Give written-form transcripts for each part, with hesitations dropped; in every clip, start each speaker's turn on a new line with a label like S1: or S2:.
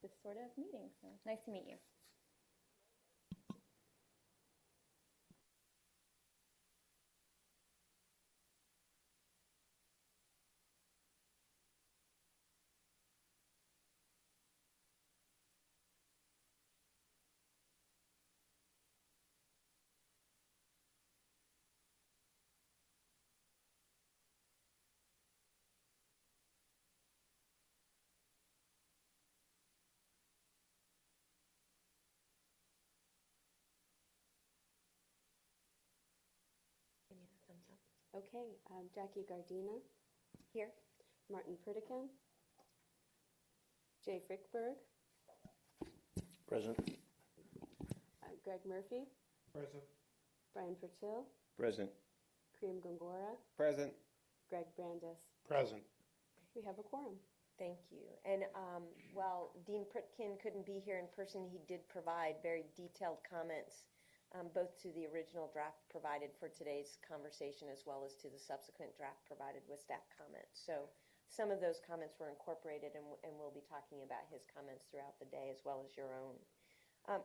S1: This sort of meeting. So nice to meet you. Give me the thumbs up.
S2: Okay, Jackie Gardina,
S1: Here.
S2: Martin Pritikin, Jay Frickberg,
S3: Present.
S2: Greg Murphy,
S4: Present.
S2: Brian Fertil,
S3: Present.
S2: Kriam Gongora,
S3: Present.
S2: Greg Brandis.
S4: Present.
S2: We have a quorum.
S1: Thank you. And while Dean Pritkin couldn't be here in person, he did provide very detailed comments, both to the original draft provided for today's conversation as well as to the subsequent draft provided with staff comments. So some of those comments were incorporated, and we'll be talking about his comments throughout the day as well as your own.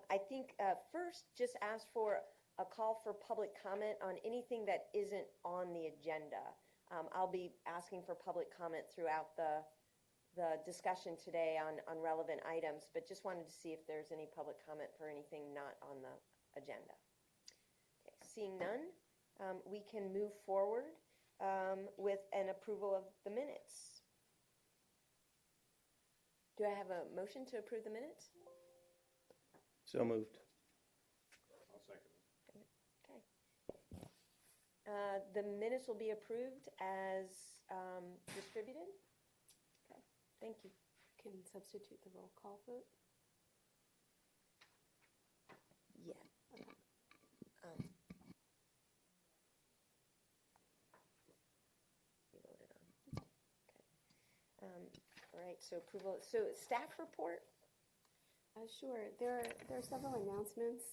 S1: I think first, just ask for a call for public comment on anything that isn't on the agenda. I'll be asking for public comment throughout the discussion today on relevant items, but just wanted to see if there's any public comment for anything not on the agenda. Okay, seeing none, we can move forward with an approval of the minutes. Do I have a motion to approve the minutes?
S3: So moved.
S4: I'll second it.
S1: Okay. The minutes will be approved as distributed. Okay, thank you.
S2: Can substitute the roll call vote.
S1: Yeah. You voted on. Okay. All right. So approval. So staff report.
S2: Sure. There are several announcements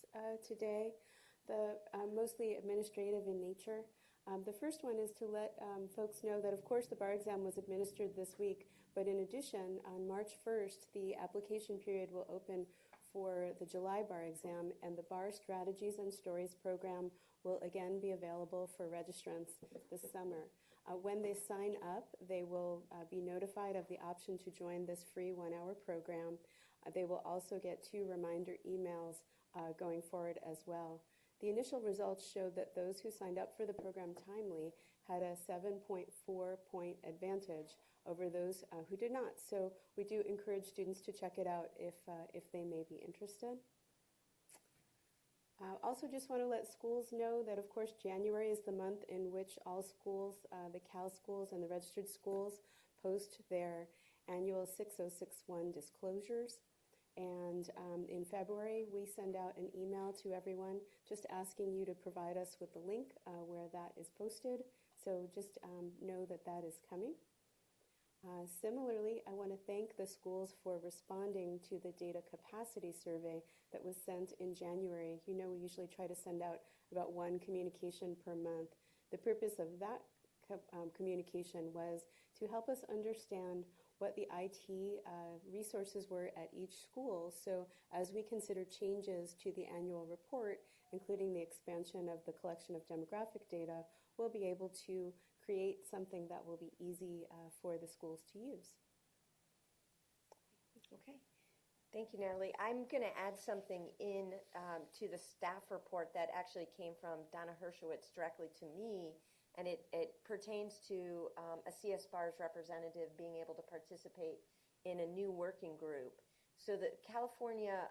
S2: today, mostly administrative in nature. The first one is to let folks know that, of course, the bar exam was administered this week, but in addition, on March 1st, the application period will open for the July bar exam, and the Bar Strategies and Stories program will again be available for registrants this summer. When they sign up, they will be notified of the option to join this free one-hour program. They will also get 2 reminder emails going forward as well. The initial results showed that those who signed up for the program timely had a 7.4-point advantage over those who did not. So we do encourage students to check it out if they may be interested. Also just want to let schools know that, of course, January is the month in which all schools, the Cal schools and the registered schools, post their annual 6061 disclosures. And in February, we send out an email to everyone just asking you to provide us with the link where that is posted. So just know that that is coming. Similarly, I want to thank the schools for responding to the data capacity survey that was sent in January. You know, we usually try to send out about one communication per month. The purpose of that communication was to help us understand what the IT resources were at each school. So as we consider changes to the annual report, including the expansion of the collection of demographic data, we'll be able to create something that will be easy for the schools to use.
S1: Okay. Thank you, Natalie. I'm going to add something in to the staff report that actually came from Donna Hershowitz directly to me, and it pertains to a CS BARS representative being able to participate in a new working group. So the California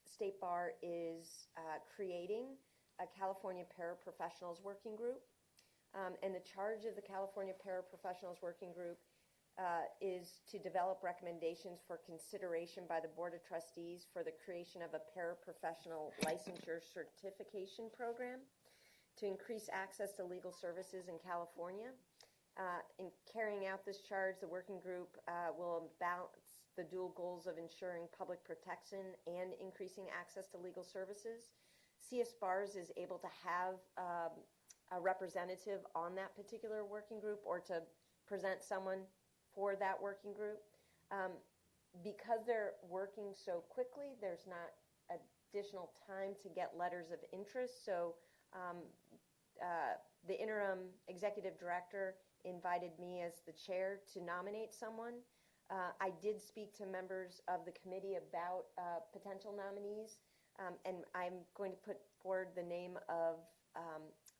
S1: State Bar is creating a California Paraprofessionals Working Group. And the charge of the California Paraprofessionals Working Group is to develop recommendations for consideration by the Board of Trustees for the creation of a paraprofessional licensure certification program to increase access to legal services in California. In carrying out this charge, the working group will balance the dual goals of ensuring public protection and increasing access to legal services. CS BARS is able to have a representative on that particular working group or to present someone for that working group. Because they're working so quickly, there's not additional time to get letters of interest. So the interim executive director invited me as the chair to nominate someone. I did speak to members of the committee about potential nominees, and I'm going to put forward the name of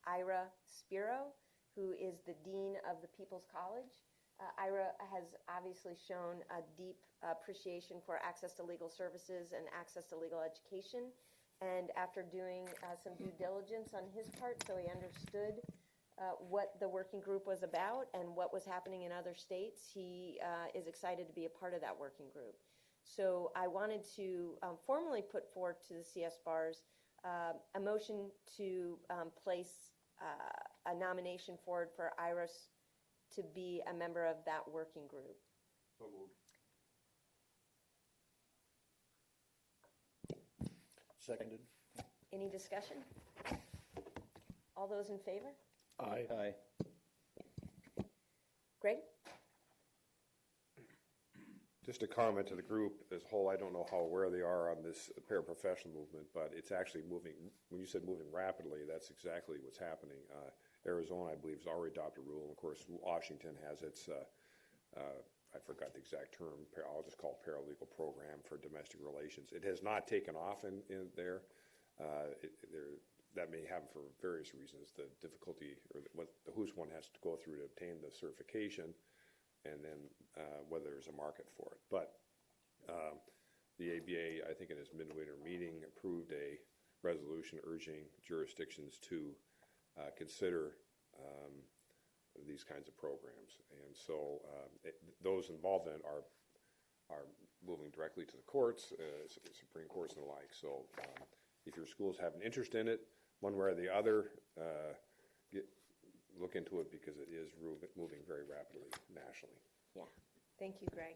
S1: Ira Spiro, who is the dean of the People's College. Ira has obviously shown a deep appreciation for access to legal services and access to legal education. And after doing some due diligence on his part, so he understood what the working group was about and what was happening in other states, he is excited to be a part of that working group. So I wanted to formally put forward to the CS BARS a motion to place a nomination forward for Iris to be a member of that working group.
S4: So moved.
S3: Seconded.
S1: Any discussion? All those in favor?
S3: Aye. Aye.
S1: Greg?
S4: Just a comment to the group as a whole. I don't know how aware they are on this paraprofessional movement, but it's actually moving. When you said moving rapidly, that's exactly what's happening. Arizona, I believe, has already adopted a rule. And of course, Washington has its, I forgot the exact term, I'll just call it paralegal program for domestic relations. It has not taken off in there. That may happen for various reasons. The difficulty or what the who's one has to go through to obtain the certification, and then whether there's a market for it. But the ABA, I think in its midwinter meeting, approved a resolution urging jurisdictions to consider these kinds of programs. And so those involved in it are moving directly to the courts, Supreme Courts and the like. So if your schools have an interest in it, one way or the other, look into it because it is moving very rapidly nationally.
S1: Yeah. Thank you, Greg.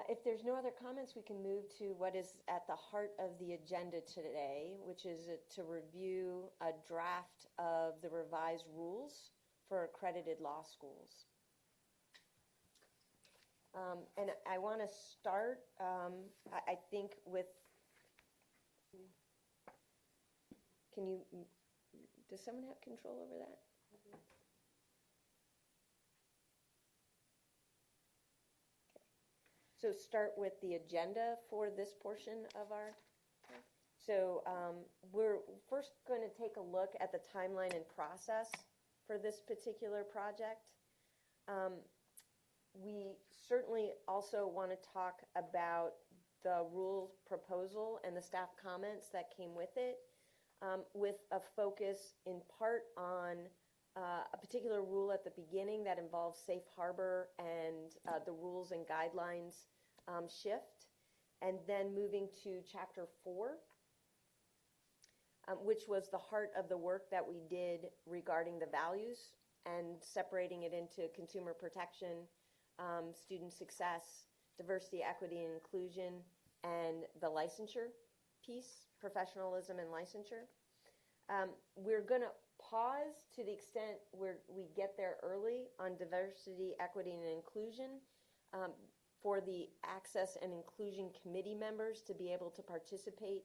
S1: If there's no other comments, we can move to what is at the heart of the agenda today, which is to review a draft of the revised rules for accredited law schools. And I want to start, I think, with, does someone have control over that? So start with the agenda for this portion of our, So we're first going to take a look at the timeline and process for this particular project. We certainly also want to talk about the rule proposal and the staff comments that came with it, with a focus in part on a particular rule at the beginning that involves safe harbor and the rules and guidelines shift, and then moving to Chapter 4, which was the heart of the work that we did regarding the values and separating it into consumer protection, student success, diversity, equity, and inclusion, and the licensure piece, professionalism and licensure. We're going to pause to the extent where we get there early on diversity, equity, and inclusion for the Access and Inclusion Committee members to be able to participate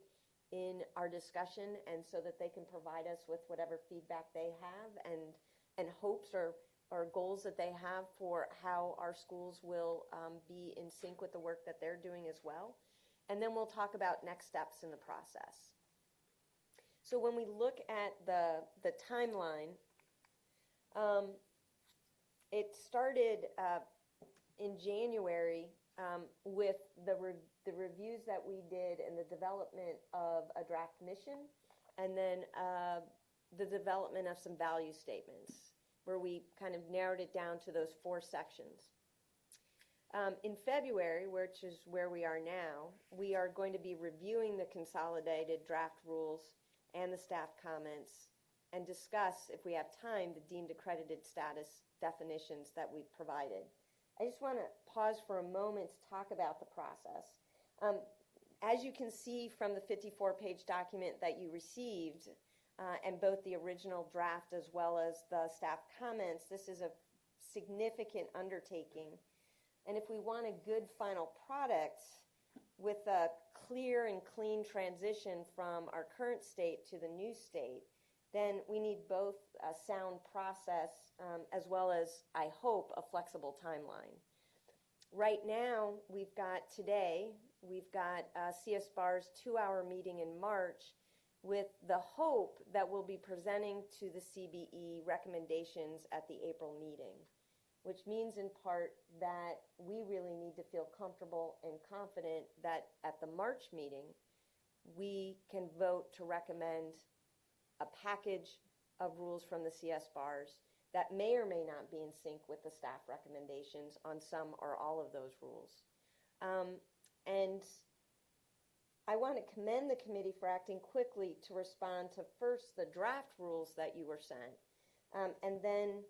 S1: in our discussion, and so that they can provide us with whatever feedback they have and hopes or goals that they have for how our schools will be in sync with the work that they're doing as well. And then we'll talk about next steps in the process. So when we look at the timeline, it started in January with the reviews that we did and the development of a draft mission, and then the development of some value statements, where we kind of narrowed it down to those 4 sections. In February, which is where we are now, we are going to be reviewing the consolidated draft rules and the staff comments and discuss, if we have time, the deemed accredited status definitions that we've provided. I just want to pause for a moment to talk about the process. As you can see from the 54-page document that you received, and both the original draft as well as the staff comments, this is a significant undertaking. And if we want a good final product with a clear and clean transition from our current state to the new state, then we need both a sound process as well as, I hope, a flexible timeline. Right now, we've got CS BAR's 2-hour meeting in March, with the hope that we'll be presenting to the CBE recommendations at the April meeting, which means in part that we really need to feel comfortable and confident that at the March meeting, we can vote to recommend a package of rules from the CS BARs that may or may not be in sync with the staff recommendations on some or all of those rules. And I want to commend the committee for acting quickly to respond to first the draft rules that you were sent, and then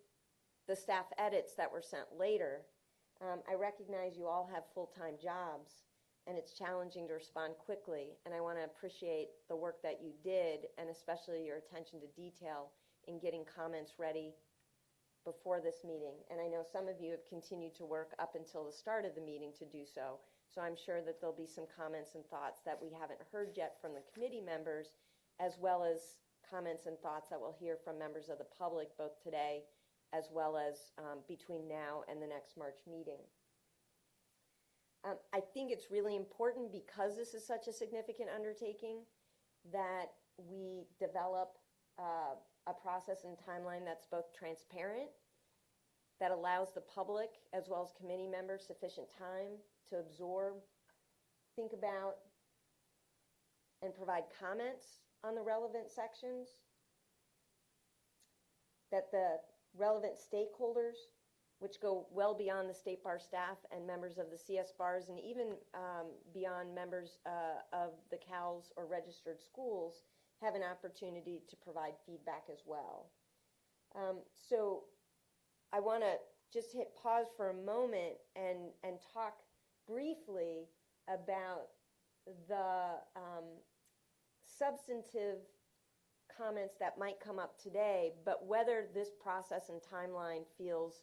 S1: the staff edits that were sent later. I recognize you all have full-time jobs, and it's challenging to respond quickly, and I want to appreciate the work that you did, and especially your attention to detail in getting comments ready before this meeting. And I know some of you have continued to work up until the start of the meeting to do so. So I'm sure that there'll be some comments and thoughts that we haven't heard yet from the committee members, as well as comments and thoughts that we'll hear from members of the public both today as well as between now and the next March meeting. I think it's really important, because this is such a significant undertaking, that we develop a process and timeline that's both transparent, that allows the public as well as committee members sufficient time to absorb, think about, and provide comments on the relevant sections, that the relevant stakeholders, which go well beyond the State Bar staff and members of the CS BARs, and even beyond members of the CALS or registered schools, have an opportunity to provide feedback as well. So I want to just hit pause for a moment and talk briefly about the substantive comments that might come up today, but whether this process and timeline feels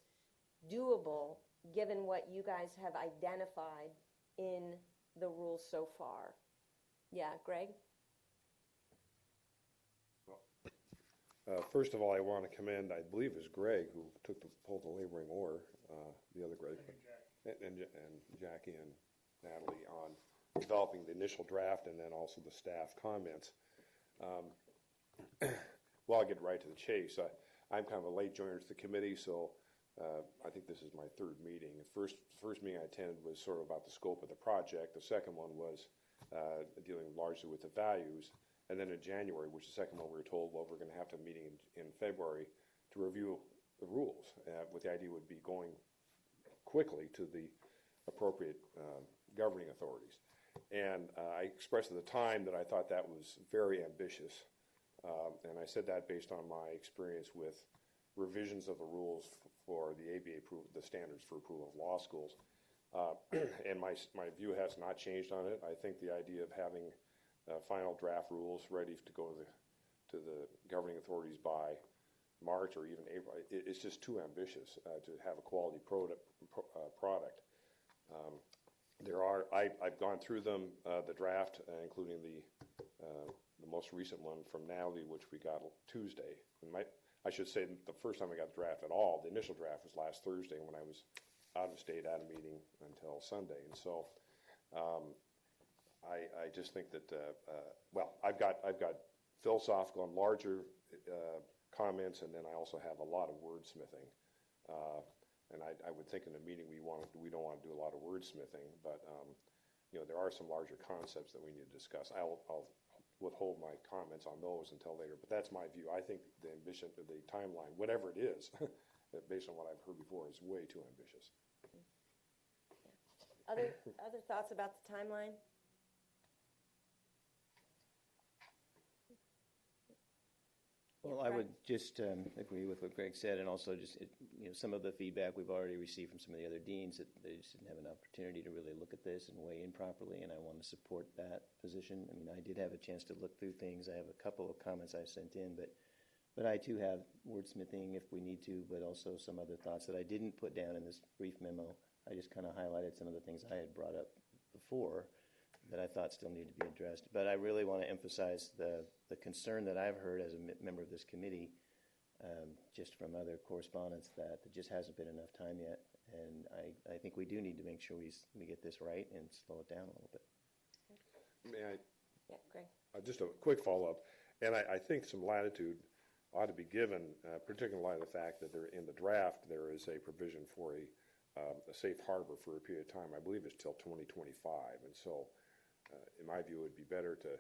S1: doable given what you guys have identified in the rules so far. Yeah, Greg?
S4: First of all, I want to commend, I believe it was Greg who pulled the laboring oar, the other Greg, and Jackie and Natalie on developing the initial draft and then also the staff comments. Well, I'll get right to the chase. I'm kind of a late joiner to the committee, so I think this is my third meeting. The first meeting I attended was sort of about the scope of the project. The second one was dealing largely with the values. And then in January, which is the second one, we were told, well, we're going to have a meeting in February to review the rules, with the idea would be going quickly to the appropriate governing authorities. And I expressed at the time that I thought that was very ambitious. And I said that based on my experience with revisions of the rules for the ABA, the standards for approval of law schools. And my view has not changed on it. I think the idea of having final draft rules ready to go to the governing authorities by March or even April, it's just too ambitious to have a quality product. I've gone through them, the draft, including the most recent one from Natalie, which we got Tuesday. And I should say the first time I got the draft at all, the initial draft was last Thursday when I was out of state at a meeting until Sunday. And so I just think that, well, I've got philosophical and larger comments, and then I also have a lot of wordsmithing. And I would think in a meeting we don't want to do a lot of wordsmithing, but there are some larger concepts that we need to discuss. I'll withhold my comments on those until later, but that's my view. I think the ambition, the timeline, whatever it is, based on what I've heard before, is way too ambitious.
S1: Other thoughts about the timeline?
S3: Well, I would just agree with what Greg said, and also just some of the feedback we've already received from some of the other deans that they just didn't have an opportunity to really look at this and weigh in properly, and I want to support that position. I mean, I did have a chance to look through things. I have a couple of comments I sent in, but I too have wordsmithing if we need to, but also some other thoughts that I didn't put down in this brief memo. I just kind of highlighted some of the things I had brought up before that I thought still need to be addressed. But I really want to emphasize the concern that I've heard as a member of this committee, just from other correspondence, that there just hasn't been enough time yet. And I think we do need to make sure we get this right and slow it down a little bit.
S4: May I?
S1: Yeah, Greg.
S4: Just a quick follow-up. And I think some latitude ought to be given, particularly in light of the fact that in the draft there is a provision for a safe harbor for a period of time. I believe it's till 2025. And so, in my view, it would be better to,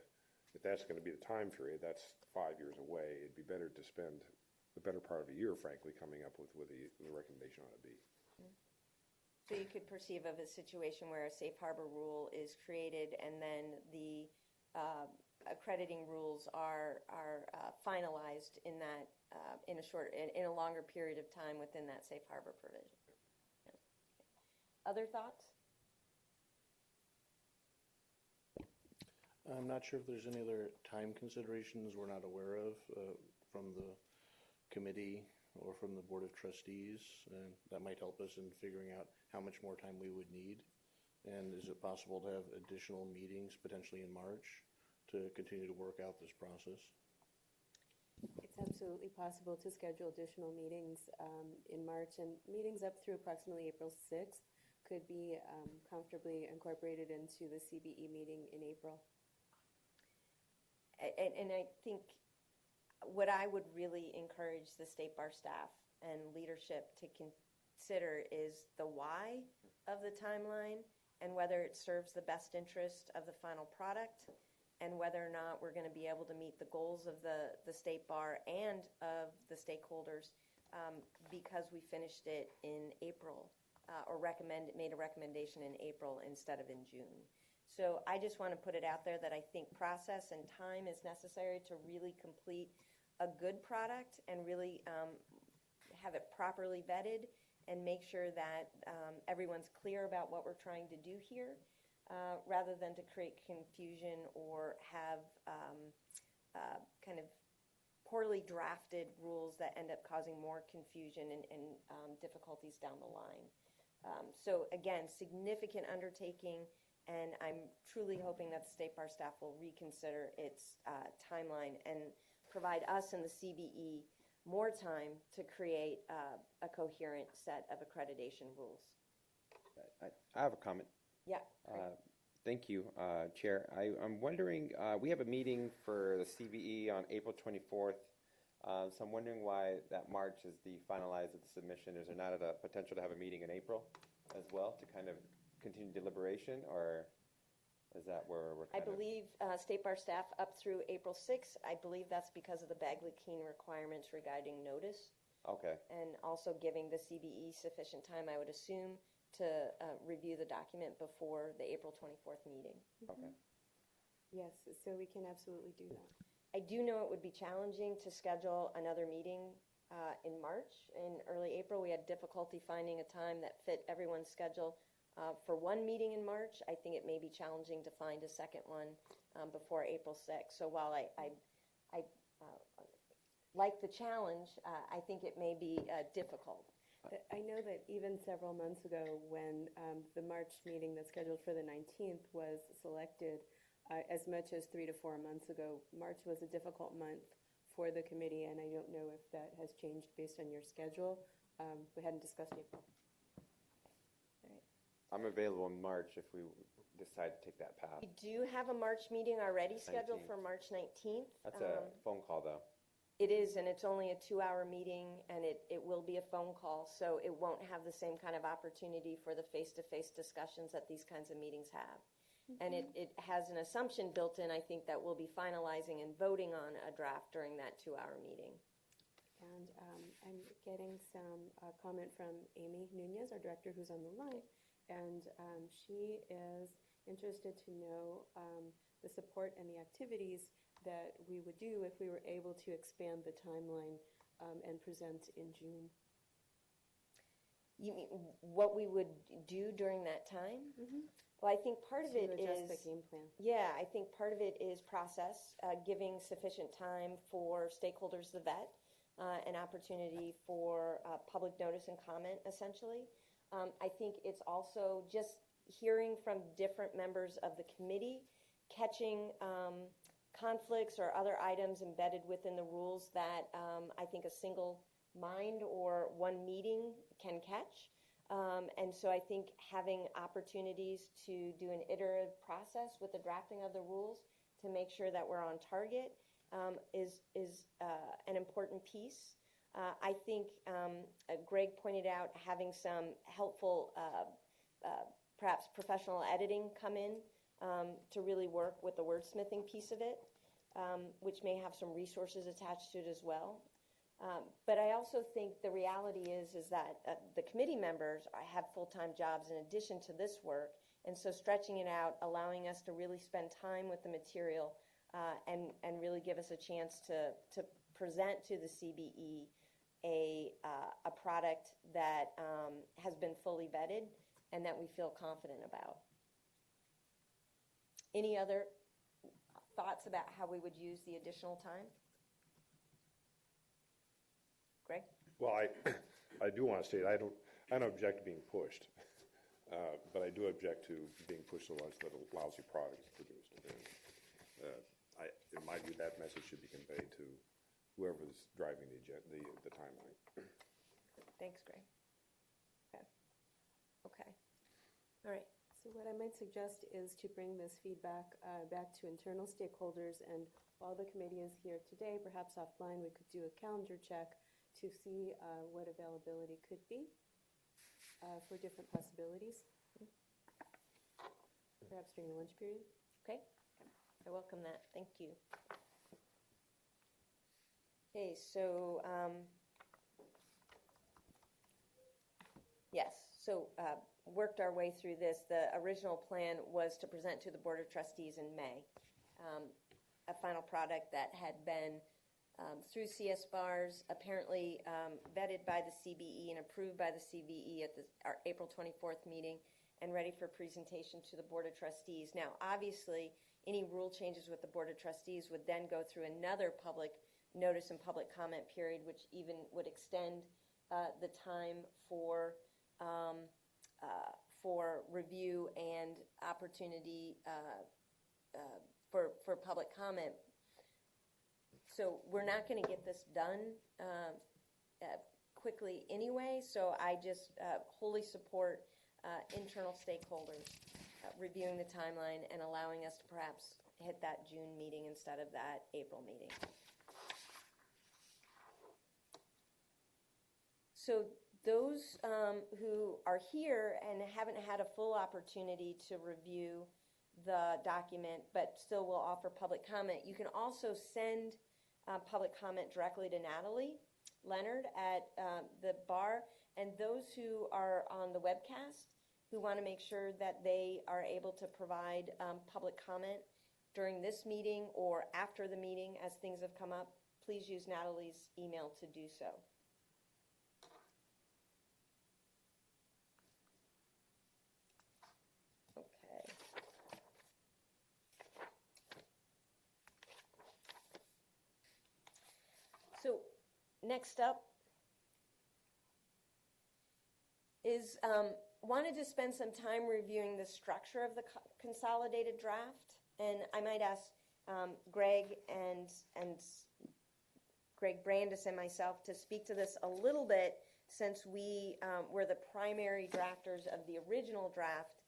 S4: if that's going to be the time period, that's 5 years away, it'd be better to spend the better part of a year, frankly, coming up with what the recommendation ought to be.
S1: So you could perceive of a situation where a safe harbor rule is created and then the accrediting rules are finalized in that in a longer period of time within that safe harbor provision. Yeah. Other thoughts?
S5: I'm not sure if there's any other time considerations we're not aware of from the committee or from the Board of Trustees, and that might help us in figuring out how much more time we would need. And is it possible to have additional meetings potentially in March to continue to work out this process?
S2: It's absolutely possible to schedule additional meetings in March, and meetings up through approximately April 6th could be comfortably incorporated into the CBE meeting in April.
S1: And I think what I would really encourage the State Bar staff and leadership to consider is the why of the timeline and whether it serves the best interest of the final product and whether or not we're going to be able to meet the goals of the State Bar and of the stakeholders because we finished it in April or made a recommendation in April instead of in June. So I just want to put it out there that I think process and time is necessary to really complete a good product and really have it properly vetted and make sure that everyone's clear about what we're trying to do here rather than to create confusion or have kind of poorly drafted rules that end up causing more confusion and difficulties down the line. So again, significant undertaking. And I'm truly hoping that the State Bar staff will reconsider its timeline and provide us and the CBE more time to create a coherent set of accreditation rules.
S6: I have a comment.
S1: Yeah.
S6: Thank you, Chair. I'm wondering, we have a meeting for the CBE on April 24th. So I'm wondering why that March is the finalize of the submission. Is there not a potential to have a meeting in April as well to kind of continue deliberation, or is that where we're
S1: I
S6: kind of?
S1: believe State Bar staff up through April 6th. I believe that's because of the Bagley-Keene requirements regarding notice
S6: Okay.
S1: and also giving the CBE sufficient time, I would assume, to review the document before the April 24th meeting.
S6: Okay.
S2: Yes, so we can absolutely do that.
S1: I do know it would be challenging to schedule another meeting in March. In early April, we had difficulty finding a time that fit everyone's schedule for one meeting in March. I think it may be challenging to find a second one before April 6th. So while I like the challenge, I think it may be difficult.
S2: But I know that even several months ago, when the March meeting that's scheduled for the 19th was selected, as much as 3 to 4 months ago, March was a difficult month for the committee, and I don't know if that has changed based on your schedule. We hadn't discussed April.
S6: I'm available in March if we decide to take that path.
S1: We do have a March meeting already scheduled
S6: 19th.
S1: for March 19th.
S6: That's a phone call, though.
S1: It is, and it's only a 2-hour meeting, and it will be a phone call, so it won't have the same kind of opportunity for the face-to-face discussions that these kinds of meetings have. And it has an assumption built in, I think, that we'll be finalizing and voting on a draft during that 2-hour meeting.
S2: And I'm getting some comment from Amy Nunez, our director, who's on the line, and she is interested to know the support and the activities that we would do if we were able to expand the timeline and present in June.
S1: You mean what we would do during that time?
S2: Mm-hmm.
S1: Well, I think part of it
S2: To adjust
S1: is,
S2: the game plan.
S1: yeah, I think part of it is process, giving sufficient time for stakeholders to vet, an opportunity for public notice and comment, essentially. I think it's also just hearing from different members of the committee, catching conflicts or other items embedded within the rules that I think a single mind or one meeting can catch. And so I think having opportunities to do an iterative process with the drafting of the rules to make sure that we're on target is an important piece. I think Greg pointed out having some helpful, perhaps professional editing come in to really work with the wordsmithing piece of it, which may have some resources attached to it as well. But I also think the reality is that the committee members have full-time jobs in addition to this work, and so stretching it out, allowing us to really spend time with the material and really give us a chance to present to the CBE a product that has been fully vetted and that we feel confident about. Any other thoughts about how we would use the additional time? Greg?
S4: Well, I do want to state, I don't object to being pushed, but I do object to being pushed so much that a lousy product is produced. And, in my view, that message should be conveyed to whoever's driving the timeline.
S1: Thanks, Greg. Okay. All right.
S2: So what I might suggest is to bring this feedback back to internal stakeholders, and while the committee is here today, perhaps offline we could do a calendar check to see what availability could be for different possibilities, perhaps during the lunch period.
S1: Okay. I welcome that. Thank you. Okay, so yes, so worked our way through this. The original plan was to present to the Board of Trustees in May a final product that had been through CS BARS, apparently vetted by the CBE and approved by the CBE at our April 24th meeting, and ready for presentation to the Board of Trustees. Now, obviously, any rule changes with the Board of Trustees would then go through another public notice and public comment period, which even would extend the time for review and opportunity for public comment. So we're not going to get this done quickly anyway, so I just wholly support internal stakeholders reviewing the timeline and allowing us to perhaps hit that June meeting instead of that April meeting. So those who are here and haven't had a full opportunity to review the document but still will offer public comment, you can also send public comment directly to Natalie Leonard at the bar. And those who are on the webcast who want to make sure that they are able to provide public comment during this meeting or after the meeting as things have come up, please use Natalie's email to do so. Okay. So next up is wanted to spend some time reviewing the structure of the consolidated draft, and I might ask Greg and Greg Brandis and myself to speak to this a little bit, since we were the primary drafters of the original draft,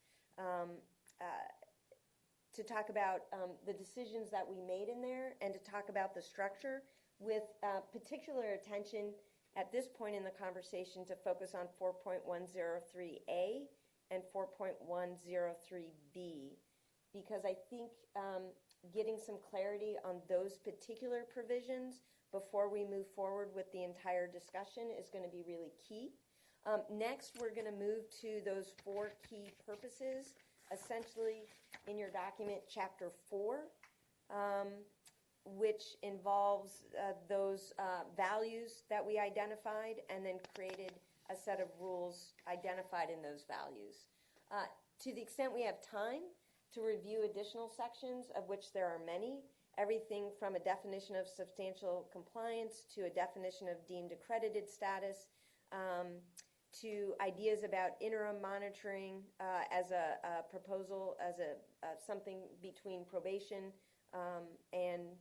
S1: to talk about the decisions that we made in there and to talk about the structure with particular attention at this point in the conversation to focus on 4.103A and 4.103B, because I think getting some clarity on those particular provisions before we move forward with the entire discussion is going to be really key. Next, we're going to move to those 4 key purposes, essentially in your document, Chapter 4, which involves those values that we identified and then created a set of rules identified in those values. To the extent we have time to review additional sections, of which there are many, everything from a definition of substantial compliance to a definition of deemed accredited status, to ideas about interim monitoring as a proposal, as something between probation and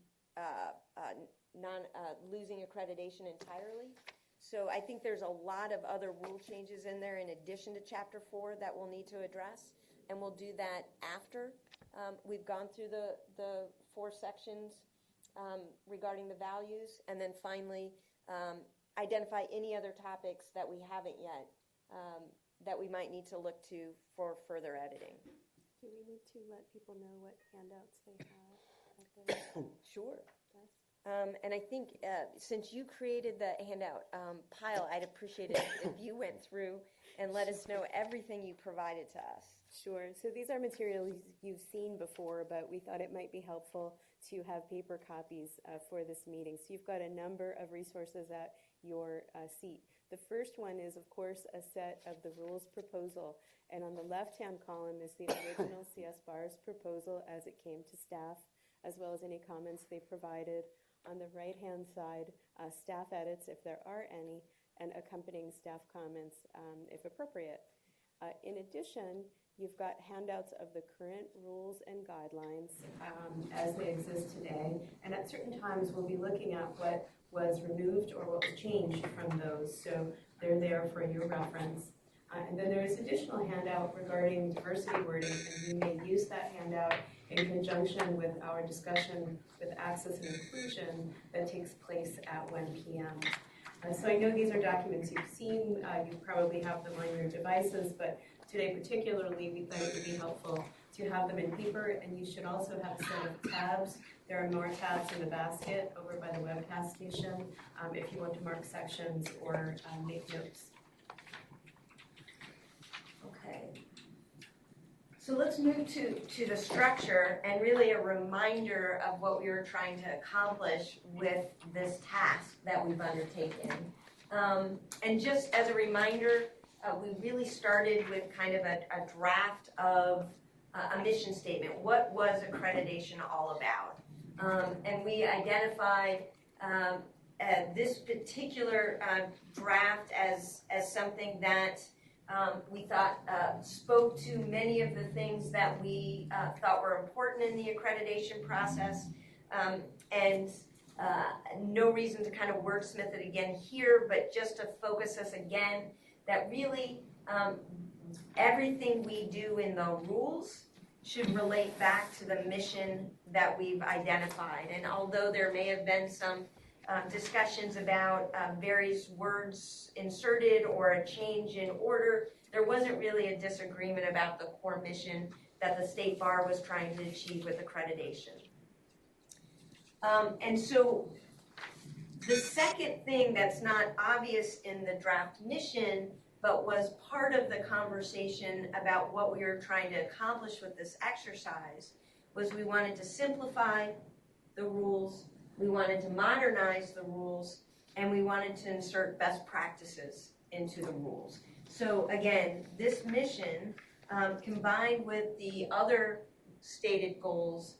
S1: losing accreditation entirely. So I think there's a lot of other rule changes in there in addition to Chapter 4 that we'll need to address, and we'll do that after we've gone through the 4 sections regarding the values, and then finally identify any other topics that we haven't yet that we might need to look to for further editing.
S2: Do we need to let people know what handouts they have at their
S1: Sure.
S2: desk?
S1: And I think since you created the handout pile, I'd appreciate it if you went through and let us know everything you provided to us.
S2: Sure. So these are materials you've seen before, but we thought it might be helpful to have paper copies for this meeting. So you've got a number of resources at your seat. The first one is, of course, a set of the rules proposal. And on the left-hand column is the original CS BAR's proposal as it came to staff, as well as any comments they provided. On the right-hand side, staff edits, if there are any, and accompanying staff comments, if appropriate. In addition, you've got handouts of the current rules and guidelines as they exist today. And at certain times, we'll be looking at what was removed or what was changed from those. So they're there for your reference. And then there's additional handout regarding diversity wording, and we may use that handout in conjunction with our discussion with access and inclusion that takes place at 1 p.m. So I know these are documents you've seen, you probably have them on your devices, but today particularly we thought it would be helpful to have them in paper, and you should also have a set of tabs. There are more tabs in the basket over by the webcast station if you want to mark sections or make notes.
S1: Okay. So let's move to the structure and really a reminder of what we were trying to accomplish with this task that we've undertaken. And just as a reminder, we really started with kind of a draft of a mission statement. What was accreditation all about? And we identified this particular draft as something that we thought spoke to many of the things that we thought were important in the accreditation process, and no reason to kind of wordsmith it again here, but just to focus us again that really everything we do in the rules should relate back to the mission that we've identified. And although there may have been some discussions about various words inserted or a change in order, there wasn't really a disagreement about the core mission that the State Bar was trying to achieve with accreditation. And so the second thing that's not obvious in the draft mission, but was part of the conversation about what we were trying to accomplish with this exercise, was we wanted to simplify the rules, we wanted to modernize the rules, and we wanted to insert best practices into the rules. So again, this mission, combined with the other stated goals,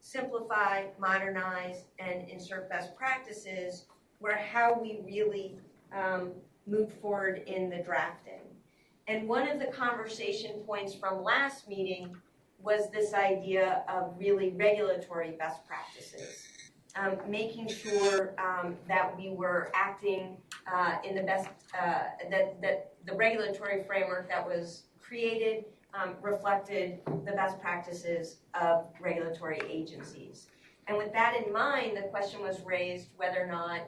S1: simplify, modernize, and insert best practices, were how we really moved forward in the drafting. And one of the conversation points from last meeting was this idea of really regulatory best practices, making sure that we were acting in the best, that the regulatory framework that was created reflected the best practices of regulatory agencies. And with that in mind, the question was raised whether or not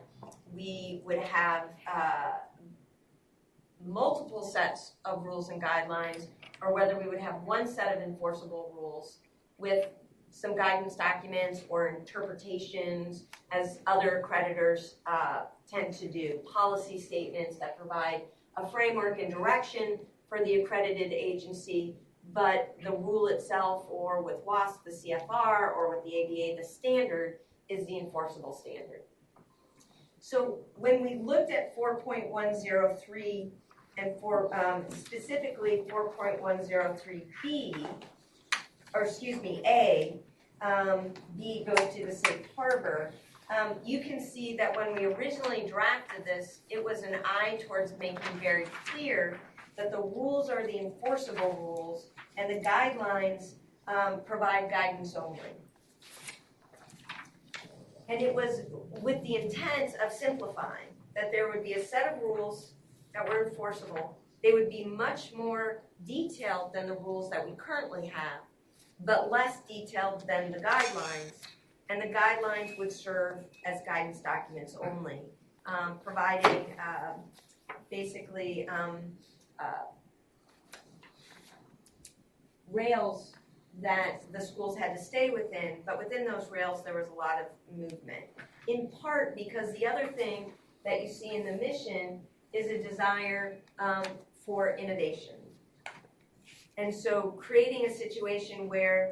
S1: we would have multiple sets of rules and guidelines, or whether we would have one set of enforceable rules with some guidance documents or interpretations, as other accreditors tend to do, policy statements that provide a framework and direction for the accredited agency, but the rule itself, or with WASP, the CFR, or with the ABA, the standard, is the enforceable standard. So when we looked at 4.103 and specifically 4.103B, or excuse me, A, B goes to the safe harbor, you can see that when we originally drafted this, it was an eye towards making very clear that the rules are the enforceable rules and the guidelines provide guidance only. And it was with the intent of simplifying, that there would be a set of rules that were enforceable. They would be much more detailed than the rules that we currently have, but less detailed than the guidelines. And the guidelines would serve as guidance documents only, providing basically rails that the schools had to stay within, but within those rails there was a lot of movement. In part because the other thing that you see in the mission is a desire for innovation. And so creating a situation where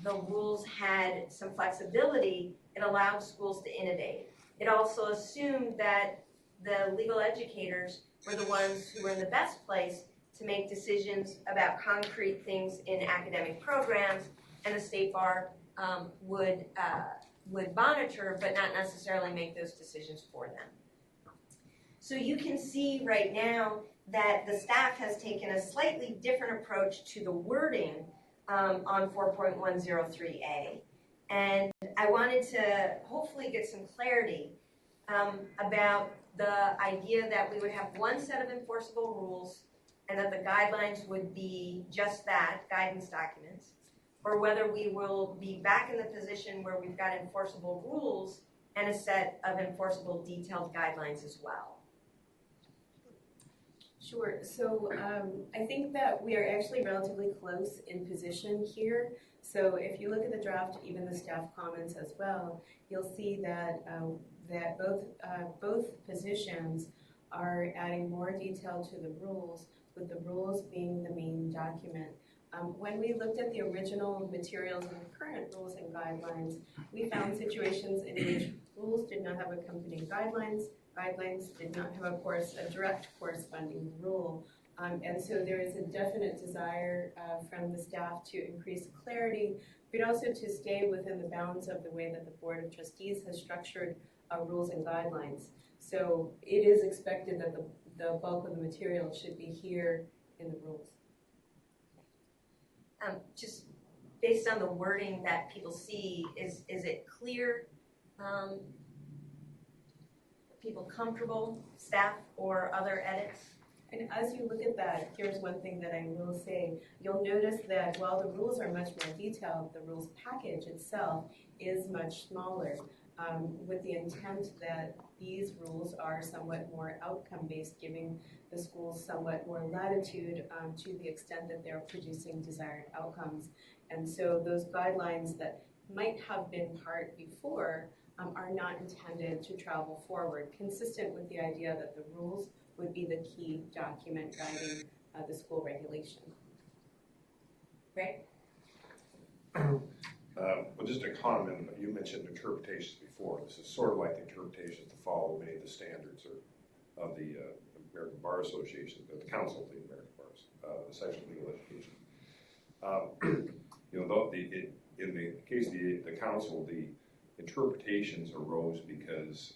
S1: the rules had some flexibility, it allowed schools to innovate. It also assumed that the legal educators were the ones who were in the best place to make decisions about concrete things in academic programs, and the State Bar would monitor, but not necessarily make those decisions for them. So you can see right now that the staff has taken a slightly different approach to the wording on 4.103A. And I wanted to hopefully get some clarity about the idea that we would have one set of enforceable rules and that the guidelines would be just that, guidance documents, or whether we will be back in the position where we've got enforceable rules and a set of enforceable detailed guidelines as well.
S2: Sure. So I think that we are actually relatively close in position here. So if you look at the draft, even the staff comments as well, you'll see that that both positions are adding more detail to the rules, with the rules being the main document. When we looked at the original materials and the current rules and guidelines, we found situations in which rules did not have accompanying guidelines, guidelines did not have a direct corresponding rule. And so there is a definite desire from the staff to increase clarity, but also to stay within the bounds of the way that the Board of Trustees has structured rules and guidelines. So it is expected that the bulk of the material should be here in the rules.
S1: Just based on the wording that people see, is it clear? People comfortable, staff or other edits?
S2: And as you look at that, here's one thing that I will say. You'll notice that while the rules are much more detailed, the rules package itself is much smaller, with the intent that these rules are somewhat more outcome-based, giving the schools somewhat more latitude to the extent that they're producing desired outcomes. And so those guidelines that might have been part before are not intended to travel forward, consistent with the idea that the rules would be the key document guiding the school regulation.
S1: Greg?
S4: Well, just a comment, you mentioned interpretations before. This is sort of like the interpretations to follow many of the standards of the American Bar Association, the Council of the American Bars, the Section of Legal Education. In the case of the council, the interpretations arose because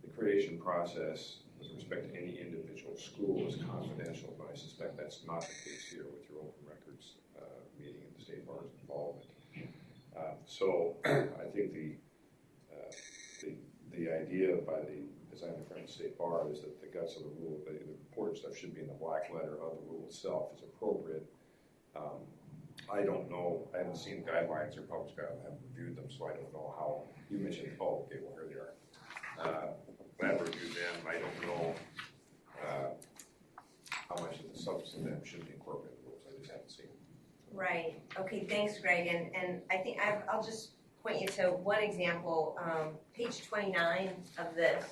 S4: the creation process with respect to any individual school is confidential, but I suspect that's not the case here with your open records meeting and the state bar's involvement. So I think the idea by the design of the State Bar is that the guts of the rule, the important stuff should be in the black letter of the rule itself is appropriate. I don't know, I haven't seen guidelines or published guidelines, I haven't reviewed them, so I don't know how, you mentioned, oh, okay, well, here they are. I haven't reviewed them, I don't know how much of the substance of them should be incorporated in the rules, I just haven't seen them.
S1: Right. Okay, thanks, Greg. And I think I'll just point you to one example. Page 29 of this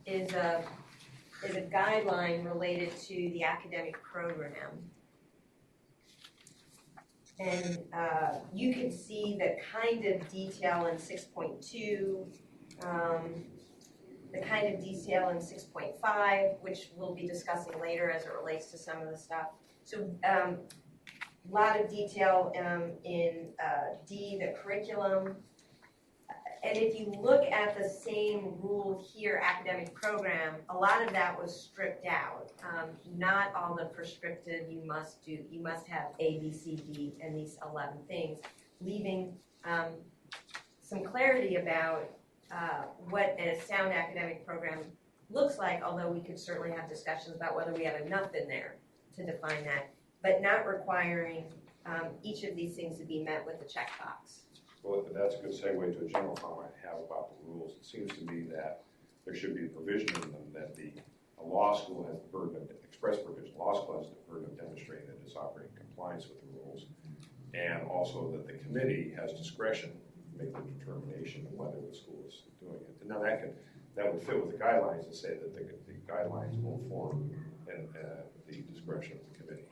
S1: is a guideline related to the academic program. And you can see the kind of detail in 6.2, the kind of detail in 6.5, which we'll be discussing later as it relates to some of the stuff. So a lot of detail in D, the curriculum. And if you look at the same rule here, academic program, a lot of that was stripped out. Not all the prescriptive you must do. You must have A, B, C, D, and these 11 things, leaving some clarity about what a sound academic program looks like, although we could certainly have discussions about whether we have enough in there to define that, but not requiring each of these things to be met with a checkbox.
S4: Well, that's a good segue to a general comment I have about the rules. It seems to me that there should be a provision in them that a law school has the burden of, express provision, law school has the burden of demonstrating that it's operating in compliance with the rules, and also that the committee has discretion to make the determination of whether the school is doing it. And now that would fit with the guidelines and say that the guidelines will form and the discretion of the committee,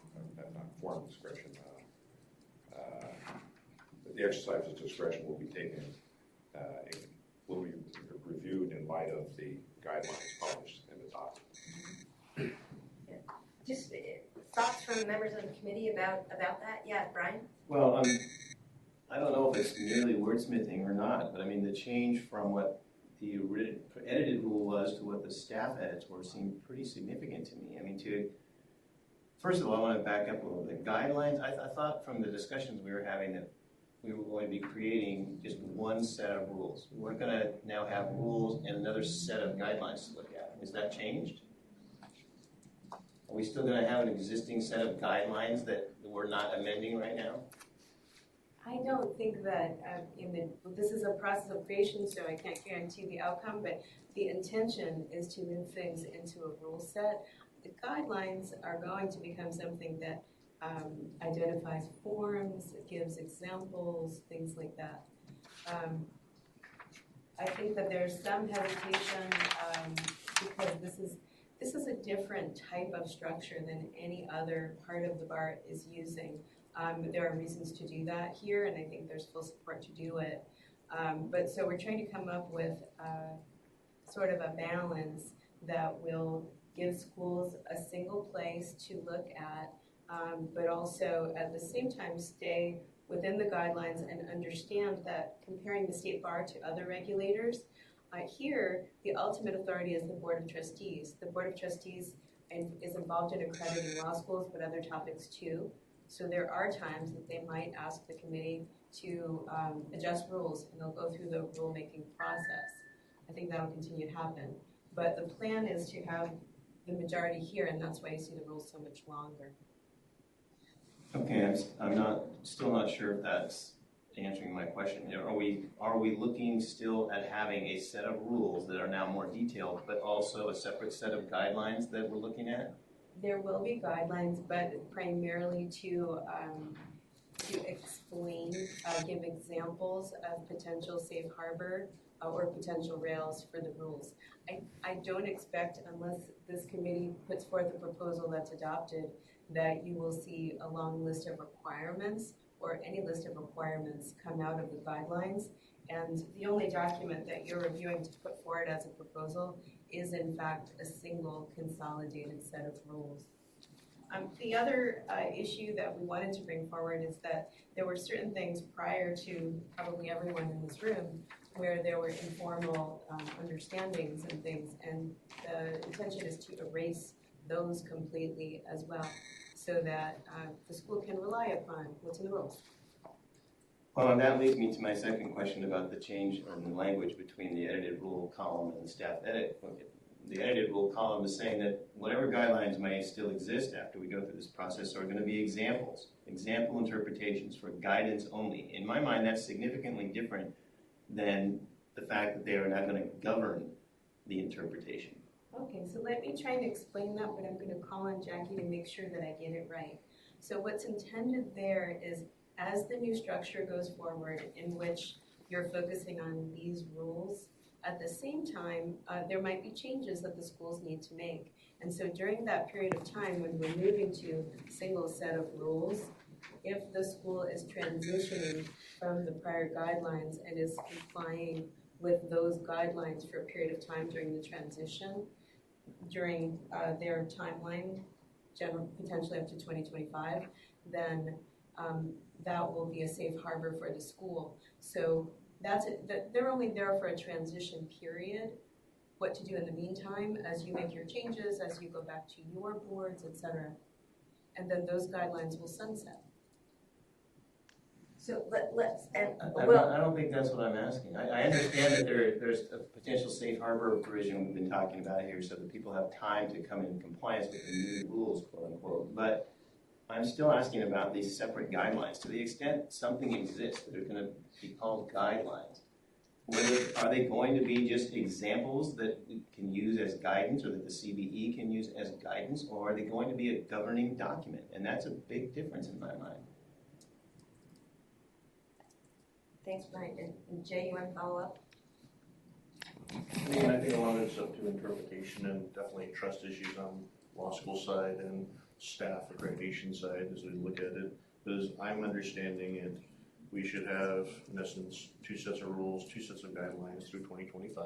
S4: not form discretion. The exercise of discretion will be taken, will be reviewed in light of the guidelines published and adopted.
S1: Just thoughts from members of the committee about that? Yeah, Brian?
S3: Well, I don't know if it's merely wordsmithing or not, but I mean, the change from what the edited rule was to what the staff edits were seemed pretty significant to me. I mean, first of all, I want to back up a little bit. Guidelines, I thought from the discussions we were having that we were going to be creating just one set of rules. We weren't going to now have rules and another set of guidelines to look at. Has that changed? Are we still going to have an existing set of guidelines that we're not amending right now?
S2: I don't think that this is a process of creation, so I can't guarantee the outcome, but the intention is to move things into a rule set. The guidelines are going to become something that identifies forms, gives examples, things like that. I think that there's some hesitation because this is a different type of structure than any other part of the bar is using. There are reasons to do that here, and I think there's full support to do it. But so we're trying to come up with sort of a balance that will give schools a single place to look at, but also at the same time stay within the guidelines and understand that comparing the state bar to other regulators, here the ultimate authority is the Board of Trustees. The Board of Trustees is involved in accrediting law schools, but other topics too. So there are times that they might ask the committee to adjust rules, and they'll go through the rulemaking process. I think that'll continue to happen. But the plan is to have
S7: the majority here, and that's why you see the rules so much longer.
S3: Okay, still not sure if that's answering my question. Are we looking still at having a set of rules that are now more detailed, but also a separate set of guidelines that we're looking at?
S7: There will be guidelines, but primarily to explain, give examples of potential safe harbor or potential rails for the rules. I don't expect, unless this committee puts forth a proposal that's adopted, that you will see a long list of requirements or any list of requirements come out of the guidelines. And the only document that you're reviewing to put forward as a proposal is in fact a single consolidated set of rules. The other issue that we wanted to bring forward is that there were certain things prior to probably everyone in this room where there were informal understandings and things, and the intention is to erase those completely as well, so that the school can rely upon what's in the rules.
S3: Well, and that leads me to my second question about the change in the language between the edited rule column and the staff edit. The edited rule column is saying that whatever guidelines may still exist after we go through this process are going to be example interpretations for guidance only. In my mind, that's significantly different than the fact that they are not going to govern the interpretation.
S7: Okay, so let me try and explain that, but I'm going to call on Jackie to make sure that I get it right. So what's intended there is, as the new structure goes forward in which you're focusing on these rules, at the same time, there might be changes that the schools need to make. And so during that period of time when we're moving to a single set of rules, if the school is transitioning from the prior guidelines and is complying with those guidelines for a period of time during the transition, during their timeline, potentially up to 2025, then that will be a safe harbor for the school. So that's it. They're only there for a transition period. What to do in the meantime as you make your changes, as you go back to your boards, etc. And then those guidelines will sunset.
S1: So let's, and
S3: I don't think that's what I'm asking. I understand that there's a potential safe harbor provision we've been talking about here so that people have time to come in compliance with the new rules, quote unquote. But I'm still asking about these separate guidelines. To the extent something exists that are going to be called guidelines, are they going to be just examples that we can use as guidance or that the CBE can use as guidance, or are they going to be a governing document? And that's a big difference in my mind.
S7: Thanks, Brian. And Jay, you want to follow up?
S5: I think a lot of it's up to interpretation and definitely trust issues on law school side and staff accreditation side as we look at it. But as I'm understanding it, we should have, in essence, 2 sets of rules, 2 sets of guidelines through 2025.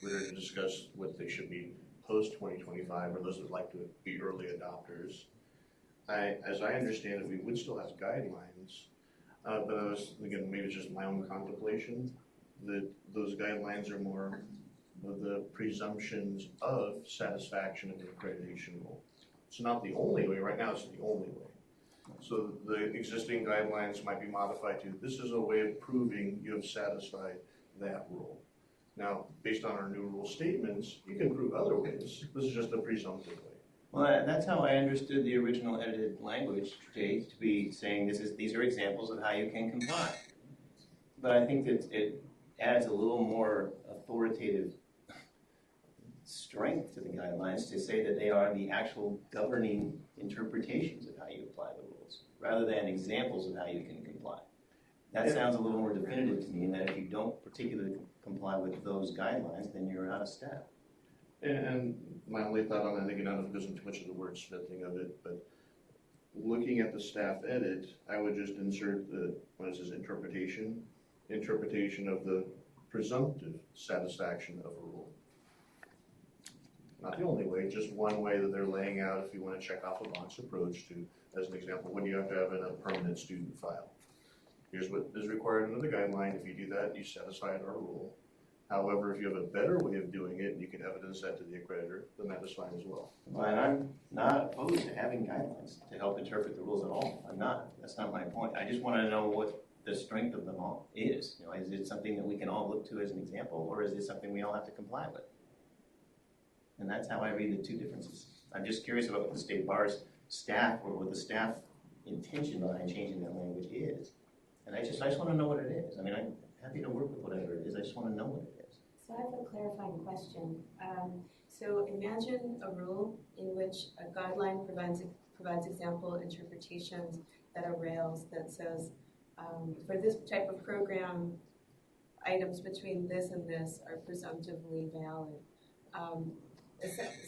S5: We're to discuss what they should be post-2025, or those that would like to be early adopters. As I understand it, we would still have guidelines, but I was, again, maybe it's just my own contemplation, that those guidelines are more of the presumptions of satisfaction of the accreditation rule. It's not the only way. Right now, it's the only way. So the existing guidelines might be modified to, this is a way of proving you have satisfied that rule. Now, based on our new rule statements, you can prove other ways. This is just a presumptive way.
S3: Well, that's how I understood the original edited language, Jay, to be saying these are examples of how you can comply. But I think that it adds a little more authoritative strength to the guidelines to say that they are the actual governing interpretations of how you apply the rules, rather than examples of how you can comply. That sounds a little more definitive to me, in that if you don't particularly comply with those guidelines, then you're out of step.
S5: And my only thought on that, again, I don't know if it goes into much of the wordsmithing of it, but looking at the staff edit, I would just insert the, what is this, interpretation of the presumptive satisfaction of a rule. Not the only way, just one way that they're laying out if you want to check off a box approach to, as an example, when you have to have in a permanent student file. Here's what is required under the guideline. If you do that, you satisfied our rule. However, if you have a better way of doing it and you can evidence that to the accreditor, then that is fine as well.
S3: Well, and I'm not opposed to having guidelines to help interpret the rules at all. I'm not. That's not my point. I just want to know what the strength of them all is. You know, is it something that we can all look to as an example, or is it something we all have to comply with? And that's how I read the two differences. I'm just curious about what the state bar's staff, or what the staff intention behind changing that language is. And I just want to know what it is. I mean, I'm happy to work with whatever it is. I just want to know what it is.
S7: So I have a clarifying question. So imagine a rule in which a guideline provides example interpretations that are rails that says, for this type of program, items between this and this are presumptively valid.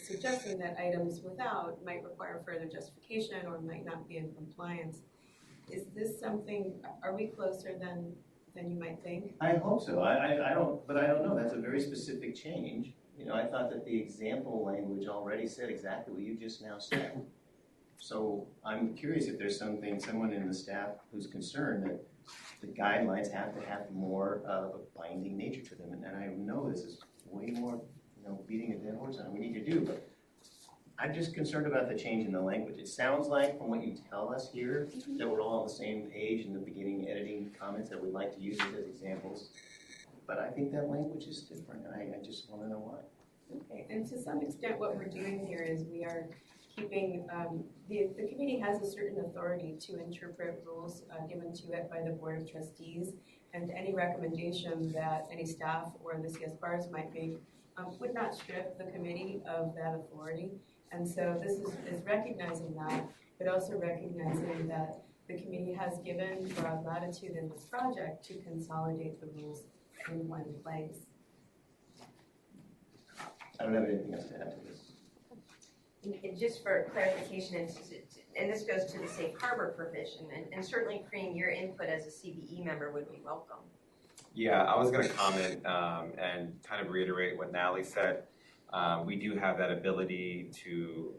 S7: Suggesting that items without might require further justification or might not be in compliance. Is this something, are we closer than you might think?
S3: I hope so. I don't know. That's a very specific change. You know, I thought that the example language already said exactly what you just now said. So I'm curious if there's someone in the staff who's concerned that the guidelines have to have more of a binding nature to them. And I know this is way more, beating a dead horse on what we need to do, but I'm just concerned about the change in the language. It sounds like, from what you tell us here, that we're all on the same page in the beginning, editing comments that we'd like to use as examples. But I think that language is different, and I just want to know why.
S7: Okay, and to some extent what we're doing here is we are keeping, the committee has a certain authority to interpret rules given to it by the Board of Trustees, and any recommendation that any staff or the CS bars might make would not strip the committee of that authority. And so this is recognizing that, but also recognizing that the committee has given broad latitude in this project to consolidate the rules in one place.
S3: I don't have anything else to add to this.
S1: And just for clarification, and this goes to the safe harbor provision, and certainly, Kareem, your input as a CBE member would be welcome.
S6: Yeah, I was going to comment and kind of reiterate what Natalie said. We do have that ability to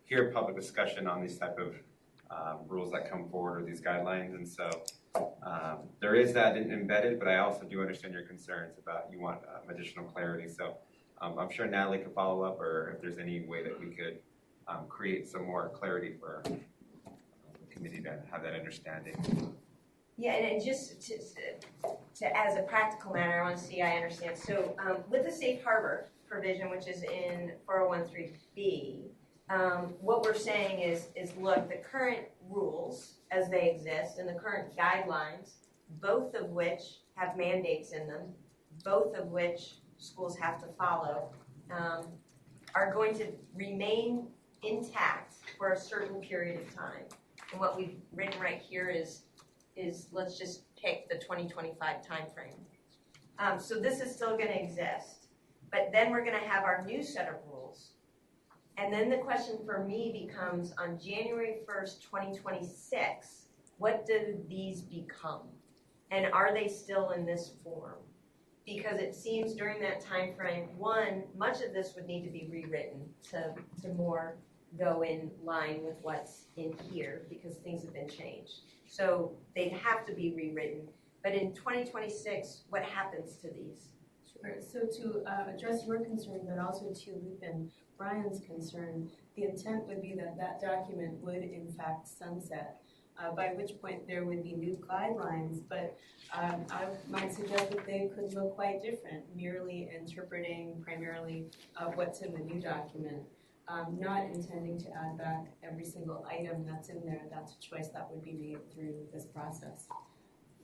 S6: hear public discussion on these type of rules that come forward, or these guidelines, and so there is that embedded, but I also do understand your concerns about you want additional clarity. So I'm sure Natalie could follow up, or if there's any way that we could create some more clarity for the committee to have that understanding.
S1: Yeah, and just to as a practical matter, I want to see I understand. So with the safe harbor provision, which is in 4013B, what we're saying is look, the current rules as they exist and the current guidelines, both of which have mandates in them, both of which schools have to follow, are going to remain intact for a certain period of time. And what we've written right here is let's just take the 2025 timeframe. So this is still going to exist, but then we're going to have our new set of rules. And then the question for me becomes, on January 1st, 2026, what do these become? And are they still in this form? Because it seems during that time frame, one, much of this would need to be rewritten to more go in line with what's in here, because things have been changed. So they'd have to be rewritten. But in 2026, what happens to these?
S7: Sure. So to address your concern, but also to loop in Brian's concern, the intent would be that that document would in fact sunset, by which point there would be new guidelines, but I might suggest that they could look quite different, merely interpreting primarily what's in the new document, not intending to add back every single item that's in there. That's a choice that would be made through this process.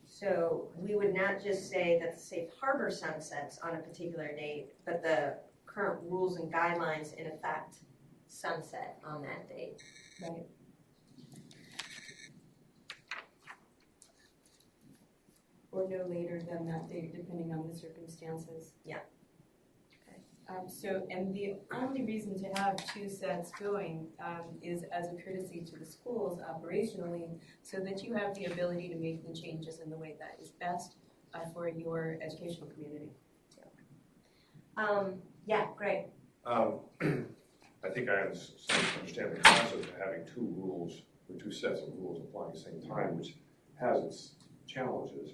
S1: So we would not just say that the safe harbor sunsets on a particular date, but the current rules and guidelines in effect sunset on that date.
S7: Right. Or no later than that date, depending on the circumstances.
S1: Yeah.
S7: And the only reason to have two sets going is as a courtesy to the schools operationally, so that you have the ability to make the changes in the way that is best for your educational community.
S1: Yeah, great.
S4: I think I understand the concept of having two rules, or two sets of rules applying at the same time, which has its challenges.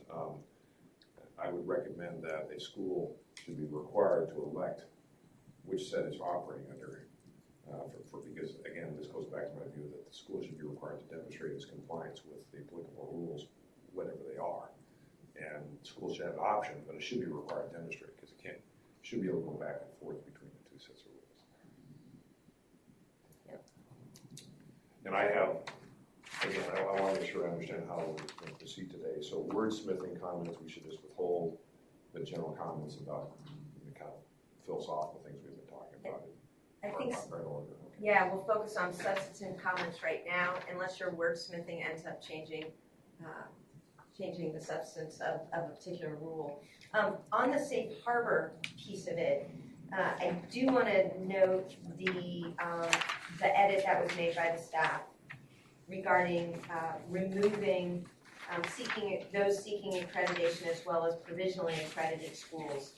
S4: I would recommend that a school should be required to elect which set it's operating under, because again, this goes back to my view that the school should be required to demonstrate its compliance with the applicable rules, whatever they are. And schools should have an option, but it should be required to demonstrate, because it should be able to go back and forth between the two sets of rules. And I have, again, I want to make sure I understand how we're going to proceed today. So wordsmithing comments, we should just withhold the general comments about the kind of philosophical things we've been talking about.
S1: I think,
S4: Right order. Okay.
S1: yeah, we'll focus on substantive comments right now, unless your wordsmithing ends up changing the substance of a particular rule. On the safe harbor piece of it, I do want to note the edit that was made by the staff regarding removing those seeking accreditation as well as provisionally accredited schools,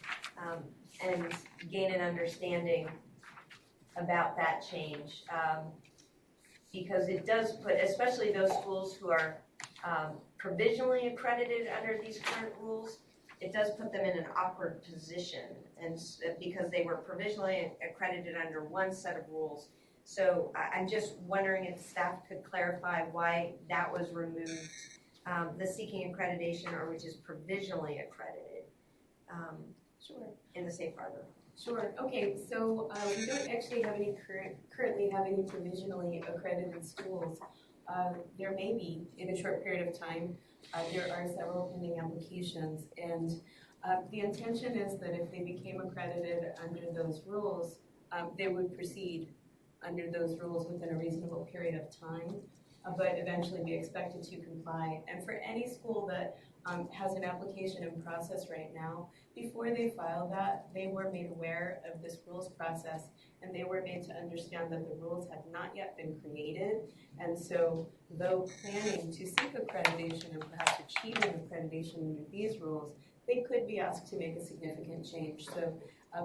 S1: and gain an understanding about that change, because it does put, especially those schools who are provisionally accredited under these current rules, it does put them in an awkward position, and because they were provisionally accredited under one set of rules. So I'm just wondering if staff could clarify why that was removed, the seeking accreditation, or which is provisionally accredited,
S7: Sure.
S1: in the safe harbor.
S7: Sure. Okay. So we don't actually have any currently have any provisionally accredited schools. There may be in a short period of time. There are several pending applications, and the intention is that if they became accredited under those rules, they would proceed under those rules within a reasonable period of time, but eventually be expected to comply. And for any school that has an application in process right now, before they filed that, they were made aware of this rules process, and they were made to understand that the rules had not yet been created. And so, though planning to seek accreditation and perhaps achieving accreditation under these rules, they could be asked to make a significant change. So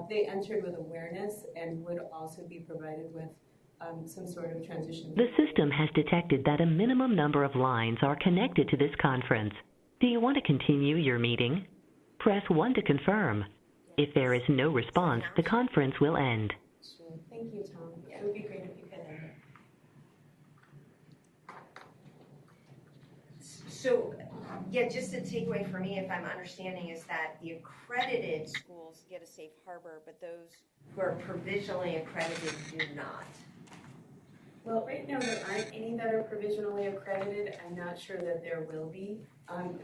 S7: they entered with awareness and would also be provided with some sort of transition.
S8: The system has detected that a minimum number of lines are connected to this conference. Do you want to continue your meeting? Press 1 to confirm. If there is no response, the conference will end.
S7: Sure. Thank you, Tom. It would be great if you could end it.
S1: So, yeah, just the takeaway for me, if I'm understanding, is that the accredited schools get a safe harbor, but those who are provisionally accredited do not.
S7: Well, right now there aren't any that are provisionally accredited. I'm not sure that there will be.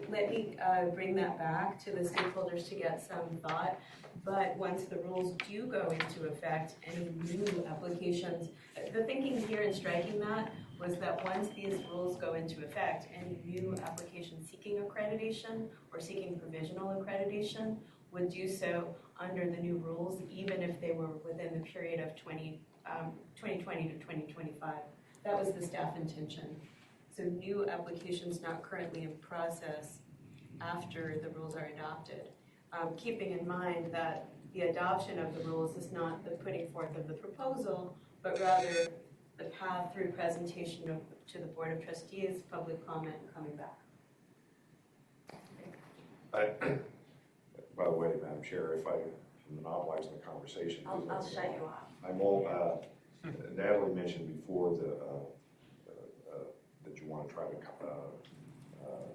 S7: Let me bring that back to the stakeholders to get some thought. But once the rules do go into effect, any new applications, the thinking here in striking that was that once these rules go into effect, any new application seeking accreditation or seeking provisional accreditation would do so under the new rules, even if they were within the period of 2020 to 2025. That was the staff intention. So new applications not currently in process after the rules are adopted. Keeping in mind that the adoption of the rules is not the putting forth of the proposal, but rather the path through presentation to the Board of Trustees, public comment, and coming back.
S4: By the way, Madam Chair, if I'm monopolizing the conversation.
S1: I'll shut you off.
S4: Natalie mentioned before that you want to try to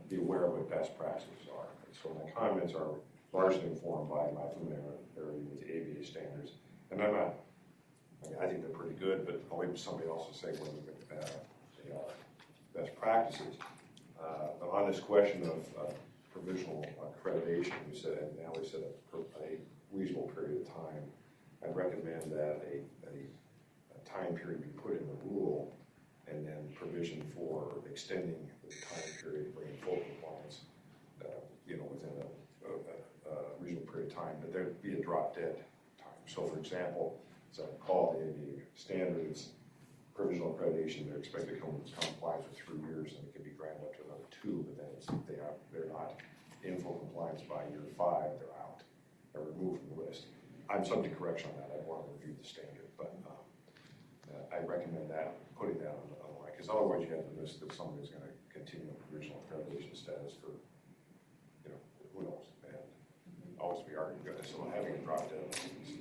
S4: be aware of what best practices are. So my comments are largely informed by my familiarity with the ABA standards. And I think they're pretty good, but I'll leave somebody else to say whether they are best practices. But on this question of provisional accreditation, you said, and Natalie said a reasonable period of time, I'd recommend that a time period be put in the rule, and then provision for extending the time period, bringing full compliance, within a reasonable period of time, but there'd be a drop dead time. So, for example, as I recall, the ABA standards, provisional accreditation, they're expected to come into compliance with 3 years, and it can be granted up to another 2, but then they're not in full compliance by year 5, they're out, they're removed from the list. I'm subject to correction on that. I want to review the standard, but I recommend that, putting that on the line, because otherwise you have the risk that somebody's going to continue a provisional accreditation status for, who knows, and always be arguing. So having it dropped in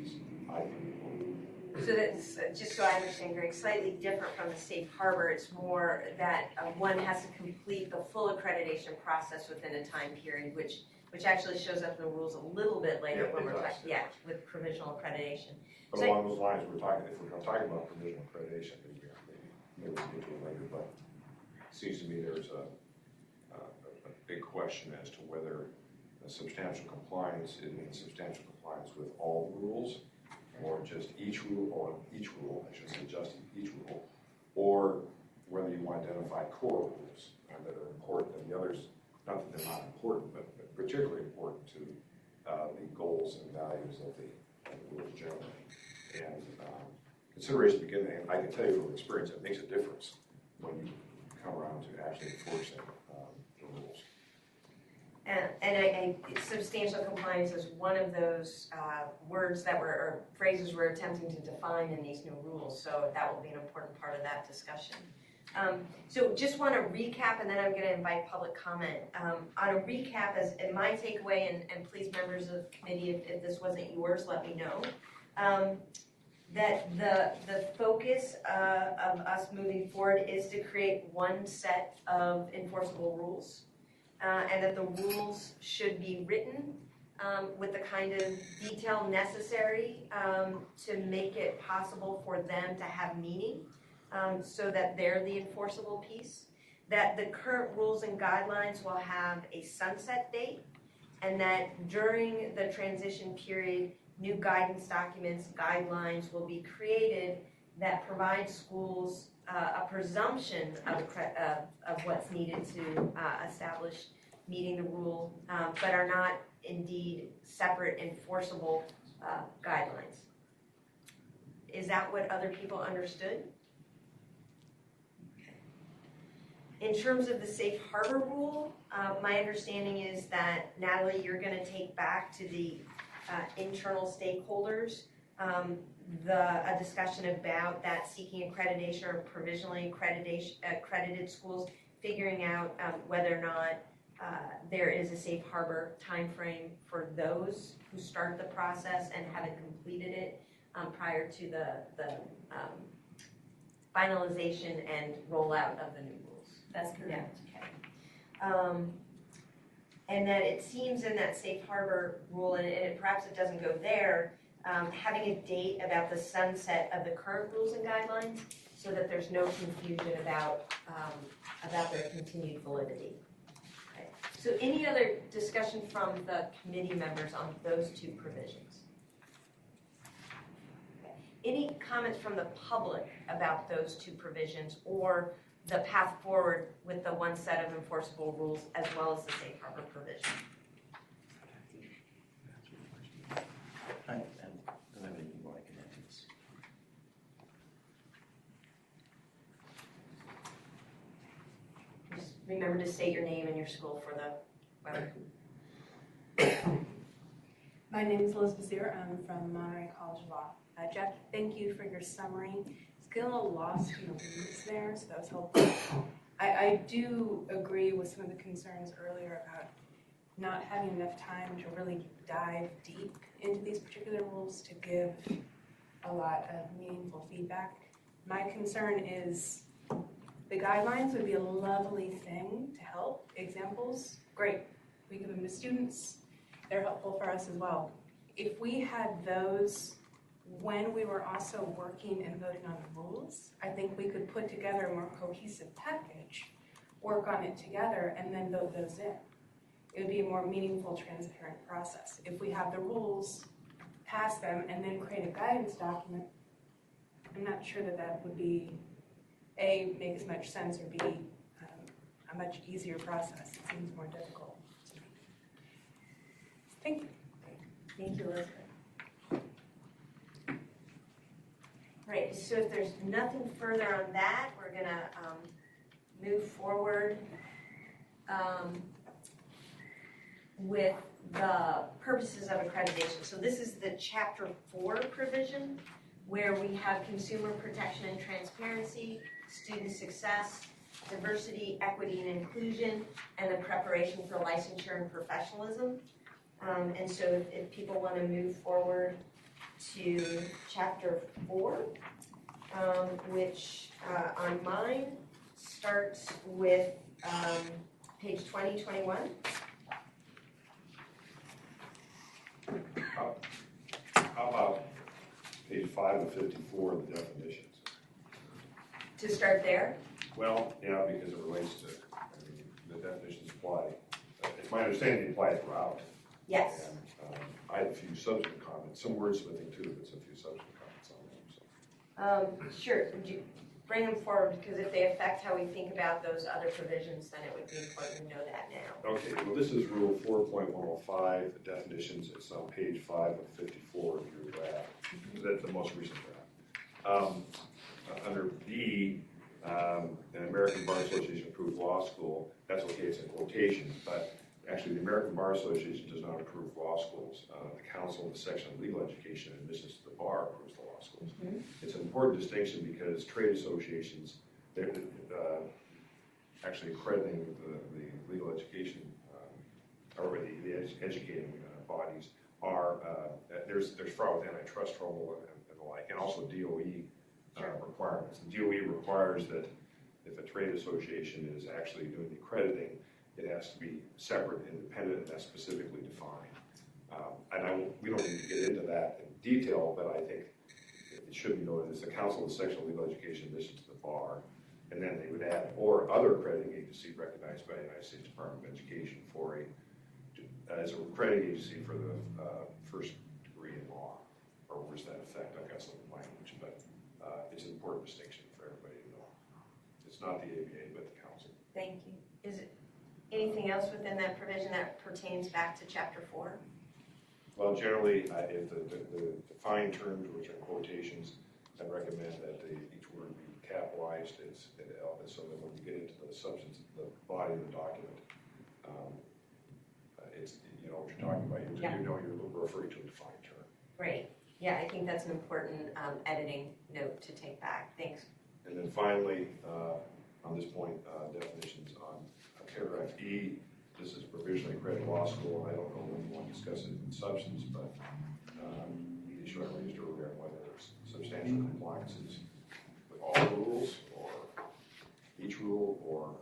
S4: is I think.
S1: So that's, just so I understand, Greg, slightly different from the safe harbor. It's more that one has to complete the full accreditation process within a time period, which actually shows up in the rules a little bit later when we're talking, with provisional accreditation.
S4: But along those lines, if we're talking about provisional accreditation, maybe maybe we'll get to it later, but it seems to me there's a big question as to whether a substantial compliance, it means substantial compliance with all rules, or just each rule, I should say just each rule, or whether you want to identify core rules that are important, and the others, not that they're not important, but particularly important to the goals and values of the rules generally. And consideration beginning, I can tell you from experience, it makes a difference when you come around to actually enforcing the rules.
S1: And substantial compliance is one of those words that or phrases we're attempting to define in these new rules, so that will be an important part of that discussion. So just want to recap, and then I'm going to invite public comment. On a recap, as in my takeaway, and please members of the committee, if this wasn't yours, let me know, that the focus of us moving forward is to create one set of enforceable rules. And that the rules should be written with the kind of detail necessary to make it possible for them to have meaning, so that they're the enforceable piece. That the current rules and guidelines will have a sunset date, and that during the transition period, new guidance documents, guidelines will be created that provide schools a presumption of what's needed to establish meeting the rule, but are not indeed separate enforceable guidelines. Is that what other people understood? In terms of the safe harbor rule, my understanding is that, Natalie, you're going to take back to the internal stakeholders a discussion about that seeking accreditation or provisionally accredited schools, figuring out whether or not there is a safe harbor timeframe for those who start the process and haven't completed it prior to the finalization and rollout of the new rules.
S7: That's correct.
S1: Yeah, okay. And that it seems in that safe harbor rule, and perhaps it doesn't go there, having a date about the sunset of the current rules and guidelines so that there's no confusion about their continued validity. Okay. So any other discussion from the committee members on those two provisions? Okay. Any comments from the public about those two provisions or the path forward with the one set of enforceable rules as well as the safe harbor provision?
S3: I don't have anything more I can add to this.
S1: Just remember to state your name and your school for the record.
S9: My name is Liz Bazier. I'm from Monterey College of Law. Jeff, thank you for your summary. It's getting a little lost in the weeds there, so that was helpful. I do agree with some of the concerns earlier about not having enough time to really dive deep into these particular rules to give a lot of meaningful feedback. My concern is the guidelines would be a lovely thing to help. Examples, great. We give them to students. They're helpful for us as well. If we had those when we were also working and voting on the rules, I think we could put together a more cohesive package, work on it together, and then vote those in. It would be a more meaningful, transparent process. If we have the rules, pass them, and then create a guidance document, I'm not sure that that would be, A, make as much sense, or B, a much easier process. It seems more difficult to me. Thank you.
S1: Thank you, Elizabeth. Right, so if there's nothing further on that, we're going to move forward with the purposes of accreditation. So this is the Chapter 4 provision, where we have consumer protection and transparency, student success, diversity, equity, and inclusion, and the preparation for licensure and professionalism. And so if people want to move forward to Chapter 4, which on mine starts with page 2021.
S4: How about page 5 of 54, the definitions?
S7: to start there?
S4: Well, yeah, because it relates to, I mean, the definitions apply. It's my understanding they apply throughout.
S7: Yes.
S4: And I have a few substantive comments, some wordsmithing too, but some few substantive comments on them. So.
S7: Sure. Would you bring them forward, because if they affect how we think about those other provisions, then it would be important to know that now.
S4: Okay, well, this is Rule 4.105, the definitions. It's on page 5 of 54 of your draft. That's the most recent draft. Under B, an American Bar Association approved law school, that's okay, it's in quotation, but actually the American Bar Association does not approve law schools. The Council of the Section of Legal Education and Admissions to the Bar approves the law schools. It's an important distinction because trade associations, they're actually accrediting the legal education, or the educating bodies are, there's fraud with antitrust trouble and the like, and also DOE requirements. The DOE requires that if a trade association is actually doing the accrediting, it has to be separate, independent, and that's specifically defined. We don't need to get into that in detail, but I think it should be noted as the Council of the Section of Legal Education admission to the bar, and then they would add, or other accrediting agency recognized by the United States Department of Education as an accrediting agency for the first degree in law, or words to that effect. I've got some language, but it's an important distinction for everybody to know. It's not the ABA, but the council.
S7: Thank you. Is it anything else within that provision that pertains back to Chapter 4?
S4: Well, generally, if the defined terms, which are quotations, I recommend that each word be capitalized so that when you get into the substance, the body of the document, it's, you know what you're talking about. You know you're referring to a defined term.
S7: Great. Yeah, I think that's an important editing note to take back. Thanks.
S4: And then finally, on this point, definitions on paragraph E. This is provisionally accredited law school, and I don't know when you want to discuss it in substance, but the issue I raised earlier, whether there's substantial compliances with all the rules, or each rule, or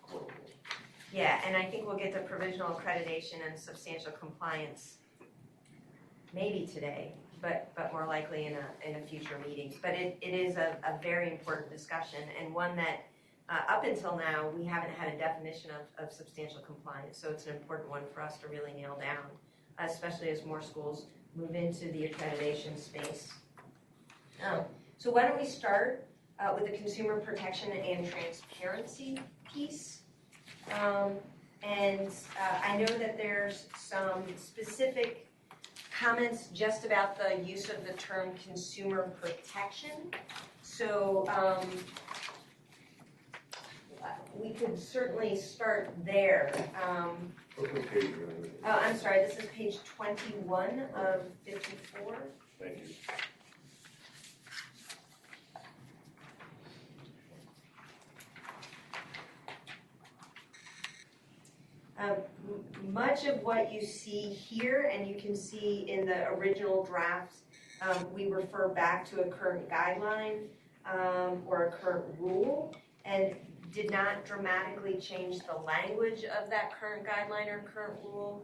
S4: core rules.
S7: Yeah, and I think we'll get to provisional accreditation and substantial compliance maybe today, but more likely in a future meeting. But it is a very important discussion, and one that up until now, we haven't had a definition of substantial compliance, so it's an important one for us to really nail down, especially as more schools move into the accreditation space. So why don't we start with the consumer protection and transparency piece. I know that there's some specific comments just about the use of the term consumer protection. So we could certainly start there.
S4: What page are you on?
S7: Oh, I'm sorry, this is page 21 of 54.
S4: Thank you.
S7: Much of what you see here, and you can see in the original draft, we refer back to a current guideline or a current rule, and did not dramatically change the language of that current guideline or current rule,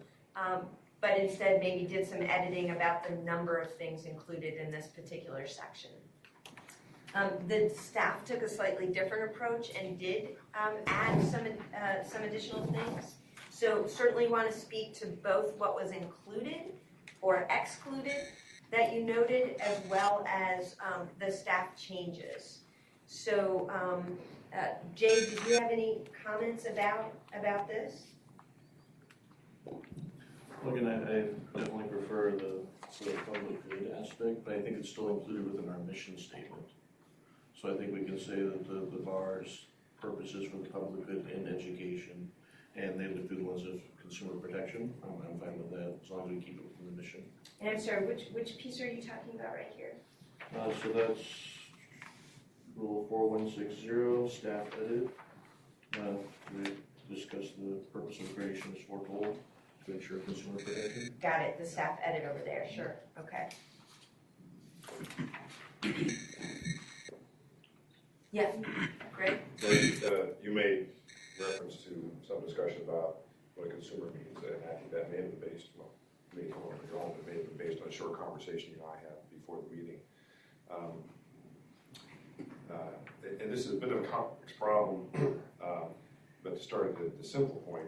S7: but instead maybe did some editing about the number of things included in this particular section. The staff took a slightly different approach and did add some additional things. So certainly want to speak to both what was included or excluded that you noted, as well as the staff changes. So Jay, did you have any comments about this?
S5: Well, again, I definitely prefer the sort of public good aspect, but I think it's still included within our mission statement. So I think we can say that the bar's purpose is for the public good in education, and they live through the lens of consumer protection. I'm fine with that, as long as we keep it within the mission.
S7: And I'm sorry, which piece are you talking about right here?
S5: So that's Rule 4160, staff edit. We discussed the purpose of creation is foretold to ensure consumer protection.
S7: Got it, the staff edit over there, sure, okay. Yeah, great.
S4: You made reference to some discussion about what a consumer means, and I think that may have been based, well, maybe a little bit wrong, but may have been based on a short conversation you and I had before the meeting. and this is a bit of a complex problem, but to start at the simple point,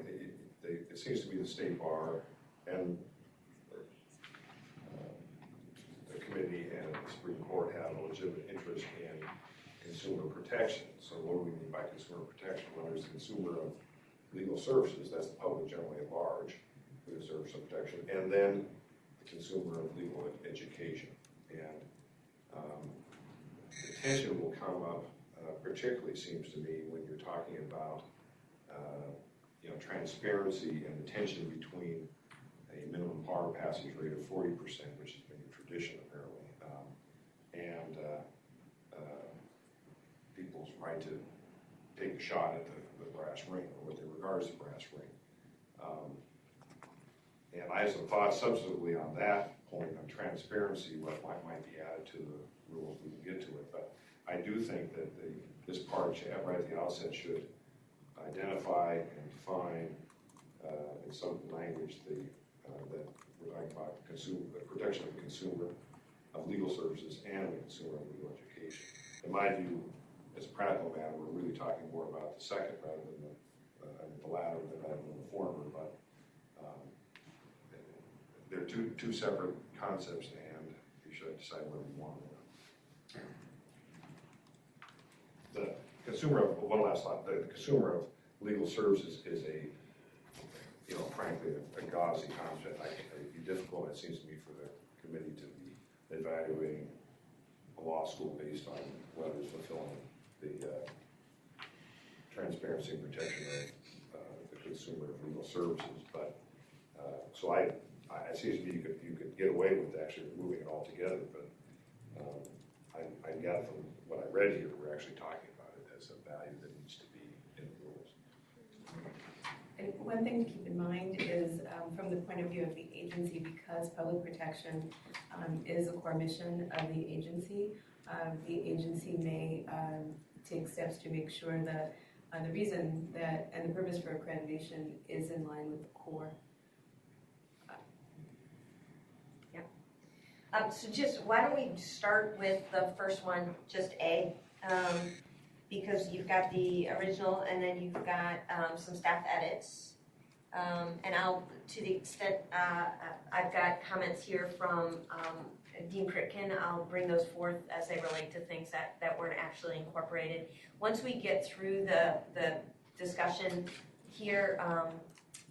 S4: it seems to be the State Bar and the committee and the Supreme Court have a legitimate interest in consumer protection. So what do we mean by consumer protection? Well, there's the consumer of legal services, that's the public generally at large, who deserves some protection, and then the consumer of legal education. And the tension will come up, particularly seems to me, when you're talking about transparency and the tension between a minimum bar passage rate of 40%, which has been a tradition apparently, and people's right to take a shot at the brass ring, or what they regard as the brass ring. And I have some thoughts substantively on that point on transparency, what might be added to the rules. We can get to it, but I do think that this part, right at the outset, should identify and define in some language that we're talking about the protection of the consumer of legal services and the consumer of legal education. In my view, as a practical matter, we're really talking more about the second rather than the latter rather than the former, but they're two separate concepts, and you should decide whether you want them or not. The consumer of, one last thought, the consumer of legal services is frankly, a gauzy concept. It'd be difficult, it seems to me, for the committee to be evaluating a law school based on whether it's fulfilling the transparency and protection of the consumer of legal services. But so it seems to me you could get away with actually removing it altogether. But I gather from what I read here, we're actually talking about it as a value that needs to be in the rules.
S7: And one thing to keep in mind is from the point of view of the agency, because public protection is a core mission of the agency may take steps to make sure that the reason that and the purpose for accreditation is in line with the core.
S1: So just, why don't we start with the first one, just A, because you've got the original and then you've got some staff edits. And I'll, to the extent I've got comments here from Dean Pritkin, I'll bring those forth as they relate to things that weren't actually incorporated. Once we get through the discussion here,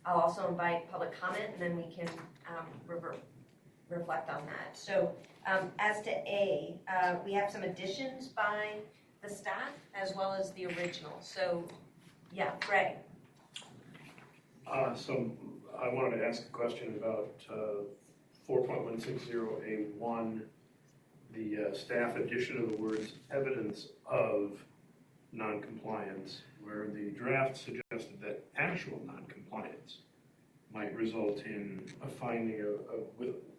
S1: I'll also invite public comment, and then we can reflect on that. So as to A, we have some additions by the staff as well as the original. So yeah, Greg.
S10: So I wanted to ask a question about 4.160A1, the staff addition of the words evidence of noncompliance, where the draft suggested that actual noncompliance might result in a finding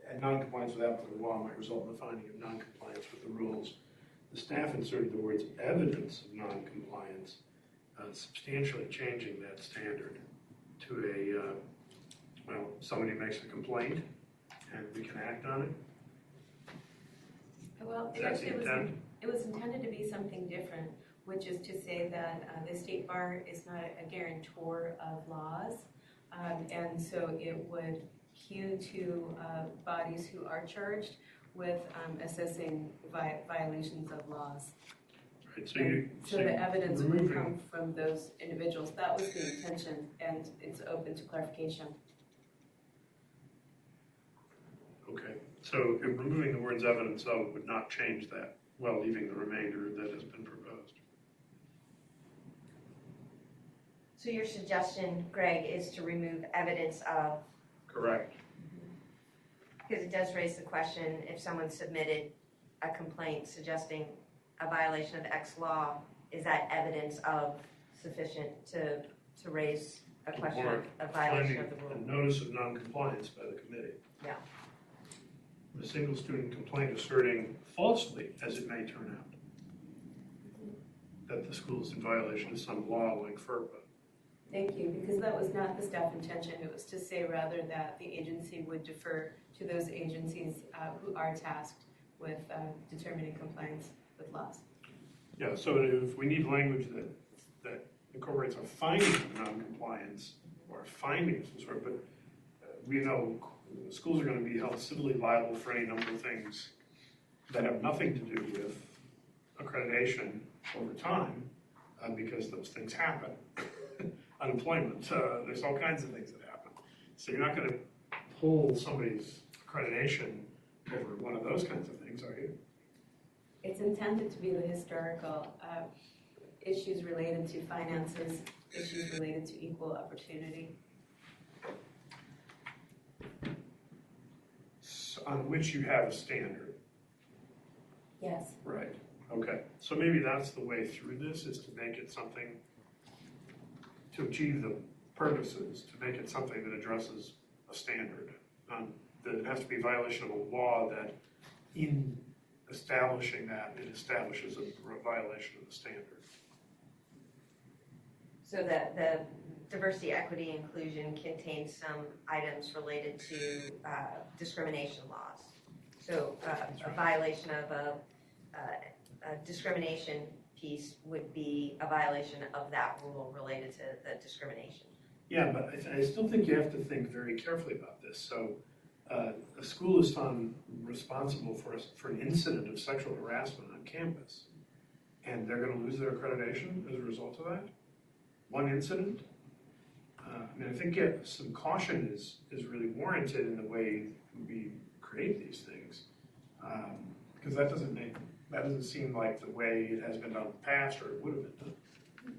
S10: and noncompliance with applicable law might result in the finding of noncompliance with the rules. The staff inserted the words evidence of noncompliance, substantially changing that standard to somebody makes a complaint and we can act on it.
S7: Well,
S10: That's the intent.
S7: It was intended to be something different, which is to say that the State Bar is not a guarantor of laws, and so it would hew to bodies who are charged with assessing violations of laws.
S10: Right,
S7: so the evidence would come from those individuals. That was the intention, and it's open to clarification.
S10: Okay, so removing the words evidence of would not change that, while leaving the remainder that has been proposed.
S1: So your suggestion, Greg, is to remove evidence of.
S10: Correct.
S1: Because it does raise the question, if someone submitted a complaint suggesting a violation of X law, is that evidence of sufficient to raise a question of violation of the rule?
S10: A notice of noncompliance by the committee.
S1: Yeah.
S10: A single student complaint asserting falsely, as it may turn out, that the school is in violation of some law like FERPA.
S7: Thank you, because that was not the staff intention. It was to say rather that the agency would defer to those agencies who are tasked with determining compliance with laws.
S10: Yeah, so if we need language that incorporates a finding of noncompliance or a finding of some sort, but we know schools are going to be held civilly liable for any number of things that have nothing to do with accreditation over time, because those things happen. Unemployment, there's all kinds of things that happen. So you're not going to pull somebody's accreditation over one of those kinds of things, are you?
S7: It's intended to be the historical issues related to finances, issues related to equal opportunity.
S10: On which you have a standard.
S7: Yes.
S10: Right, okay. So maybe that's the way through this, is to make it something, to achieve the purposes, to make it something that addresses a standard. That it has to be a violation of a law that in establishing that, it establishes a violation of the standard.
S1: So that the diversity, equity, inclusion contains some items related to discrimination laws. So a violation of a discrimination piece would be a violation of that rule related to the discrimination.
S10: Yeah, but I still think you have to think very carefully about this. So a school is found responsible for an incident of sexual harassment on campus, and they're going to lose their accreditation as a result of that? One incident? I think some caution is really warranted in the way we create these things, because that doesn't seem like the way it has been done in the past, or it would have been done.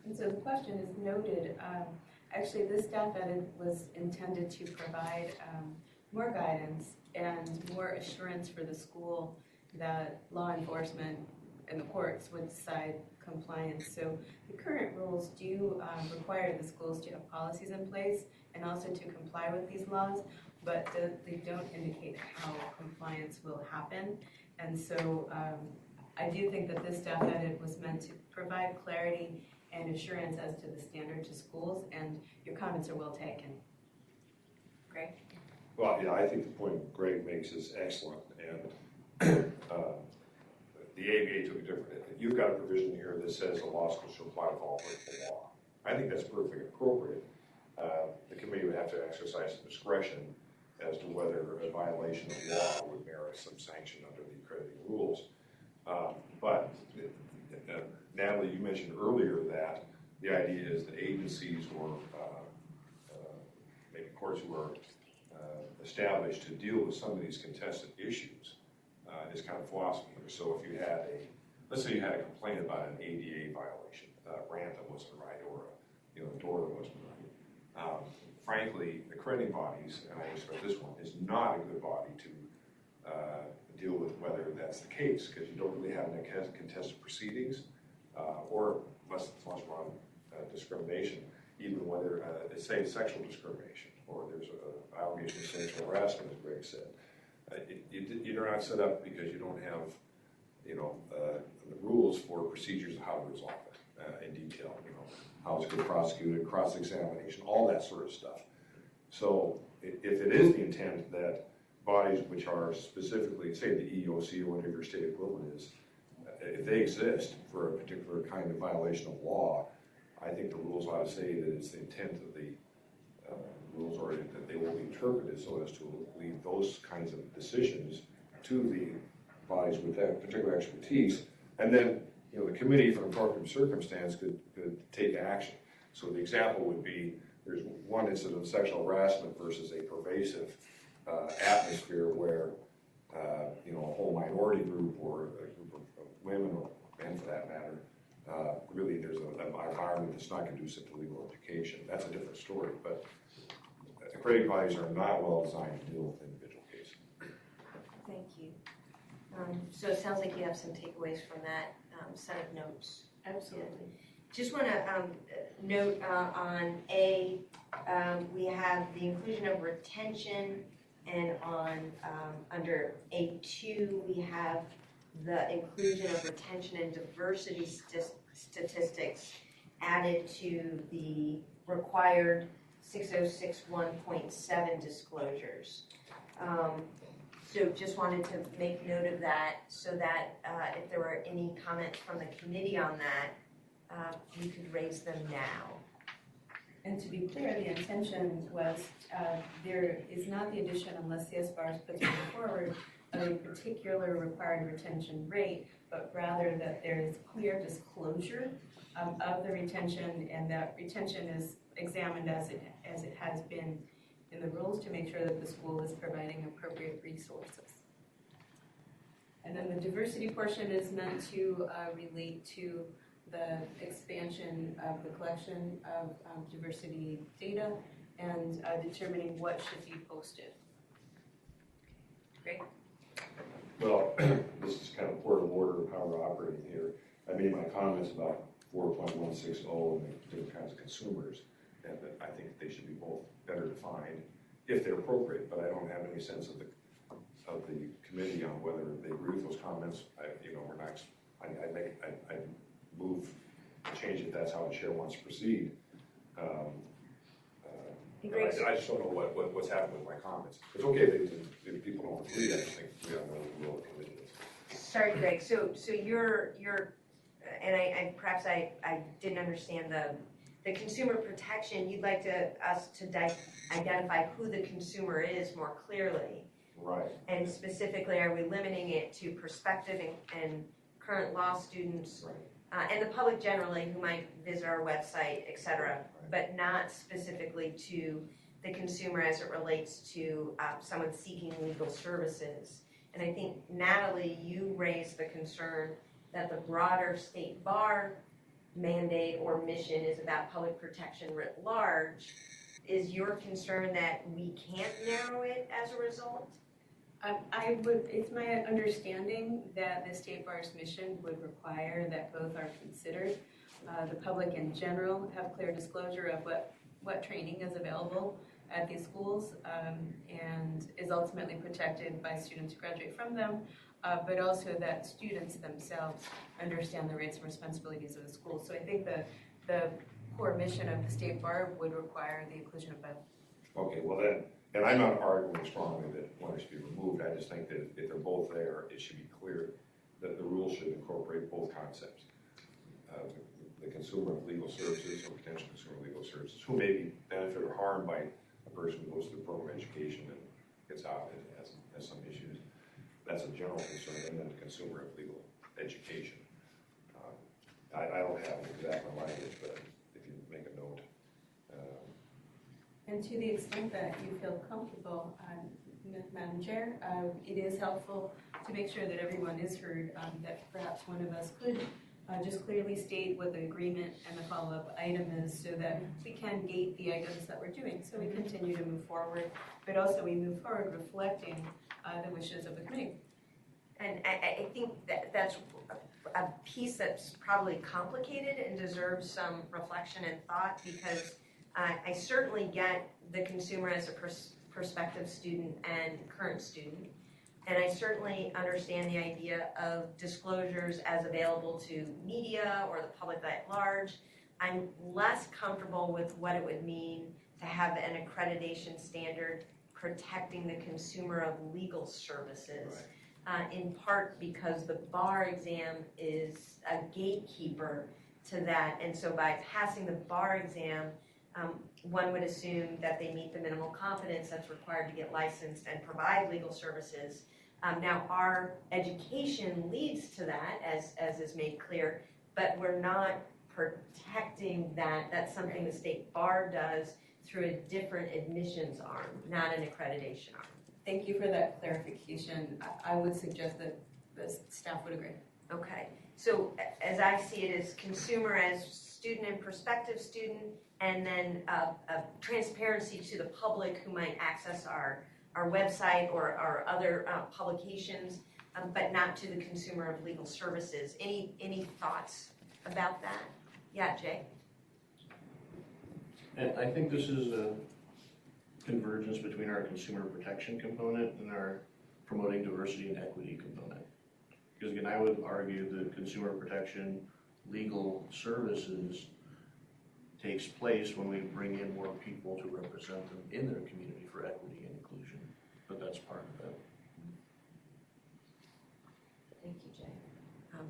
S7: And so the question is noted. Actually, this staff edit was intended to provide more guidance and more assurance for the school that law enforcement and the courts would decide compliance. So the current rules do require the schools to have policies in place and also to comply with these laws, but they don't indicate how compliance will happen. And so I do think that this staff edit was meant to provide clarity and assurance as to the standard to schools, and your comments are well taken. Greg?
S4: Well, yeah, I think the point Greg makes is excellent, and the ABA took a different. You've got a provision here that says the law school should apply with all applicable law. I think that's perfectly appropriate. The committee would have to exercise some discretion as to whether a violation of law would merit some sanction under the accrediting rules. But Natalie, you mentioned earlier that the idea is that agencies or maybe courts who are established to deal with some of these contested issues is kind of philosophy here. So if you had let's say you had a complaint about an ADA violation, a ramp that wasn't right, or a door that wasn't right. Frankly, accrediting bodies, and I expect this one, is not a good body to deal with whether that's the case, because you don't really have any contested proceedings, or less on discrimination, even whether it's say sexual discrimination, or there's an allegation of sexual harassment, as Greg said. You're not set up because you don't have the rules for procedures of how to resolve it in detail. How it's going to be prosecuted, cross-examination, all that sort of stuff. So if it is the intent that bodies which are specifically, say the EEOC or whatever your state equivalent is, if they exist for a particular kind of violation of law, I think the rules ought to say that it's the intent of the rules, or that they will be interpreted so as to leave those kinds of decisions to the bodies with that particular expertise. And then, the committee for appropriate circumstance could take action. So the example would be, there's one incident of sexual harassment versus a pervasive atmosphere where, a whole minority group or a group of women, or men for that matter, really there's an environment that's not conducive to legal education. That's a different story, but accrediting bodies are not well designed to deal with individual cases.
S1: Thank you. So it sounds like you have some takeaways from that set of notes.
S7: Absolutely.
S1: Just want to note on A, we have the inclusion of retention, and on under A2, we have the inclusion of retention and diversity statistics added to the required 6061.7 disclosures. So just wanted to make note of that so that if there were any comments from the committee on that, we could raise them now.
S9: And to be clear, the intention was there is not the addition, unless CSBARS puts it forward, of a particular required retention rate, but rather that there is clear disclosure of the retention, and that retention is examined as it has been in the rules to make sure that the school is providing appropriate resources. And then the diversity portion is meant to relate to the expansion of the collection of diversity data and determining what should be posted.
S1: Great.
S4: Well, this is kind of port of order of how we're operating here. I made my comments about 4.160 and the different kinds of consumers, and that I think they should be both better defined if they're appropriate, but I don't have any sense of the committee on whether they agree with those comments. We're not, I move, change it, that's how the chair wants to proceed. I just don't know what's happened with my comments. It's okay if people don't agree, I just think we don't know who the role of the committee is.
S1: Sorry, Greg. So you're and I perhaps I didn't understand the consumer protection. You'd like us to identify who the consumer is more clearly.
S4: Right.
S1: And specifically, are we limiting it to prospective and current law students,
S4: right.
S1: And the public generally who might visit our website, et cetera,
S4: Right.
S1: but not specifically to the consumer as it relates to someone seeking legal services? And I think, Natalie, you raised the concern that the broader state bar mandate or mission is about public protection writ large. Is your concern that we can't narrow it as a result?
S9: It's my understanding that the State Bar's mission would require that both are considered. The public in general have clear disclosure of what training is available at these schools and is ultimately protected by students who graduate from them, but also that students themselves understand the rights and responsibilities of the school. So I think the core mission of the State Bar would require the inclusion of both.
S4: Okay, well then, and I'm not arguing strongly that one should be removed. I just think that if they're both there, it should be clear that the rules should incorporate both concepts. The consumer of legal services or potential consumer of legal services who may be benefited or harmed by a person who goes through program education and gets out and has some issues. That's a general concern, and then the consumer of legal education. I don't have the exact language, but if you make a note.
S9: And to the extent that you feel comfortable, Madam Chair, it is helpful to make sure that everyone is heard, that perhaps one of us could just clearly state what the agreement and the follow-up item is so that we can gate the items that we're doing. So we continue to move forward, but also we move forward reflecting the wishes of the committee.
S1: And I think that's a piece that's probably complicated and deserves some reflection and thought, because I certainly get the consumer as a prospective student and current student. And I certainly understand the idea of disclosures as available to media or the public at large. I'm less comfortable with what it would mean to have an accreditation standard protecting the consumer of legal services, in part because the bar exam is a gatekeeper to that. And so by passing the bar exam, one would assume that they meet the minimal competence that's required to get licensed and provide legal services. Now, our education leads to that, as is made clear, but we're not protecting that. That's something the State Bar does through a different admissions arm, not an accreditation arm.
S9: Thank you for that clarification. I would suggest that the staff would agree.
S1: Okay. So as I see it, as consumer, as student and prospective student, and then a transparency to the public who might access our website or our other publications, but not to the consumer of legal services. Any thoughts about that? Yeah, Jay?
S5: And I think this is a convergence between our consumer protection component and our promoting diversity and equity component. Because again, I would argue that consumer protection legal services takes place when we bring in more people to represent them in their community for equity and inclusion. But that's part of it.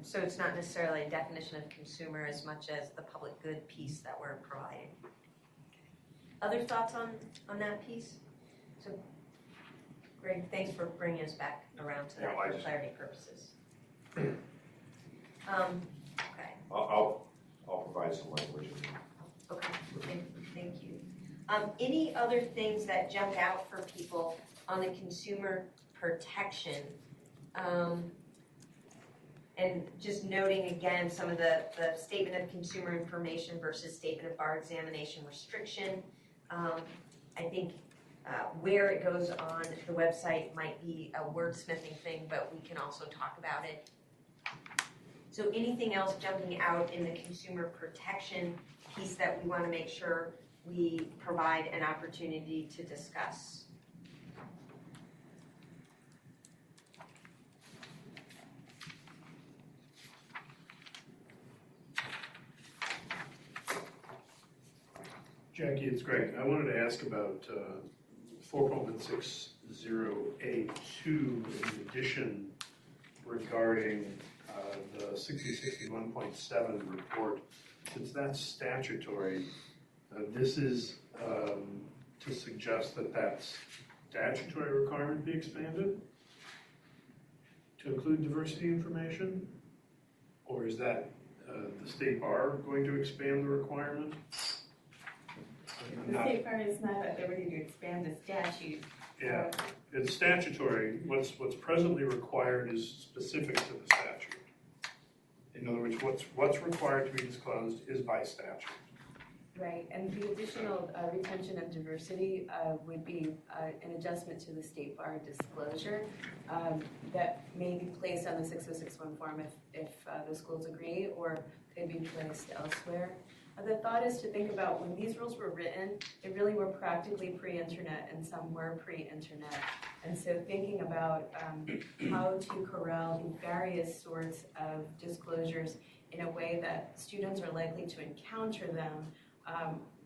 S1: So it's not necessarily a definition of consumer as much as the public good piece that we're providing. Other thoughts on that piece? So, Greg, thanks for bringing us back around to that for clarity purposes. Okay.
S4: I'll provide some language.
S1: Okay, thank you. Any other things that jump out for people on the consumer protection? And just noting again some of the statement of consumer information versus statement of bar examination restriction. I think where it goes on the website might be a wordsmithing thing, but we can also talk about it. So anything else jumping out in the consumer protection piece that we want to make sure we provide an opportunity to discuss?
S10: Jackie, it's Greg. I wanted to ask about 4.160A2 in addition regarding the 6061.7 report. Since that's statutory, this is to suggest that that statutory requirement be expanded to include diversity information? Or is that the state bar going to expand the requirement?
S7: The state bar is not at liberty to expand the statute.
S10: Yeah, it's statutory. What's presently required is specific to the statute. In other words, what's required to be disclosed is by statute.
S7: Right, and the additional retention of diversity would be an adjustment to the state bar disclosure that may be placed on the 6061 form if the schools agree, or could be placed elsewhere. The thought is to think about when these rules were written, they really were practically pre-internet and some were pre-internet. And so thinking about how to corral the various sorts of disclosures in a way that students are likely to encounter them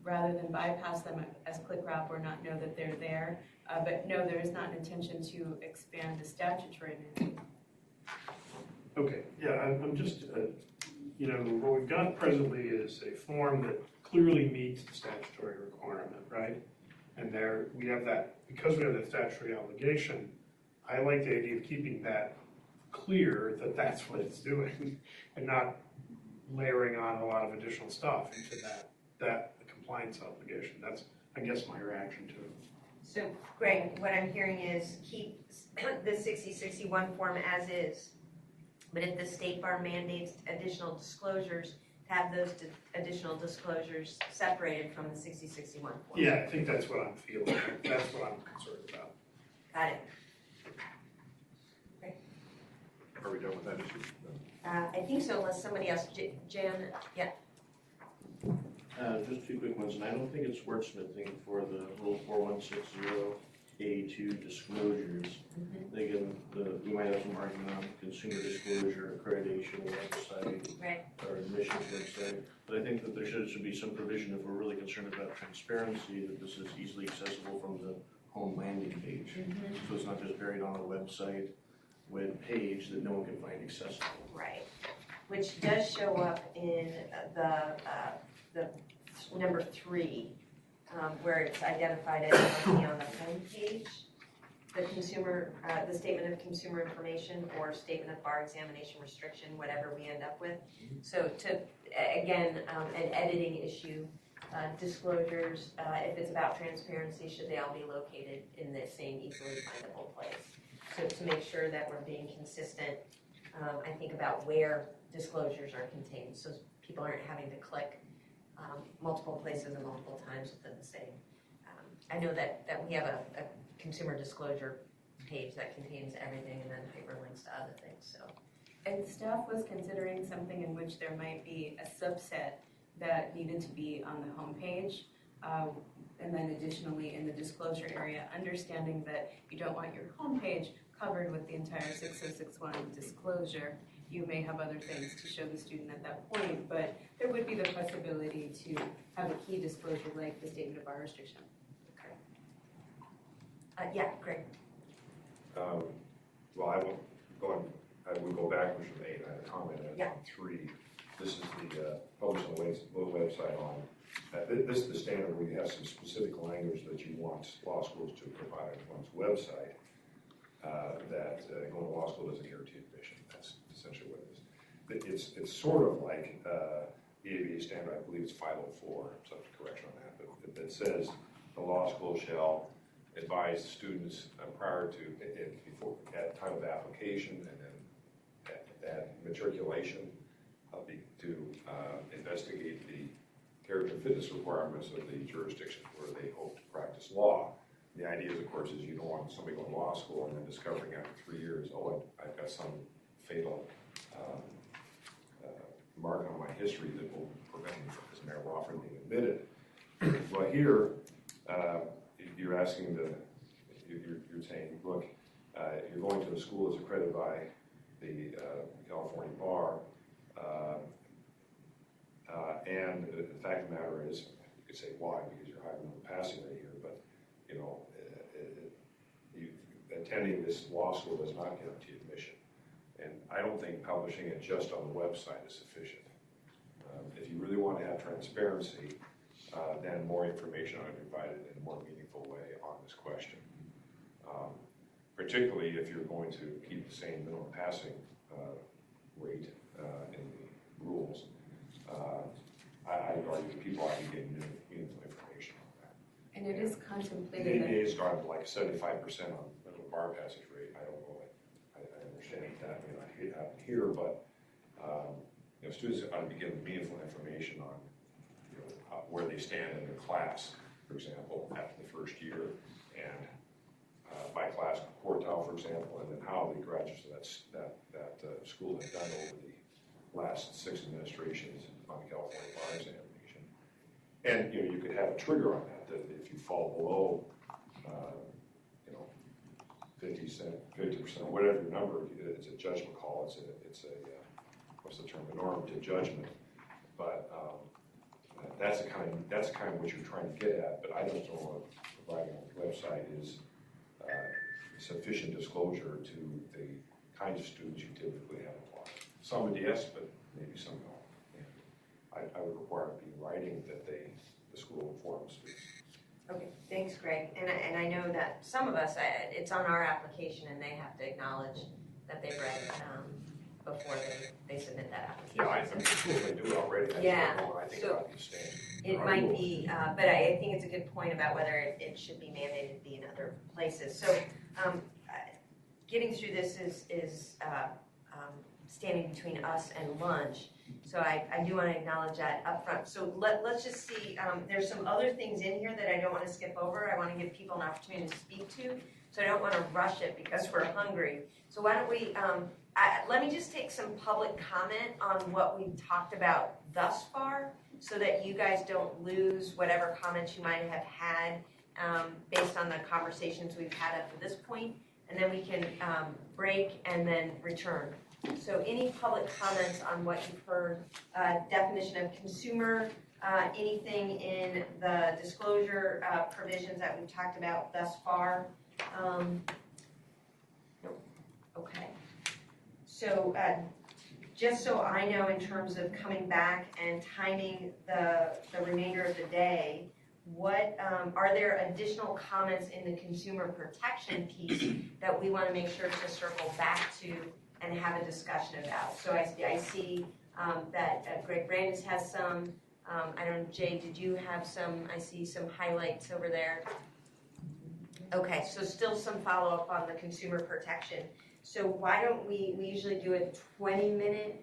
S7: rather than bypass them as click wrap or not know that they're there. But no, there is not an intention to expand the statutory mandate.
S10: Okay, yeah, I'm just, what we've got presently is a form that clearly meets the statutory requirement, right? And there, we have that, because we have that statutory obligation, I like the idea of keeping that clear that that's what it's doing and not layering on a lot of additional stuff into that compliance obligation. That's, I guess, my reaction to it.
S1: So, Greg, what I'm hearing is keep the 6061 form as is. But if the state bar mandates additional disclosures, have those additional disclosures separated from the 6061 form.
S10: Yeah, I think that's what I'm feeling. That's what I'm concerned about.
S1: Got it. Okay.
S4: Are we done with that issue?
S1: I think so, unless somebody else, Jan, yeah.
S5: Just two quick ones, and I don't think it's wordsmithing for the rule 4160A2 disclosures. Again, we might have some argument on consumer disclosure, accreditation website,
S1: Right.
S5: or admissions website, but I think that there should be some provision if we're really concerned about transparency, that this is easily accessible from the home landing page. So it's not just buried on a website web page that no one can find accessible.
S1: Right. Which does show up in the number 3, where it's identified as on the home page. The the statement of consumer information or statement of bar examination restriction, whatever we end up with. So again, an editing issue, disclosures, if it's about transparency, should they all be located in the same easily findable place? So to make sure that we're being consistent, I think about where disclosures are contained, so people aren't having to click multiple places and multiple times within the same. I know that we have a consumer disclosure page that contains everything and then hyperlinks to other things. So,
S7: and staff was considering something in which there might be a subset that needed to be on the homepage, and then additionally in the disclosure area, understanding that you don't want your homepage covered with the entire 6061 disclosure. You may have other things to show the student at that point, but there would be the possibility to have a key disclosure like the statement of bar restriction.
S1: okay. Yeah, great.
S4: Well, I will go on. I would go backwards from 8, I had a comment on 3. This is the published on the website on, this is the standard where you have some specific language that you want law schools to provide on one's website, that going to law school doesn't guarantee admission. That's essentially what it is. It's sort of like the ABA standard, I believe it's 504, subject to correction on that, but it says the law school shall advise students prior to, before, at time of application, and then at matriculation, to investigate the character and fitness requirements of the jurisdiction where they hope to practice law. The idea, of course, is you don't want somebody going to law school and then discovering after 3 years, oh, I've got some fatal mark on my history that will prevent me from, as a matter of law, from being admitted. Well, here, you're asking you're saying, look, you're going to a school that's accredited by the California Bar, and the fact of the matter is, you could say why, because you're higher than the passing rate here, but you know, attending this law school does not guarantee admission. And I don't think publishing it just on the website is sufficient. If you really want to have transparency, then more information ought to be provided in a more meaningful way on this question. Particularly if you're going to keep the same minimum passing rate in the rules. I would argue that people ought to be getting meaningful information on that.
S7: And it is contemplated.
S4: The ABA has gone to like 75% on minimum bar passage rate. I don't know. I understand that may not happen here, but you know, students ought to be getting meaningful information on where they stand in their class, for example, after the first year, and by class quartile, for example, and then how the graduates of that school have done over the last 6 administrations on the California Bar Examination. And you could have a trigger on that if you fall below 50%, whatever your number, it's a judgment call. It's a what's the term? A normative judgment. But that's the kind of what you're trying to get at. But I don't know if providing on the website is sufficient disclosure to the kinds of students you typically have apply. Some would, yes, but maybe some don't. And I would require it to be in writing that the school informs students.
S1: Okay, thanks, Greg. And I know that some of us, it's on our application, and they have to acknowledge that they've read it before they submit that application.
S4: Yeah, I think schools may do it already.
S1: Yeah.
S4: I think about these standards.
S1: It might be, but I think it's a good point about whether it should be mandated to be in other places. So getting through this is standing between us and lunch. So I do want to acknowledge that up front. So let's just see, there's some other things in here that I don't want to skip over. I want to give people an opportunity to speak to. So I don't want to rush it because we're hungry. So why don't we, let me just take some public comment on what we've talked about thus far so that you guys don't lose whatever comments you might have had based on the conversations we've had up to this point. And then we can break and then return. So any public comments on what you've heard, definition of consumer, anything in the disclosure provisions that we've talked about thus far? Nope. Okay. So just so I know in terms of coming back and timing the remainder of the day, what are there additional comments in the consumer protection piece that we want to make sure to circle back to and have a discussion about? So I see that Greg Brandis has some. I don't know, Jay, did you have some? I see some highlights over there. Okay, so still some follow-up on the consumer protection. So why don't we usually do a 20-minute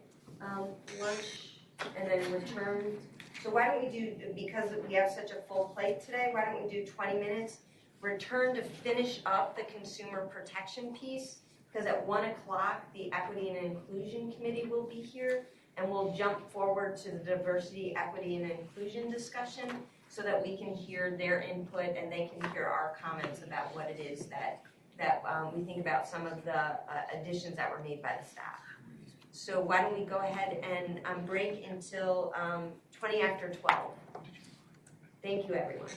S1: lunch and then return. So why don't we do, because we have such a full plate today, why don't we do 20 minutes, return to finish up the consumer protection piece, because at 1 o'clock, the Equity and Inclusion Committee will be here, and we'll jump forward to the diversity, equity, and inclusion discussion so that we can hear their input and they can hear our comments about what it is that we think about some of the additions that were made by the staff. So why don't we go ahead and break until 20 after 12. Thank you, everyone.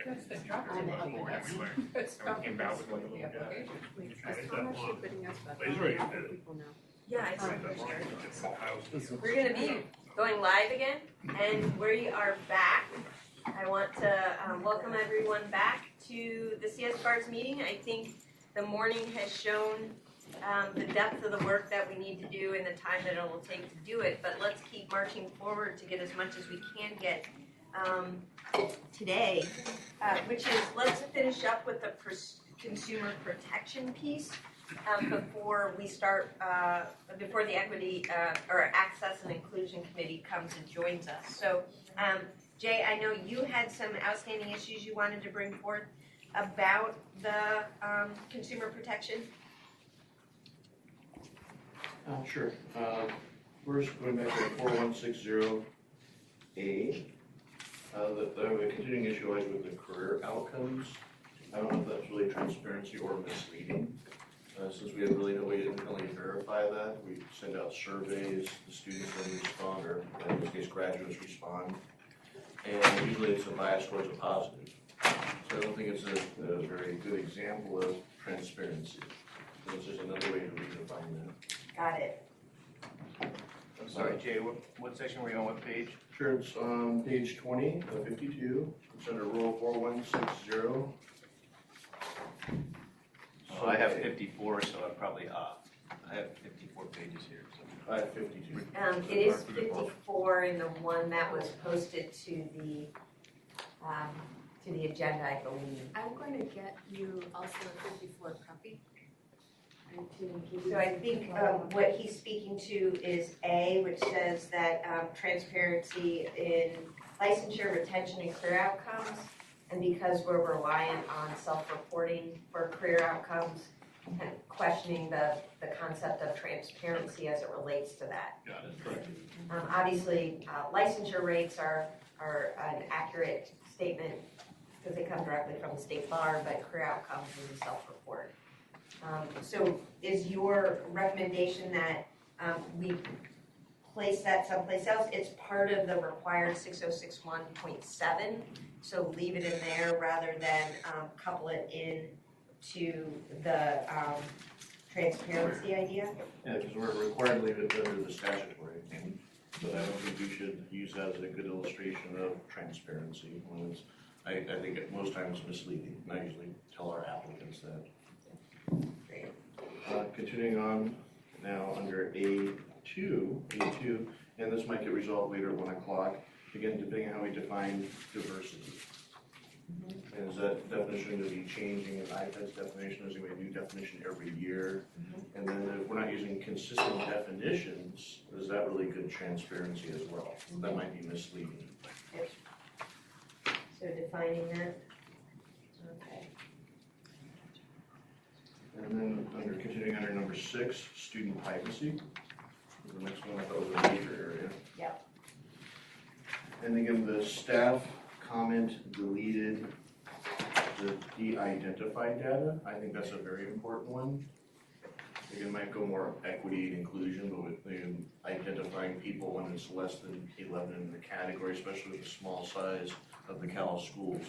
S9: That's the drop
S10: on the everywhere. And we came out with like a little guide.
S2: Is Tom actually putting us back
S10: Laser
S2: on?
S10: age
S2: How
S10: did
S2: do
S10: it.
S2: people know?
S1: Yeah, I
S10: Right, that's why it's different houses.
S1: We're going to be going live again, and we are back. I want to welcome everyone back to the CS BARS meeting. I think the morning has shown the depth of the work that we need to do and the time that it will take to do it, but let's keep marching forward to get as much as we can get today, which is let's finish up with the consumer protection piece. Before we start, before the equity or access and inclusion committee comes and joins us. So, Jay, I know you had some outstanding issues you wanted to bring forth about the consumer protection.
S5: Sure. First, going back to 4160A, the continuing issue lies with the career outcomes. I don't know if that's really transparency or misleading. Since we have really no way to independently verify that, we send out surveys, the students then respond, or in this case, graduates respond, and usually it's a bias towards a positive. So I don't think it's a very good example of transparency. So it's just another way to redefine that.
S1: Got it.
S11: I'm sorry, Jay, what section were you on, what page?
S5: Sure, it's on page 20 of 52. It's under row 4160.
S11: Oh, I have 54, so I'm probably off. I have 54 pages here. So.
S5: I have 52.
S1: It is 54 in the one that was posted to the agenda, I believe.
S2: I'm going to get you also a 54 copy.
S1: So I think what he's speaking to is A, which says that transparency in licensure, retention, and career outcomes. And because we're reliant on self-reporting for career outcomes, and questioning the concept of transparency as it relates to that.
S10: Got it, correct.
S1: Obviously, licensure rates are an accurate statement because they come directly from the state bar, but career outcomes is a self-report. So is your recommendation that we place that someplace else? It's part of the required 6061.7, so leave it in there rather than couple it in to the transparency idea?
S5: Yeah, because we're required to leave it under the statutory, but I don't think we should use that as a good illustration of transparency. When it's, I think at most times misleading, and I usually tell our applicants that.
S1: Great.
S5: Continuing on now under A2, and this might get resolved later at 1 o'clock, again, depending on how we define diversity. And is that definition to be changing? IPED's definition is going to be a new definition every year. And then if we're not using consistent definitions, is that really good transparency as well? That might be misleading.
S1: Yep. So defining that. Okay.
S5: And then continuing under number 6, student privacy. The next one I thought was a major area.
S1: Yep.
S5: And again, the staff comment deleted the de-identified data. I think that's a very important one. It might go more equity and inclusion, but with identifying people when it's less than 11 in the category, especially with the small size of the Cal schools.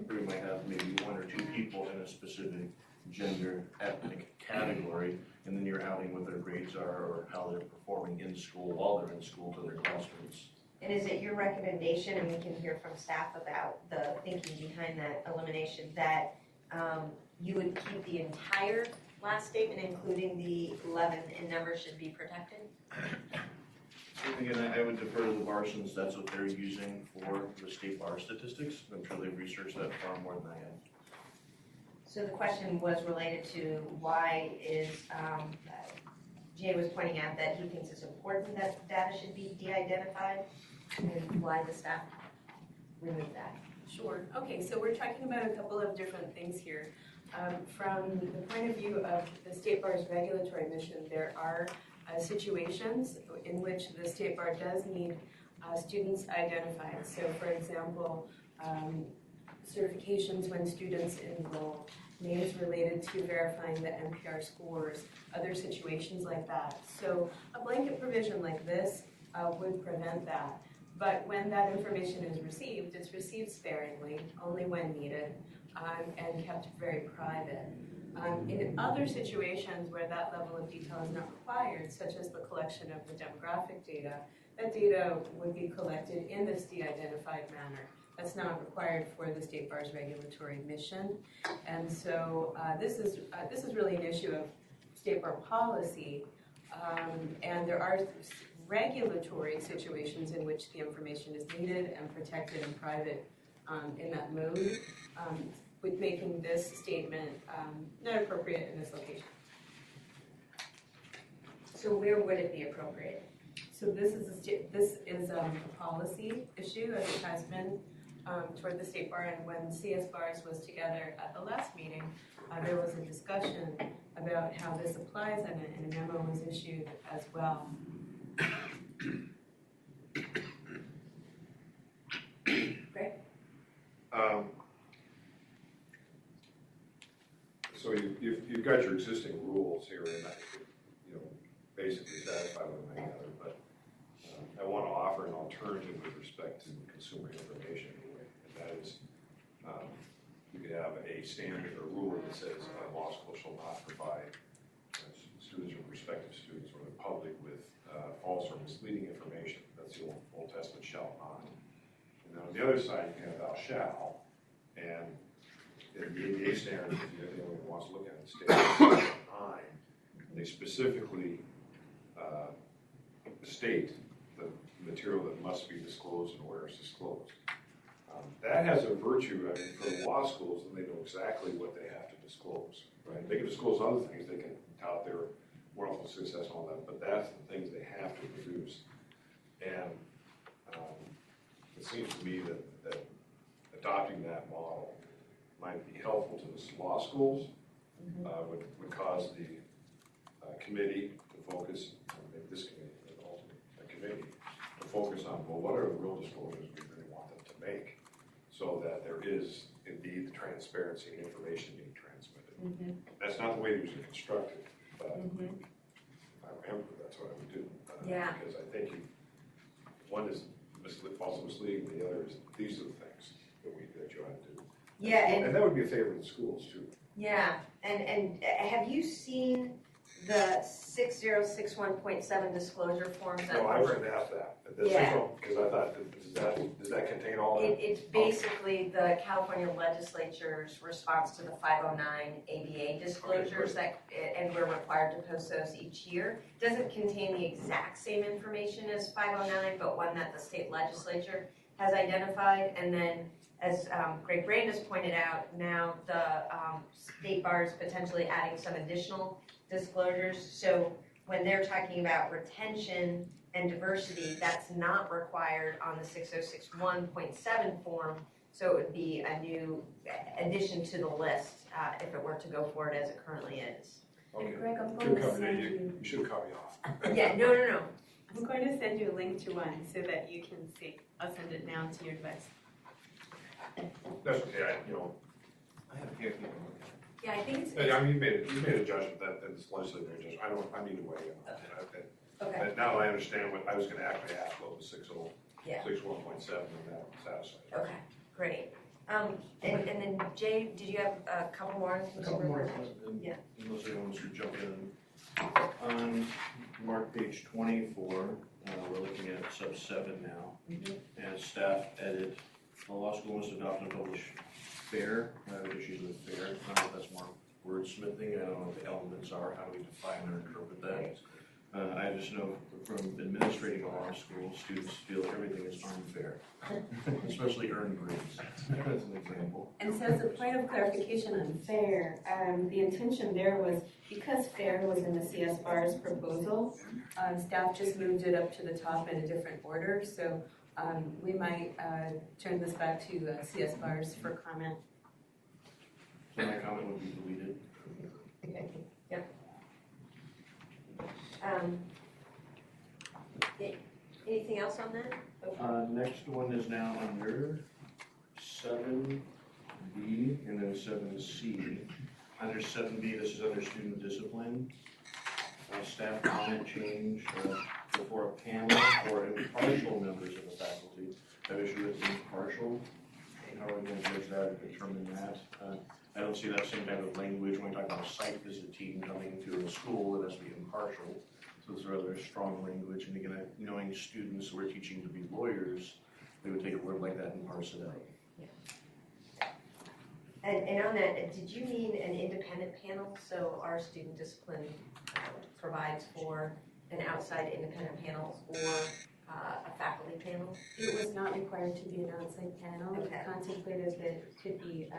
S5: We might have maybe 1 or 2 people in a specific gender, ethnic category, and then you're outing what their grades are or how they're performing in school while they're in school to their classmates.
S1: And is it your recommendation, and we can hear from staff about the thinking behind that elimination, that you would keep the entire last statement, including the 11 in numbers should be protected?
S5: And again, I would defer to the bar since that's what they're using for the state bar statistics. I'm sure they've researched that far more than I have.
S1: So the question was related to why is, Jay was pointing out that he thinks it's important that data should be de-identified, and why the staff removed that.
S2: Sure. Okay, so we're talking about a couple of different things here. From the point of view of the State Bar's regulatory mission, there are situations in which the State Bar does need students identified. So, for example, certifications when students enroll, names related to verifying the NPR scores, other situations like that. So a blanket provision like this would prevent that.
S7: But when that information is received, it's received sparingly, only when needed, and kept very private. In other situations where that level of detail is not required, such as the collection of the demographic data, that data would be collected in this de-identified manner. That's not required for the State Bar's regulatory mission. And so this is really an issue of State Bar policy, and there are regulatory situations in which the information is needed and protected in private in that mode, with making this statement not appropriate in this location.
S1: So where would it be appropriate?
S7: So this is a policy issue, as it has been toward the State Bar, and when CS Bars was together at the last meeting, there was a discussion about how this applies, and a memo was issued as well.
S1: Greg?
S4: So you've got your existing rules here, and I think, basically satisfied with them together, but I want to offer an alternative with respect to consumer information anyway, and that is you could have a standard or rule that says a law school shall not provide students or prospective students or the public with false or misleading information. That's the Old Testament shall not. And then on the other side, you can have thou shall, and in the ABA standard, if anyone wants to look at it, State 9, they specifically state the material that must be disclosed and where it's disclosed. That has a virtue, for the law schools, and they know exactly what they have to disclose, right? They can disclose other things, they can tout their wonderful success and all that, but that's the things they have to produce. And it seems to me that adopting that model might be helpful to the law schools, would cause the committee to focus, maybe this committee, but ultimately the committee, to focus on, well, what are the real disclosures we really want them to make, so that there is indeed the transparency and information being transmitted. That's not the way these are constructed, but if I remember, that's what I would do. Because I think one is false misleading, the other is these are the things that you ought to do. And that would be a favor of the schools too.
S1: Yeah, and have you seen the 6061.7 disclosure forms?
S4: No, I was going to ask that. Because I thought, does that contain all that?
S1: It's basically the California legislature's response to the 509 ABA disclosures, and we're required to post those each year. It doesn't contain the exact same information as 509, but one that the state legislature has identified. And then, as Greg Brandis pointed out, now the State Bar is potentially adding some additional disclosures. So when they're talking about retention and diversity, that's not required on the 6061.7 form. So it would be a new addition to the list if it were to go forward as it currently is.
S4: Okay.
S7: And Greg, I'm going to send you.
S4: You should have cut me off.
S1: Yeah, no.
S7: I'm going to send you a link to one so that you can see. I'll send it now to your device.
S4: That's okay.
S11: I have here if you can look at it.
S1: Yeah, I think it's.
S4: You made a judgment that this legislative judgment. I need to weigh in on that.
S1: Okay.
S4: And now I understand what I was going to actually ask about the 61.7, and that satisfied.
S1: Okay, great. And then Jay, did you have a couple more?
S5: A couple more.
S1: Yeah.
S5: Unless anyone wants to jump in. On mark page 24, we're looking at sub 7 now. And staff edit. The law school must adopt and publish fair. I have issues with fair. I don't know if that's more wordsmithing. I don't know what the elements are. How do we define or interpret that? I just know from administrating a law school, students feel like everything is unfair, especially earned grades. As an example.
S7: And so as a point of clarification on fair, the intention there was, because fair was in the CS Bar's proposal, staff just moved it up to the top in a different order. So we might turn this back to CS Bars for comment.
S5: So my comment would be deleted.
S1: Okay. Yep. Anything else on that?
S5: Next one is now under 7B and then 7C. Under 7B, this is under student discipline. Staff comment change before a panel or impartial members of the faculty have issued it as partial. How are we going to judge that or determine that? I don't see that same type of language when we talk about a site visit team coming to a school. It has to be impartial. So it's rather strong language. And again, knowing students who are teaching to be lawyers, they would take a word like that and parse it out.
S1: And on that, did you mean an independent panel? So our student discipline provides for an outside independent panel or a faculty panel?
S9: It was not required to be an outside panel.
S1: Okay.
S9: It contemplated that it could be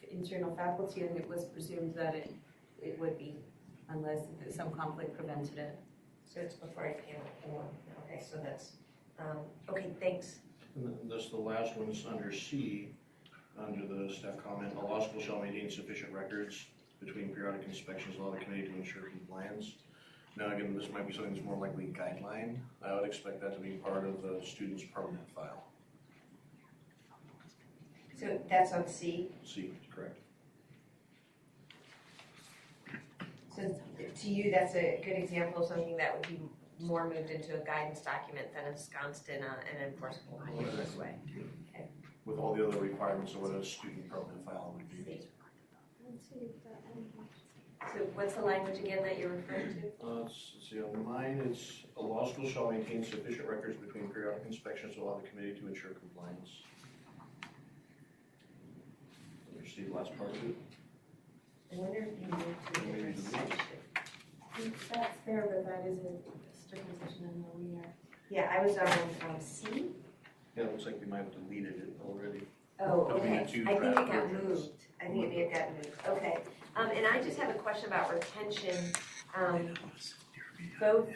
S9: internal faculty, and it was presumed that it would be, unless some conflict prevented it.
S1: So it's before a panel or, okay, so that's, okay, thanks.
S5: And then this, the last one is under C, under the staff comment, a law school shall maintain sufficient records between periodic inspections of the committee to ensure compliance. Now again, this might be something that's more likely guideline. I would expect that to be part of the student's permanent file.
S1: So that's on C.
S5: C, correct.
S1: So to you, that's a good example of something that would be more moved into a guidance document than ensconced in an enforceable way. Okay.
S5: With all the other requirements of what a student permanent file would be.
S1: So what's the language again that you're referring to?
S5: Let's see, on mine, it's a law school shall maintain sufficient records between periodic inspections to allow the committee to ensure compliance. You see the last part of it?
S1: I wonder if you moved to a different section.
S9: That's fair, but that is a strict position in where we are.
S1: Yeah, I was on C.
S5: Yeah, it looks like we might have deleted it already.
S1: Oh,
S5: Between
S1: okay.
S5: the two
S1: I think it
S5: draft
S1: got
S5: versions.
S1: moved. I think it got moved. Okay. And I just have a question about retention. Both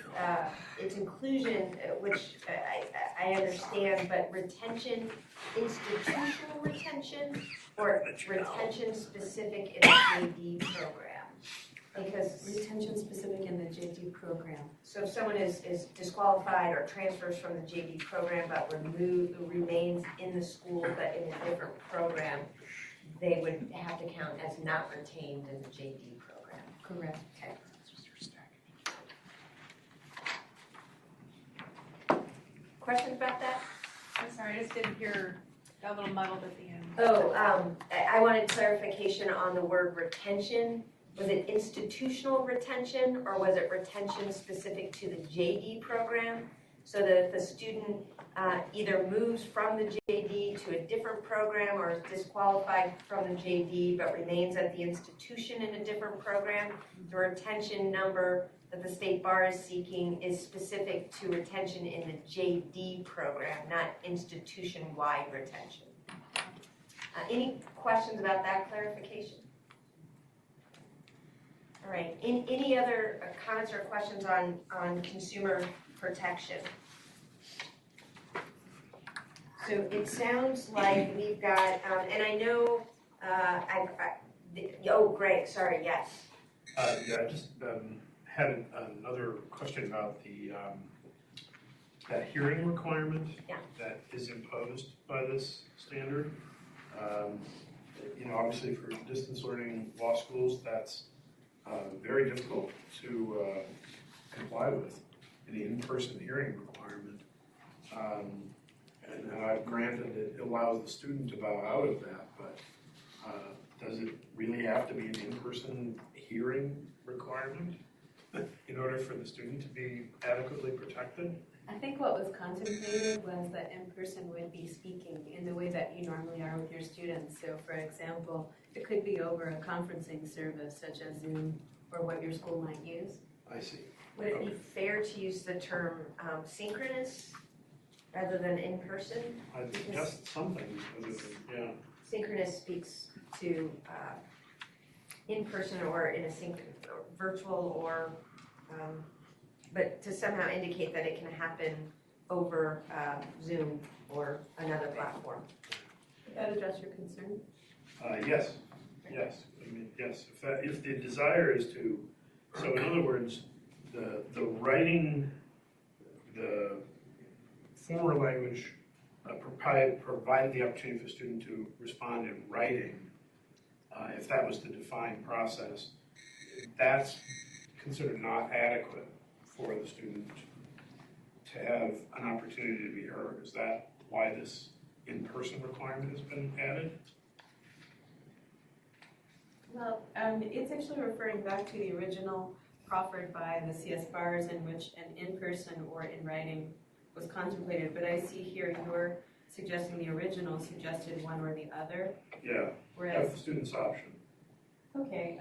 S1: its inclusion, which I understand, but retention, institutional retention, or retention specific in the JD program? Because
S9: Retention specific in the JD program.
S1: so if someone is disqualified or transfers from the JD program but remains in the school but in a different program, they would have to count as not retained in the JD program.
S9: Correct.
S1: Okay. Questions about that?
S12: I'm sorry, I just didn't hear, got a little muddled at the end.
S1: Oh, I wanted clarification on the word retention. Was it institutional retention or was it retention specific to the JD program? So that if the student either moves from the JD to a different program or is disqualified from the JD but remains at the institution in a different program, the retention number that the state bar is seeking is specific to retention in the JD program, not institution-wide retention. Any questions about that clarification? All right, any other comments or questions on consumer protection? So it sounds like we've got, and I know, Greg, sorry, yes.
S10: Yeah, I just had another question about the that hearing requirement that is imposed by this standard. Obviously for distance learning law schools, that's very difficult to comply with, the in-person hearing requirement. And I've granted it allows the student to bow out of that, but does it really have to be an in-person hearing requirement in order for the student to be adequately protected?
S9: I think what was contemplated was that in-person would be speaking in the way that you normally are with your students. So for example, it could be over a conferencing service such as Zoom or what your school might use.
S10: I see.
S1: Would it be fair to use the term synchronous rather than in person?
S10: I think just something, yeah.
S1: Synchronous speaks to in person or in a virtual or, but to somehow indicate that it can happen over Zoom or another platform.
S9: Does that address your concern?
S10: Yes, yes. I mean, yes. If the desire is to, so in other words, the writing, the former language provided the opportunity for the student to respond in writing. If that was the defined process, that's considered not adequate for the student to have an opportunity to be heard. Is that why this in-person requirement has been added?
S7: Well, it's actually referring back to the original proffered by the CS bars in which an in-person or in writing was contemplated, but I see here you're suggesting the original suggested one or the other,
S10: Yeah,
S7: whereas
S10: that's the student's option.
S7: okay,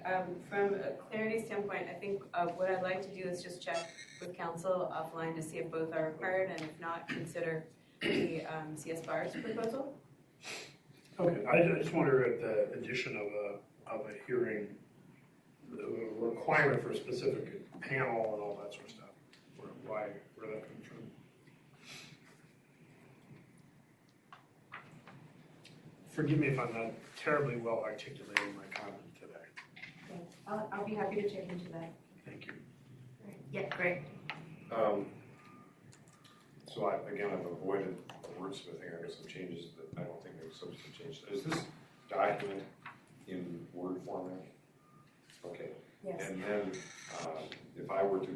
S7: from a clarity standpoint, I think what I'd like to do is just check with council offline to see if both are required, and if not, consider the CS bars proposal.
S10: Okay, I just wonder at the addition of a hearing, the requirement for a specific panel and all that sort of stuff, where that comes from. Forgive me if I'm not terribly well articulating my comment today.
S7: Okay. I'll be happy to check into that.
S10: Thank you.
S7: Yeah, great.
S4: So I've avoided wordsmithing. I got some changes that I don't think make substantive changes. Is this document in Word format? Okay.
S7: Yes.
S4: And then if I were to,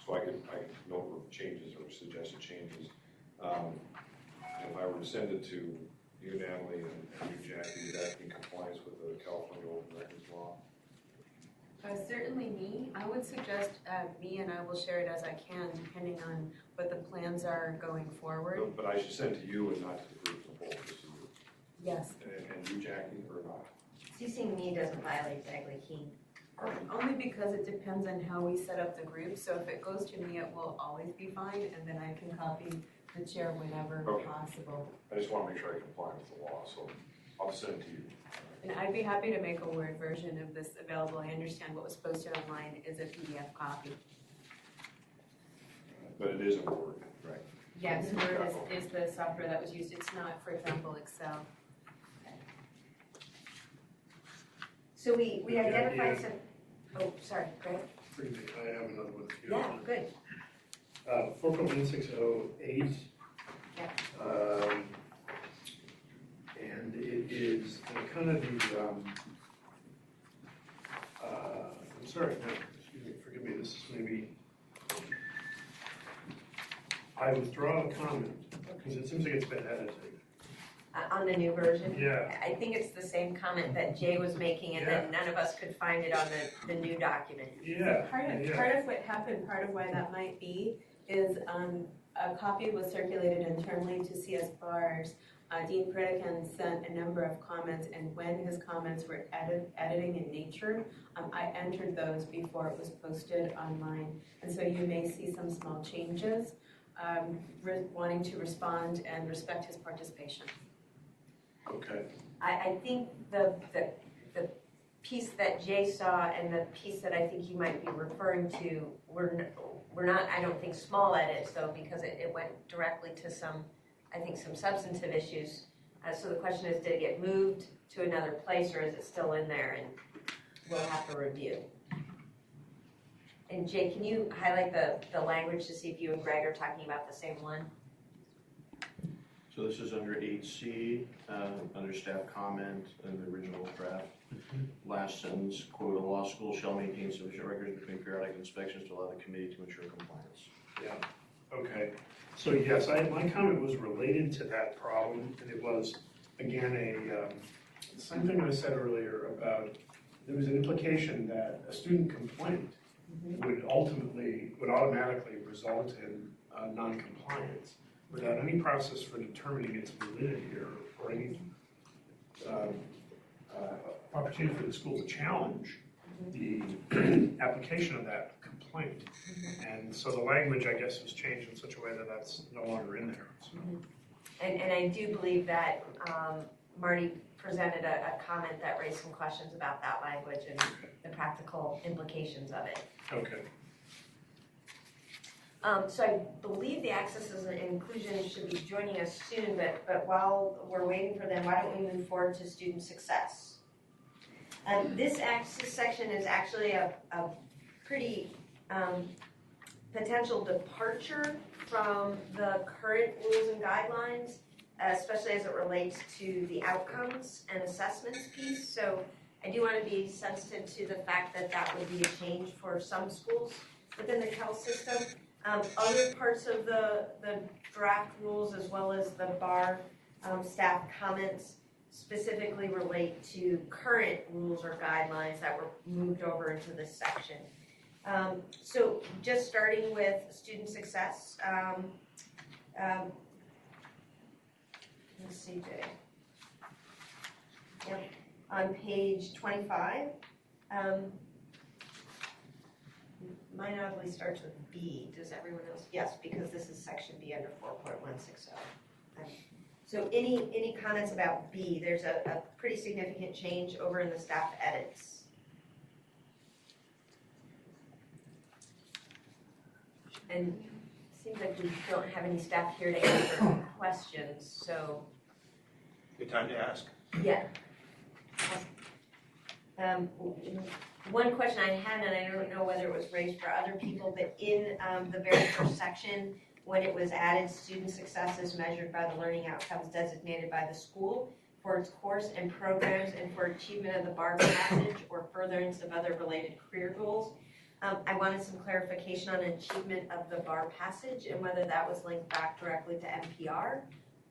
S4: so I could note changes or suggested changes. If I were to send it to you, Natalie, and you, Jackie, would that be in compliance with the California Open Records Law?
S7: Certainly me. I would suggest me, and I will share it as I can, depending on what the plans are going forward.
S4: No, but I should send to you and not to the group as a whole, just to you.
S7: Yes.
S4: And you, Jackie, or not?
S1: CCing me doesn't violate Bagley Keene.
S7: Only because it depends on how we set up the group. So if it goes to me, it will always be fine, and then I can copy the chair whenever possible.
S4: I just want to make sure I comply with the law, so I'll send it to you.
S7: And I'd be happy to make a Word version of this available. I understand what was posted online is a PDF copy.
S4: But it is in Word, right?
S7: Yes, Word is the software that was used. It's not, for example, Excel.
S1: So we identified some, oh, sorry, Greg?
S10: Forgive me, I have another one. if you
S1: Yeah,
S10: don't mind.
S1: good.
S10: 4.1608.
S1: Yeah.
S10: And it is kind of the, I'm sorry, no, excuse me, forgive me, this is maybe, I withdraw the comment, because it seems like it's been edited.
S1: On the new version?
S10: Yeah.
S1: I think it's the same comment that Jay was making, and then none of us could find it on the new document.
S10: Yeah.
S7: Part of what happened, part of why that might be, is a copy was circulated internally to CS bars. Dean Pritikin sent a number of comments, and when his comments were editing in nature, I entered those before it was posted online. And so you may see some small changes, wanting to respond and respect his participation.
S10: Okay.
S1: I think the piece that Jay saw and the piece that I think you might be referring to were not, I don't think, small edits, though, because it went directly to some substantive issues. So the question is, did it get moved to another place, or is it still in there? And we'll have to review. And Jay, can you highlight the language to see if you and Greg are talking about the same one?
S5: So this is under 8C, under staff comment in the original draft. Last sentence, quote, "A law school shall maintain sufficient records between periodic inspections to allow the committee to ensure compliance."
S10: Yeah, okay. So yes, my comment was related to that problem, and it was, again, the same thing I said earlier about, there was an implication that a student complaint would automatically result in non-compliance without any process for determining its validity or any opportunity for the school to challenge the application of that complaint. And so the language, I guess, was changed in such a way that that's no longer in there. So.
S1: And I do believe that Marty presented a comment that raised some questions about that language and the practical implications of it.
S10: Okay.
S1: So I believe the Access and Inclusion should be joining us soon, but while we're waiting for them, why don't we move forward to student success? This Access section is actually a pretty potential departure from the current rules and guidelines, especially as it relates to the outcomes and assessments piece. So I do want to be sensitive to the fact that that would be a change for some schools within the Cal system. Other parts of the draft rules, as well as the bar staff comments specifically relate to current rules or guidelines that were moved over into this section. So just starting with student success. Let's see, Jay. Yep. On page 25, mine oddly starts with B. Does everyone else? Yes, because this is section B under 4.160. So any comments about B? There's a pretty significant change over in the staff edits. And it seems like we don't have any staff here to answer questions, so.
S11: Good time to ask.
S1: Yeah. One question I had, and I don't know whether it was raised for other people, but in the very first section, when it was added, student success is measured by the learning outcomes designated by the school for its course and programs and for achievement of the BAR passage or furtherance of other related career goals. I wanted some clarification on achievement of the BAR passage and whether that was linked back directly to NPR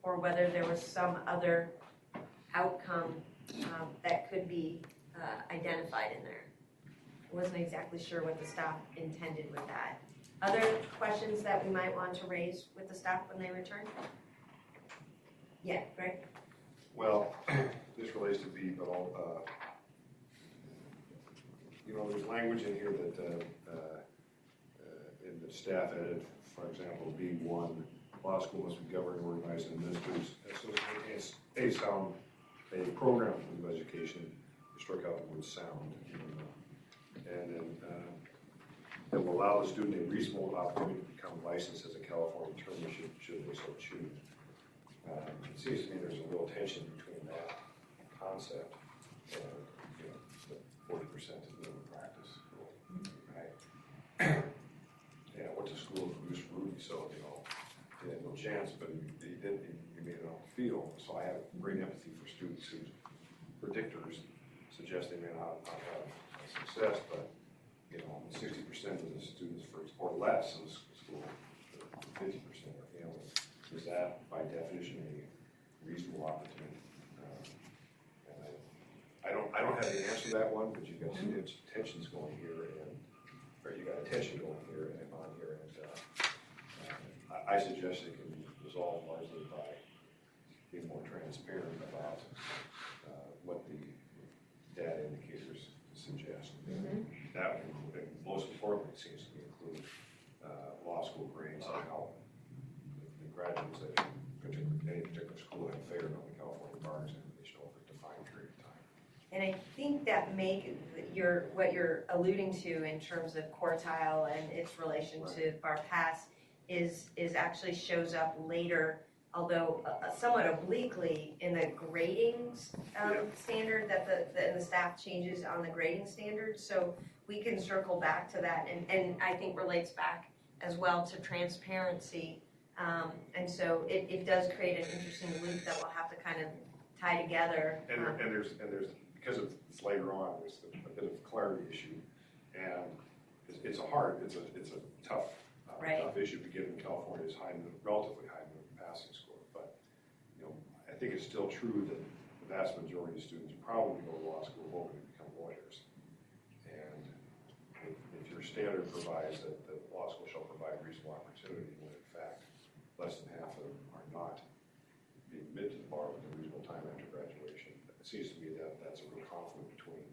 S1: or whether there was some other outcome that could be identified in there. I wasn't exactly sure what the staff intended with that. Other questions that we might want to raise with the staff when they return? Yeah, Greg?
S4: Well, this relates to B, but I'll, there's language in here that in the staff edit, for example, B1, law school must be governed, organized, and administered so as to maintain a program of education. We struck out the word sound. And then that will allow the student a reasonable opportunity to become licensed as a California attorney should they so choose. It seems to me there's a real tension between that concept and the 40% of minimum practice rule, right? Yeah, I went to school with Bruce Rudy, so he had no chance, but he made it on the field. So I have great empathy for students whose predictors suggest they may not have success, but 60% of the students or less in school, 50% are failing. Is that by definition a reasonable opportunity? And I don't have the answer to that one, but you've got some tensions going here, or you got a tension going here and on here, and I suggest it can be resolved largely by being more transparent about what the data indicators suggest. That would include, most importantly, it seems to me, include law school grades and how the graduates at any particular school have fared on the California bar examination over a defined period of time.
S1: And I think that what you're alluding to in terms of quartile and its relation to BAR Pass is actually shows up later, although somewhat obliquely in the grading standard that the staff changes on the grading standard. So we can circle back to that, and I think relates back as well to transparency. And so it does create an interesting loop that we'll have to kind of tie together.
S4: And there's because it's later on, there's a bit of a clarity issue, and it's a tough issue, given California's relatively high minimum passing score. But I think it's still true that the vast majority of students probably go to law school hoping to become lawyers. And if your standard provides that law school shall provide reasonable opportunity, when in fact less than half of them are not being admitted to the bar within a reasonable time after graduation, it seems to me that that's a real conflict between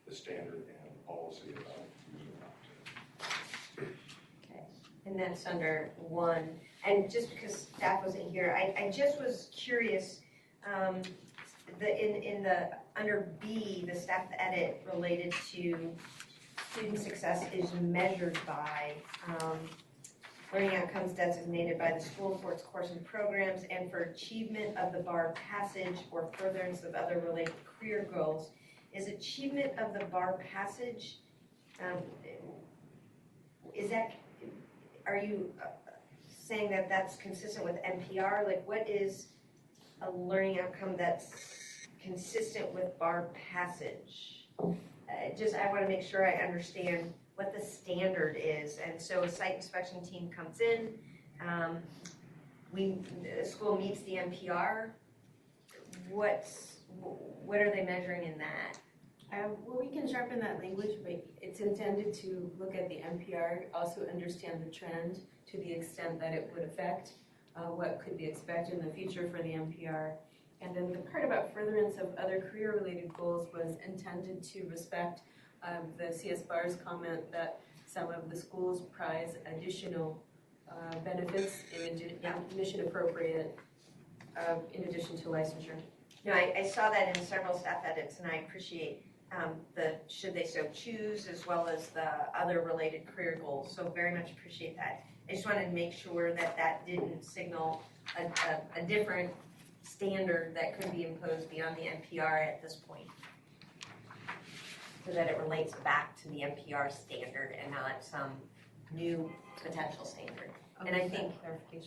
S4: the standard and the policy about reasonable opportunity.
S1: Okay, and that's under 1. And just because staff wasn't here, I just was curious. Under B, the staff edit related to student success is measured by learning outcomes designated by the school for its course and programs and for achievement of the BAR passage or furtherance of other related career goals. Is achievement of the BAR passage, are you saying that that's consistent with NPR? Like, what is a learning outcome that's consistent with BAR passage? I want to make sure I understand what the standard is. And so a site inspection team comes in, the school meets the NPR, what are they measuring in that?
S7: Well, we can sharpen that language, but it's intended to look at the NPR, also understand the trend to the extent that it would affect what could be expected in the future for the NPR. And then the part about furtherance of other career-related goals was intended to respect the CS BAR's comment that some of the schools prize additional benefits in mission appropriate in addition to licensure.
S1: No, I saw that in several staff edits, and I appreciate the should they so choose as well as the other related career goals. So very much appreciate that. I just wanted to make sure that that didn't signal a different standard that could be imposed beyond the NPR at this point. So that it relates back to the NPR standard and not some new potential standard. And I think,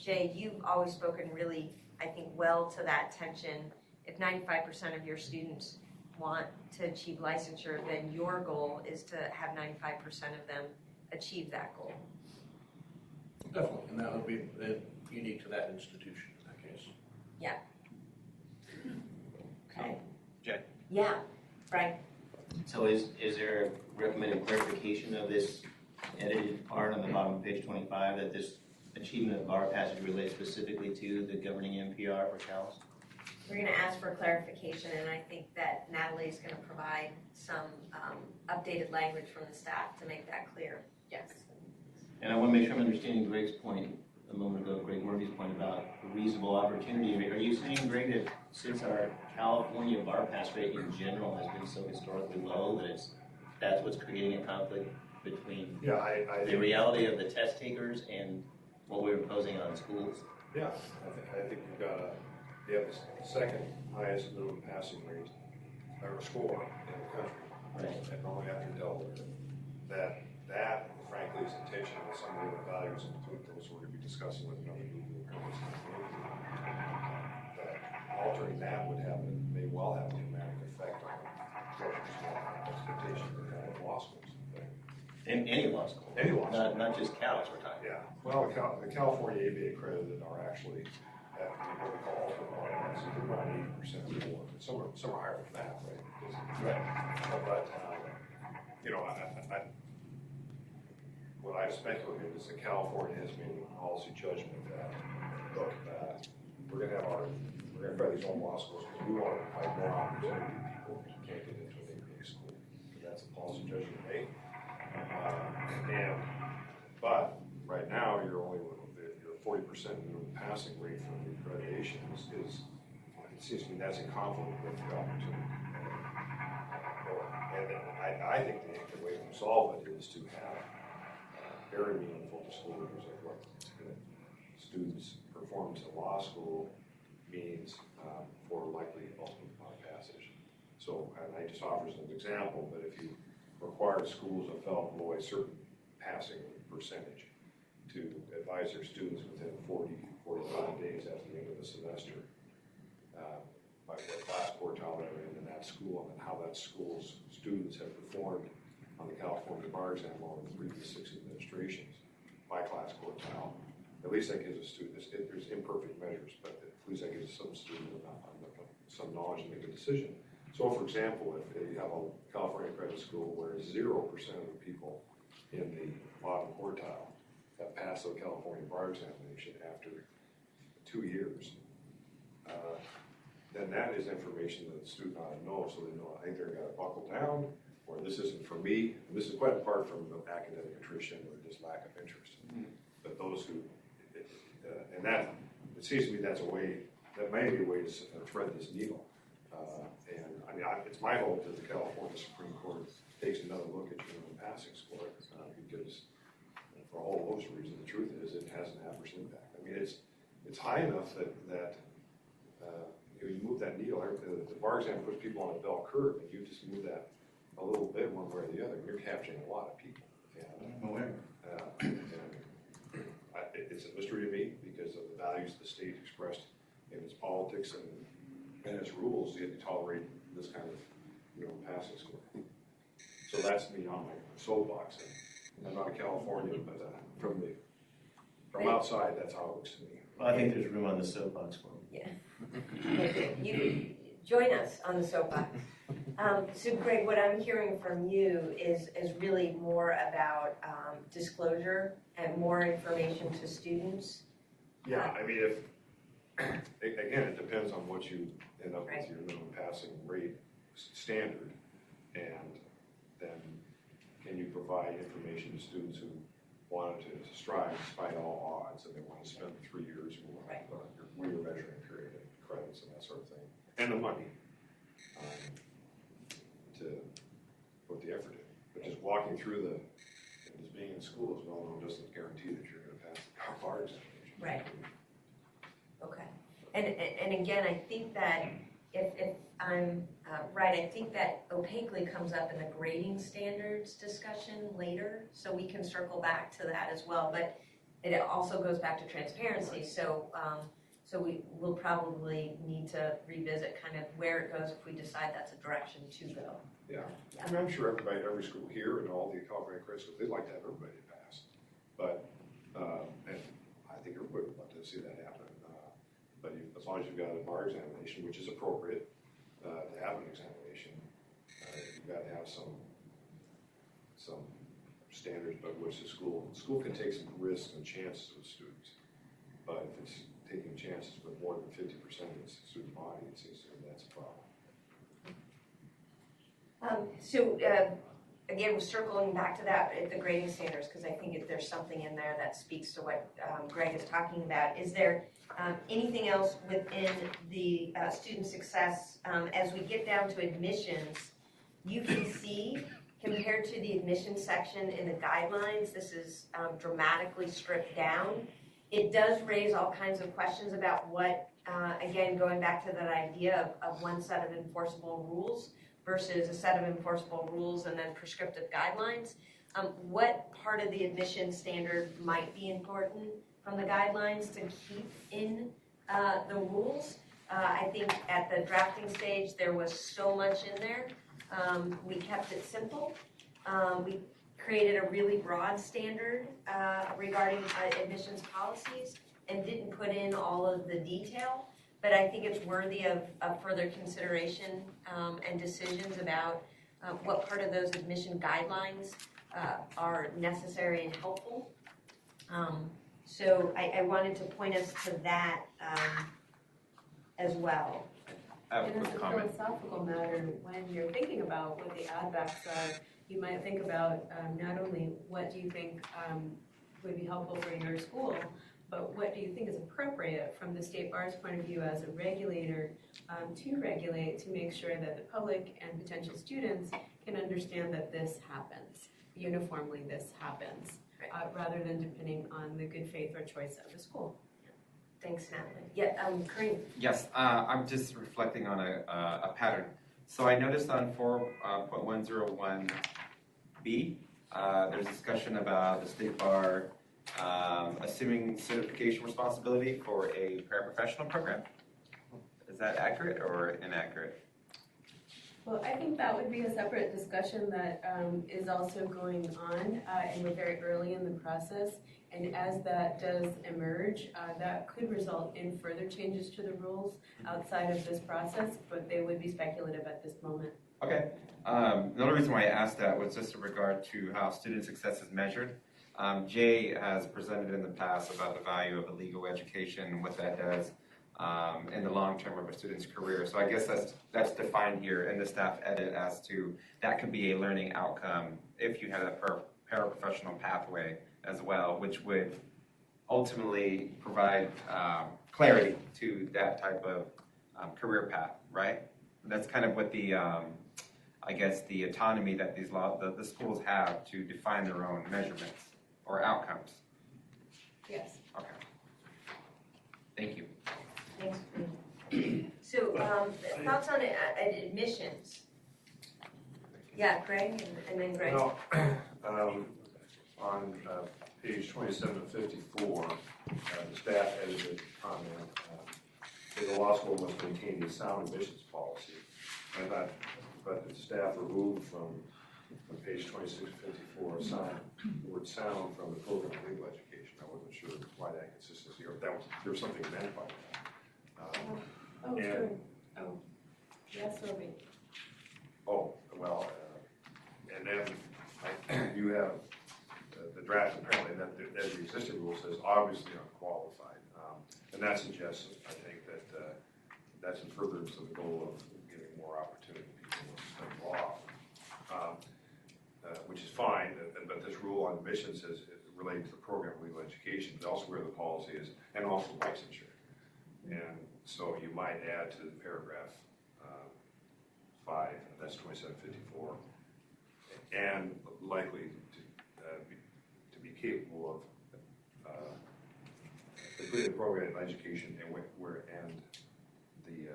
S1: Jay, you've always spoken really, I think, well to that tension. If 95% of your students want to achieve licensure, then your goal is to have 95% of them achieve that goal.
S5: Definitely, and that would be unique to that institution in that case.
S1: Yeah. Okay.
S11: Jay?
S1: Yeah, right.
S11: So is there a recommended clarification of this edited part on the bottom of page 25 that this achievement of bar passage relates specifically to the governing NPR for CALS?
S1: We're going to ask for clarification, and I think that Natalie is going to provide some updated language from the staff to make that clear.
S7: Yes.
S11: And I want to make sure I'm understanding Greg's point a moment ago, Greg Murphy's point about reasonable opportunity. Are you saying, Greg, that since our California bar pass rate in general has been so historically low that that's what's creating a conflict between the reality of the test takers and what we're imposing on schools?
S4: Yeah, I think you have the second highest minimum passing rate or score in the country,
S11: right?
S4: And only after Delaware. That frankly is in tension with some of the values and those we're going to be discussing with another group of companies. That altering that may well have a dramatic effect on expectations they have of law schools.
S11: In any law school.
S4: Any law school.
S11: Not just CALS we're talking.
S4: Yeah. Well, the California ABA accredited are actually at what we call alternate law classes. They're around 80% or more. Some are higher than that, right?
S11: Right.
S4: But what I've speculated is that California has made a policy judgment that, look, we're going to try these own law schools because we want to provide more opportunity to people who can't get into an ABA school. So that's a policy judgment made. But right now, your 40% minimum passing rate from the accreditation is it seems to me that's in conflict with the opportunity. And I think the way to solve it is to have very meaningful disclosures of what students' performance at law school means for likely ultimate bar passage. So, and I just offer as an example, but if you require schools that fell below a certain passing percentage to advise their students within 45 days after the end of the semester by what class quartile they're in that school and how that school's students have performed on the California bar exam over the previous 6 administrations by class quartile. At least that gives a student, there's imperfect measures, but at least that gives some student some knowledge to make a decision. So, for example, if you have a California credit school where 0% of the people in the bottom quartile have passed the California bar examination after 2 years, then that is information that the student ought to know, so they know I either got to buckle down or this isn't for me. And this is quite apart from the academic attrition or just lack of interest. But those who, and that, it seems to me that may be a way to thread this needle. And I mean, it's my hope that the California Supreme Court takes another look at your own passing score because for all those reasons, the truth is it has an adverse impact. I mean, it's high enough that you move that needle. The bar exam puts people on a bell curve, and you just move that a little bit one way or the other. You're capturing a lot of people. It's a mystery to me because of the values the state expressed in its politics and its rules. Yet you tolerate this kind of passing score. So that's me on my soapbox. I'm not a Californian, but from outside, that's how it looks to me.
S11: Well, I think there's room on the soapbox for me.
S1: Yeah. join us on the soapbox. So Greg, what I'm hearing from you is really more about disclosure and more information to students.
S4: Yeah, I mean, if, again, it depends on what you end up
S1: Right.
S4: with your minimum passing rate standard. And then can you provide information to students who wanted to strive despite all odds and they want to spend 3 years
S1: Right.
S4: where you're measuring period and credits and that sort of thing, and the money to put the effort in. But just walking through just being in school as well doesn't guarantee that you're going to pass the bar examination.
S1: Right. Okay. And again, I think that if I'm right, I think that opaquely comes up in the grading standards discussion later, so we can circle back to that as well. But it also goes back to transparency, so we will probably need to revisit kind of where it goes if we decide that's a direction to go.
S4: Yeah, I mean, I'm sure every school here and all the California credit schools, they'd like to have everybody pass. But, and I think everybody would love to see that happen. But as long as you've got a bar examination, which is appropriate to have an examination, you've got to have some standards by which the school can take some risks and chances with students. But if it's taking chances with more than 50% of the student body, it seems to me that's a problem.
S1: Again, we're circling back to that at the grading standards, because I think if there's something in there that speaks to what Greg is talking about. Is there anything else within the student success, as we get down to admissions, you can see compared to the admissions section in the guidelines, this is dramatically stripped down. It does raise all kinds of questions about what, again, going back to that idea of one set of enforceable rules versus a set of enforceable rules and then prescriptive guidelines. What part of the admission standard might be important from the guidelines to keep in the rules? I think at the drafting stage there was so much in there. We kept it simple. We created a really broad standard regarding admissions policies and didn't put in all of the detail. But I think it's worthy of further consideration and decisions about what part of those admission guidelines are necessary and helpful. So I wanted to point us to that as well.
S9: And as a philosophical matter, when you're thinking about what the add-backs are, you might think about not only what do you think would be helpful for your school, but what do you think is appropriate from the State Bar's point of view as a regulator to regulate, to make sure that the public and potential students can understand that this happens, uniformly this happens, rather than depending on the good faith or choice of the school.
S1: Thanks, Natalie. Yeah, Kareem.
S6: Yes, I'm just reflecting on a pattern. So I noticed on 4.101B, there's discussion about the State Bar assuming certification responsibility for a paraprofessional program. Is that accurate or inaccurate?
S9: Well, I think that would be a separate discussion that is also going on, and we're very early in the process. And as that does emerge, that could result in further changes to the rules outside of this process, but they would be speculative at this moment.
S6: Okay. Another reason why I asked that was just in regard to how student success is measured. Jay has presented in the past about the value of a legal education and what that does in the long term of a student's career. So I guess that's defined here in the staff edit as to that could be a learning outcome if you had a paraprofessional pathway as well, which would ultimately provide clarity to that type of career path, right? That's kind of what the, I guess, the autonomy that these the schools have to define their own measurements or outcomes.
S9: Yes.
S6: Okay. Thank you.
S1: Thanks. So, thoughts on admissions? Yeah, Greg, and then Greg.
S10: Well, on page 27 of 54, the staff edited comment that the law school must maintain a sound admissions policy. I thought, but the staff removed from page 26 of 54 the word sound from the program of legal education. I wasn't sure why that consistency, or if there was something meant by that.
S9: Oh,
S10: and,
S9: sure. Oh.
S7: Yes, or me?
S4: Oh, well, and then you have the draft apparently, that as the existing rule says, obviously unqualified. And that suggests, I think, that that's in furtherance of the goal of giving more opportunity to people to study law, which is fine. But this rule on admissions is related to the program of legal education, but elsewhere the policy is, and also licensure. And so you might add to the paragraph 5, and that's 2754, and likely to be capable of completing the program of education and be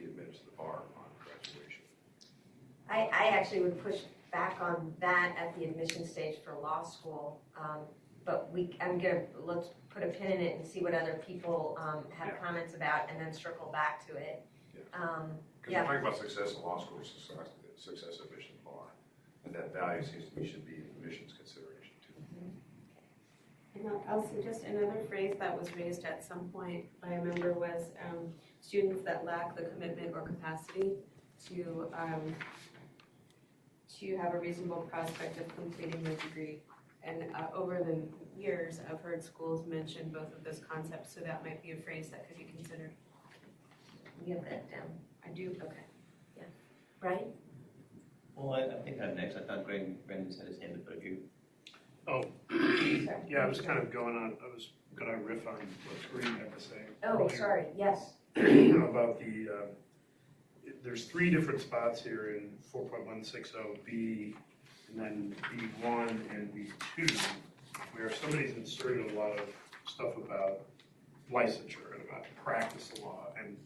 S4: admitted to the bar upon graduation.
S1: I actually would push back on that at the admission stage for law school. But let's put a pin in it and see what other people have comments about, and then circle back to it.
S4: Because we're talking about success in law school, success at admission bar, and that value seems to me should be an admissions consideration too.
S7: And I'll suggest another phrase that was raised at some point by a member was students that lack the commitment or capacity to have a reasonable prospect of completing their degree. And over the years, I've heard schools mention both of those concepts, so that might be a phrase that could be considered.
S1: You have that down.
S7: I do, okay.
S1: Yeah. Right?
S11: Well, I think I'm next. I thought Brendan's had his hand up, but if you.
S10: Oh, yeah, I was kind of going to riff on what Green had to say.
S1: Oh,
S10: earlier.
S1: sorry, yes.
S10: About there's 3 different spots here in 4.160B, and then B1 and B2, where somebody's inserted a lot of stuff about licensure and about practice of law. And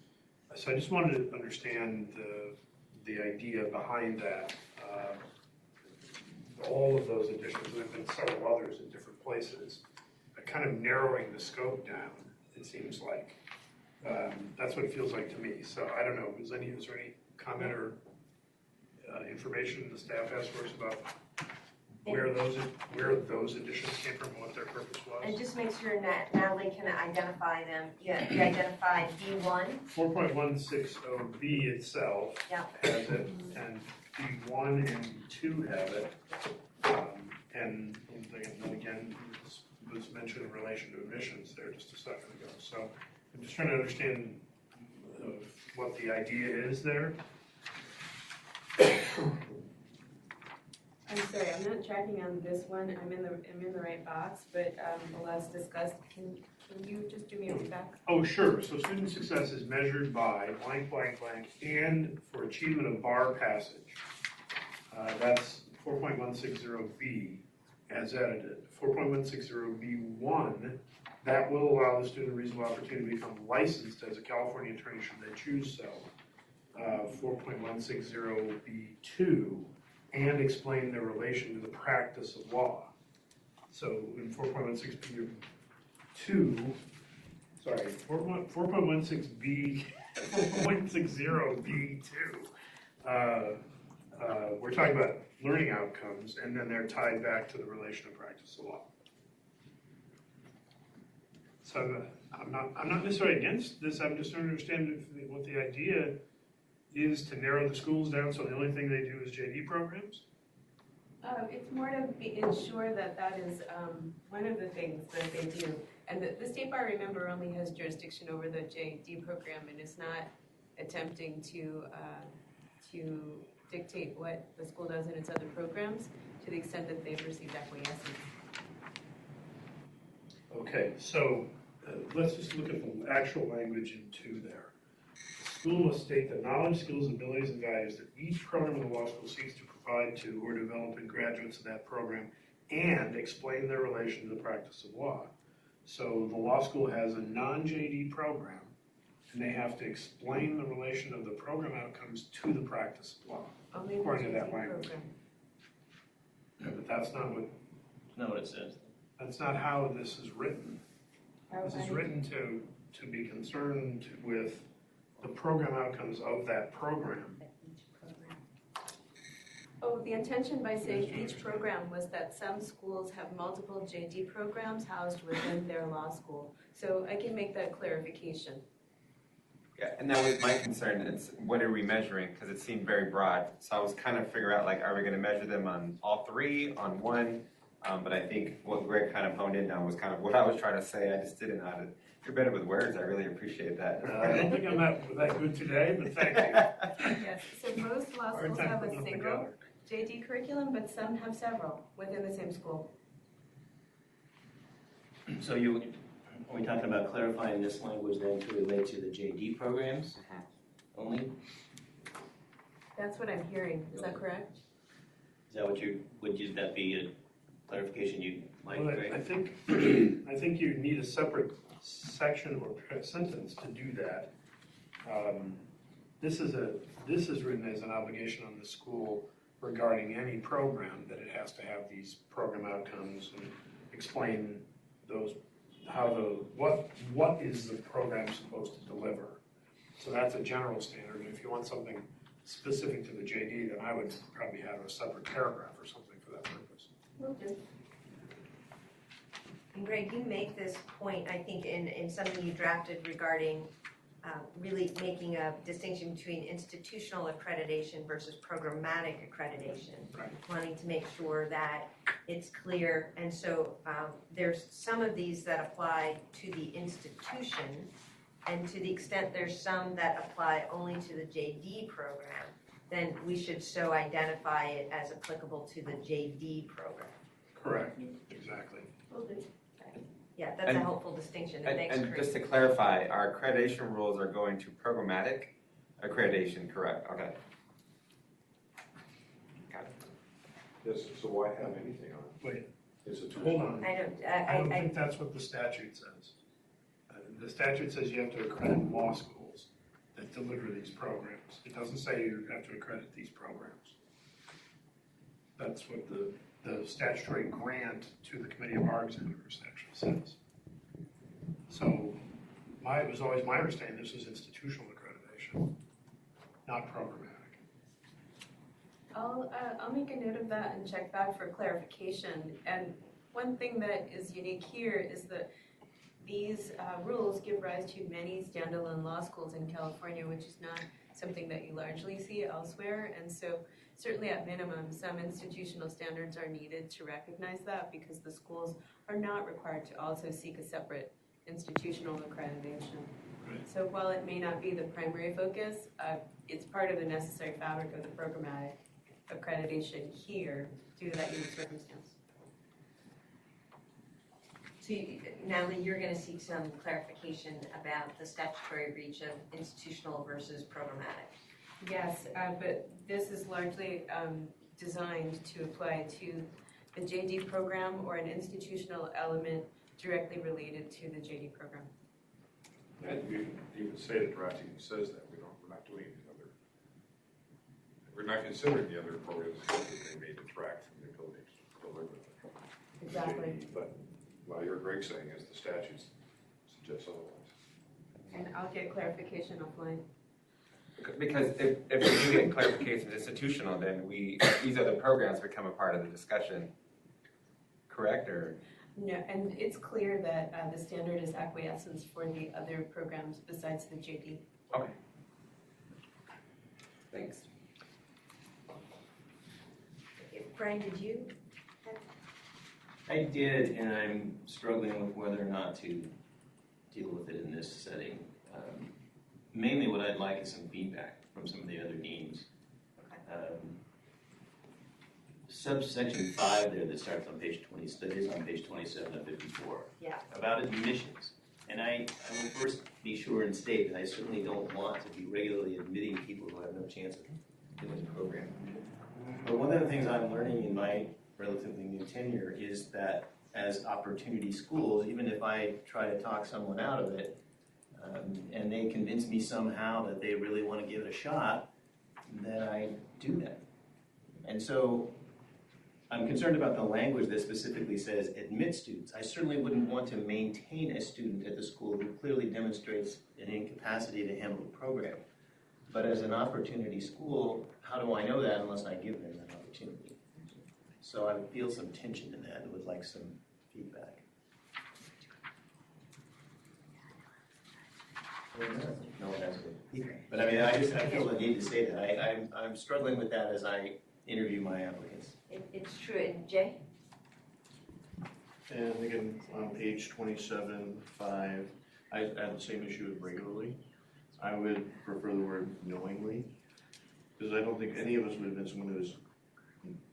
S10: so I just wanted to understand the idea behind that. All of those additions, and there have been several others in different places, kind of narrowing the scope down, it seems like. That's what it feels like to me. So I don't know, is there any comment or information the staff has for us about where those additions came from, what their purpose was?
S1: And just make sure Natalie can identify them. You identified B1.
S10: 4.160B itself has it, and B1 and B2 have it. And again, it was mentioned in relation to admissions there just a second ago. So I'm just trying to understand what the idea is there.
S7: I'm sorry, I'm not tracking on this one. I'm in the right box, but as discussed, can you just do me a feedback?
S10: Oh, sure. So student success is measured by blank, blank, blank, and for achievement of bar passage. That's 4.160B as edited. 4.160B1, that will allow the student a reasonable opportunity to become licensed as a California attorney should they choose so. 4.160B2, and explain their relation to the practice of law. So in 4.160B2, 4.16B, 4.60B2, we're talking about learning outcomes, and then they're tied back to the relation of practice of law. So I'm not necessarily against this. I'm just trying to understand what the idea is to narrow the schools down, so the only thing they do is JD programs?
S7: It's more to ensure that is one of the things that they do. And the State Bar, remember, only has jurisdiction over the JD program and is not attempting to dictate what the school does in its other programs to the extent that they've received acquiescence.
S10: Okay, so let's just look at the actual language in 2 there. The school must state the knowledge, skills, abilities, and values that each program in the law school seeks to provide to or develop in graduates of that program, and explain their relation to the practice of law. So the law school has a non-JD program, and they have to explain the relation of the program outcomes to the practice of law,
S7: Only
S10: according to
S7: the
S10: that
S7: JD
S10: language.
S7: program.
S10: Yeah, but that's not what
S11: it says.
S10: That's not how this is written. This is written to be concerned with the program outcomes of that program.
S7: Oh, the intention by saying each program was that some schools have multiple JD programs housed within their law school. So I can make that clarification.
S6: Yeah, and that was my concern. It's what are we measuring? Because it seemed very broad. So I was kind of figure out like, are we going to measure them on all three, on one? But I think what Greg kind of honed in on was kind of what I was trying to say. I just didn't know how to. You're better with words. I really appreciate that.
S10: I don't think I'm that good today, but thank you.
S7: Yes, so most law
S10: Hard
S7: schools
S10: time
S7: have a
S10: putting them
S7: single
S10: together.
S7: JD curriculum, but some have several within the same school.
S11: So are we talking about clarifying this language then to relate to the JD programs only?
S7: That's what I'm hearing, is that correct?
S11: Is that would that be a clarification you'd like,
S10: Well,
S11: Greg?
S10: I think you need a separate section or sentence to do that. This is written as an obligation on the school regarding any program that it has to have these program outcomes and explain those, what is the program supposed to deliver. So that's a general standard. If you want something specific to the JD, then I would probably have a separate paragraph or something for that purpose.
S7: Will do.
S1: And Greg, you make this point, I think, in something you drafted regarding really making a distinction between institutional accreditation versus programmatic accreditation.
S10: Right.
S1: Wanting to make sure that it's clear. And so there's some of these that apply to the institution, and to the extent there's some that apply only to the JD program, then we should so identify it as applicable to the JD program.
S10: Correct, exactly.
S7: Will do.
S1: Yeah, that's a helpful distinction. And thanks,
S6: And
S1: Chris.
S6: just to clarify, our accreditation rules are going to programmatic accreditation, correct? Okay. Got it.
S4: Yes, so why have anything on it?
S10: Wait,
S4: Institutional.
S10: hold on.
S1: I
S10: I don't
S1: don't,
S10: think that's what the statute says. The statute says you have to accredit law schools that deliver these programs. It doesn't say you have to accredit these programs. That's what the statutory grant to the Committee of Bar Examiners actually says. So it was always my understanding this was institutional accreditation, not programmatic.
S7: I'll make a note of that and check back for clarification. And one thing that is unique here is that these rules give rise to many standalone law schools in California, which is not something that you largely see elsewhere. And so certainly at minimum, some institutional standards are needed to recognize that, because the schools are not required to also seek a separate institutional accreditation.
S10: Right.
S7: So while it may not be the primary focus, it's part of the necessary fabric of the programmatic accreditation here due to that unique circumstance.
S1: so Natalie, you're going to seek some clarification about the statutory reach of institutional versus programmatic.
S7: Yes, but this is largely designed to apply to the JD program or an institutional element directly related to the JD program.
S4: And you can even say that drafting says that we're not doing any other, we're not considering the other programs that they may detract from the ability to deliver them.
S7: Exactly.
S4: But what I hear Greg saying is the statutes suggest otherwise.
S7: And I'll get clarification offline.
S6: Because if we do get clarification institutional, then these other programs become a part of the discussion, correct? Or
S7: No, and it's clear that the standard is acquiescence for the other programs besides the JD.
S6: okay. Thanks.
S1: Brian, did you?
S11: I did, and I'm struggling with whether or not to deal with it in this setting. Mainly what I'd like is some feedback from some of the other deans. Subsection 5 there that starts on page 20, that is on page 27 of 54,
S1: Yeah.
S11: about admissions. And I will first be sure and state that I certainly don't want to be regularly admitting people who have no chance of doing the program. But one of the things I'm learning in my relatively new tenure is that as opportunity schools, even if I try to talk someone out of it, and they convince me somehow that they really want to give it a shot, then I do that. And so I'm concerned about the language that specifically says admit students. I certainly wouldn't want to maintain a student at the school who clearly demonstrates an incapacity to handle the program. But as an opportunity school, how do I know that unless I give them that opportunity? So I feel some tension in that and would like some feedback. No one has it. But I mean, I feel the need to say that. I'm struggling with that as I interview my applicants.
S1: It's true. And Jay?
S5: And again, on page 27, 5, I had the same issue with regularly. I would prefer the word knowingly, because I don't think any of us would have been someone who's,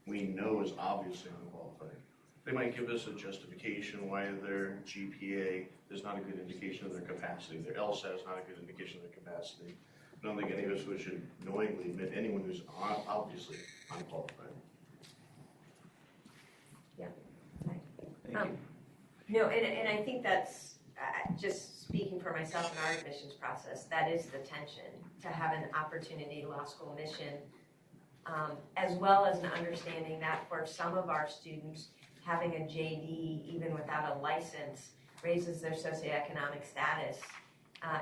S5: we know is obviously unqualified. They might give us a justification why their GPA is not a good indication of their capacity, their LSAT is not a good indication of their capacity. I don't think any of us should knowingly admit anyone who's obviously unqualified.
S1: Yeah.
S11: Thank you.
S1: No, and I think that's, just speaking for myself in our admissions process, that is the tension, to have an opportunity law school mission, as well as an understanding that for some of our students, having a JD, even without a license, raises their socioeconomic status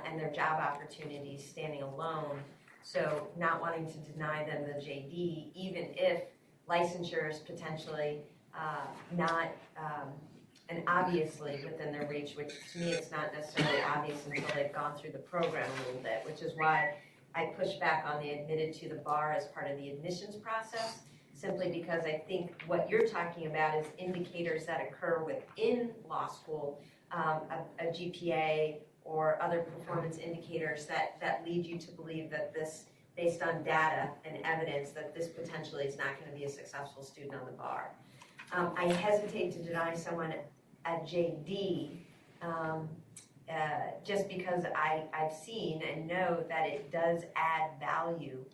S1: and their job opportunities standing alone. So not wanting to deny them the JD, even if licensure is potentially not and obviously within their reach, which to me it's not necessarily obvious until they've gone through the program a little bit, which is why I push back on the admitted to the bar as part of the admissions process, simply because I think what you're talking about is indicators that occur within law school, a GPA or other performance indicators that lead you to believe that this, based on data and evidence, that this potentially is not going to be a successful student on the bar. I hesitate to deny someone a JD just because I've seen and know that it does add value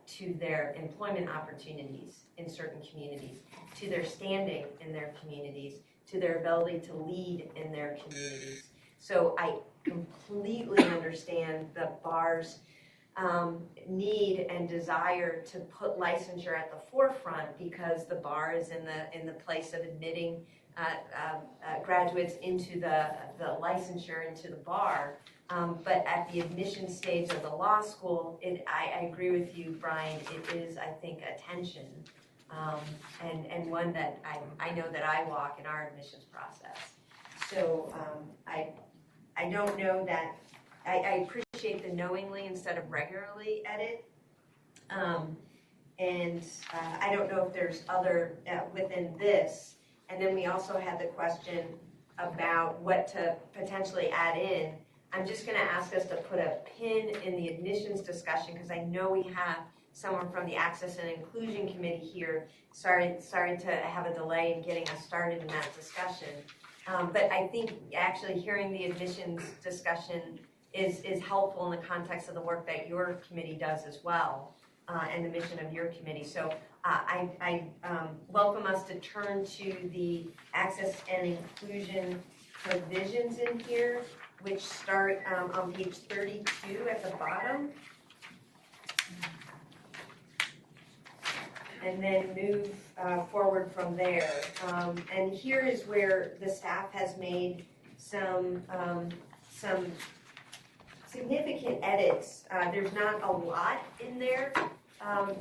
S1: to their employment opportunities in certain communities, to their standing in their communities, to their ability to lead in their communities. So I completely understand the bar's need and desire to put licensure at the forefront, because the bar is in the place of admitting graduates into the licensure into the bar. But at the admission stage of the law school, I agree with you, Brian, it is, I think, a tension, and one that I know that I walk in our admissions process. So I don't know that, I appreciate the knowingly instead of regularly edit. And I don't know if there's other within this. And then we also had the question about what to potentially add in. I'm just going to ask us to put a pin in the admissions discussion, because I know we have someone from the Access and Inclusion Committee here. Sorry to have a delay in getting us started in that discussion. But I think actually hearing the admissions discussion is helpful in the context of the work that your committee does as well, and the mission of your committee. So I welcome us to turn to the access and inclusion provisions in here, which start on page 32 at the bottom, and then move forward from there. And here is where the staff has made some significant edits. There's not a lot in there,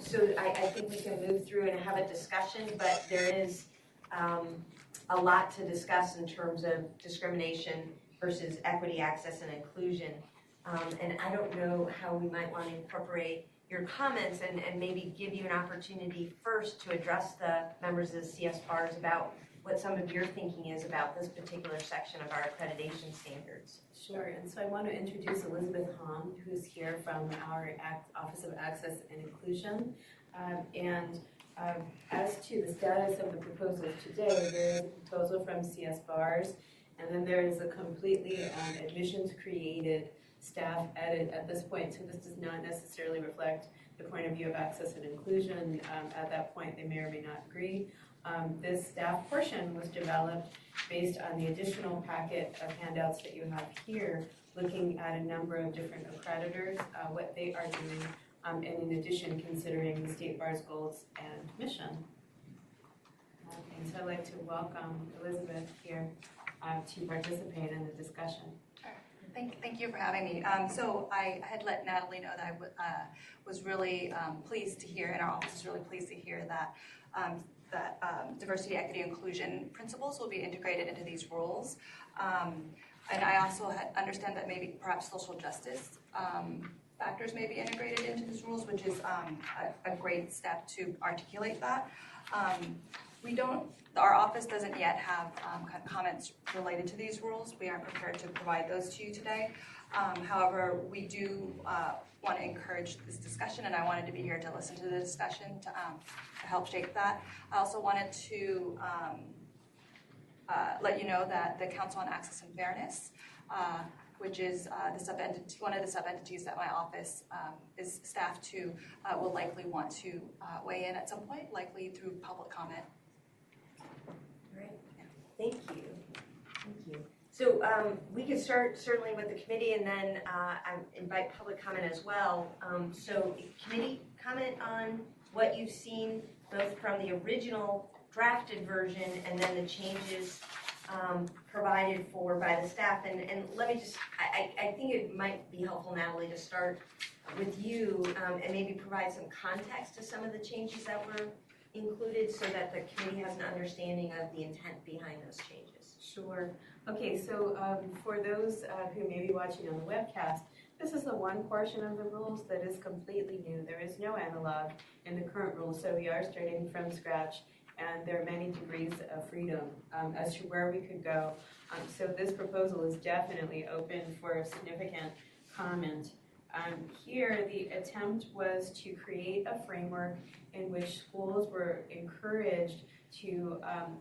S1: so I think we can move through and have a discussion, but there is a lot to discuss in terms of discrimination versus equity, access, and inclusion. And I don't know how we might want to incorporate your comments and maybe give you an opportunity first to address the members of the CS bars about what some of your thinking is about this particular section of our accreditation standards.
S2: Sure, and so I want to introduce Elizabeth Hahn, who's here from our Office of Access and Inclusion. As to the status of the proposals today, there is a proposal from CS bars, and then there is a completely admissions-created staff edit at this point, so this does not necessarily reflect the point of view of access and inclusion. At that point, they may or may not agree. This staff portion was developed based on the additional packet of handouts that you have here, looking at a number of different accreditors, what they are doing, and in addition, considering the State Bar's goals and mission. And so I'd like to welcome Elizabeth here to participate in the discussion.
S12: Thank you for having me. So I had let Natalie know that I was really pleased to hear, and our office is really pleased to hear that diversity, equity, inclusion principles will be integrated into these rules. And I also understand that maybe perhaps social justice factors may be integrated into these rules, which is a great step to articulate that. Our office doesn't yet have comments related to these rules. We aren't prepared to provide those to you today. However, we do want to encourage this discussion, and I wanted to be here to listen to the discussion to help shape that. I also wanted to let you know that the Council on Access and Fairness, which is one of the sub-entities that my office is staffed to, will likely want to weigh in at some point, likely through public comment.
S1: Great. Thank you. Thank you. So we could start certainly with the committee, and then invite public comment as well. So committee comment on what you've seen both from the original drafted version and then the changes provided for by the staff. And let me just, I think it might be helpful, Natalie, to start with you and maybe provide some context to some of the changes that were included so that the committee has an understanding of the intent behind those changes.
S2: Sure. Okay, so for those who may be watching on the webcast, this is the one portion of the rules that is completely new. There is no analog in the current rules, so we are starting from scratch, and there are many degrees of freedom as to where we could go. So this proposal is definitely open for significant comment. Here, the attempt was to create a framework in which schools were encouraged to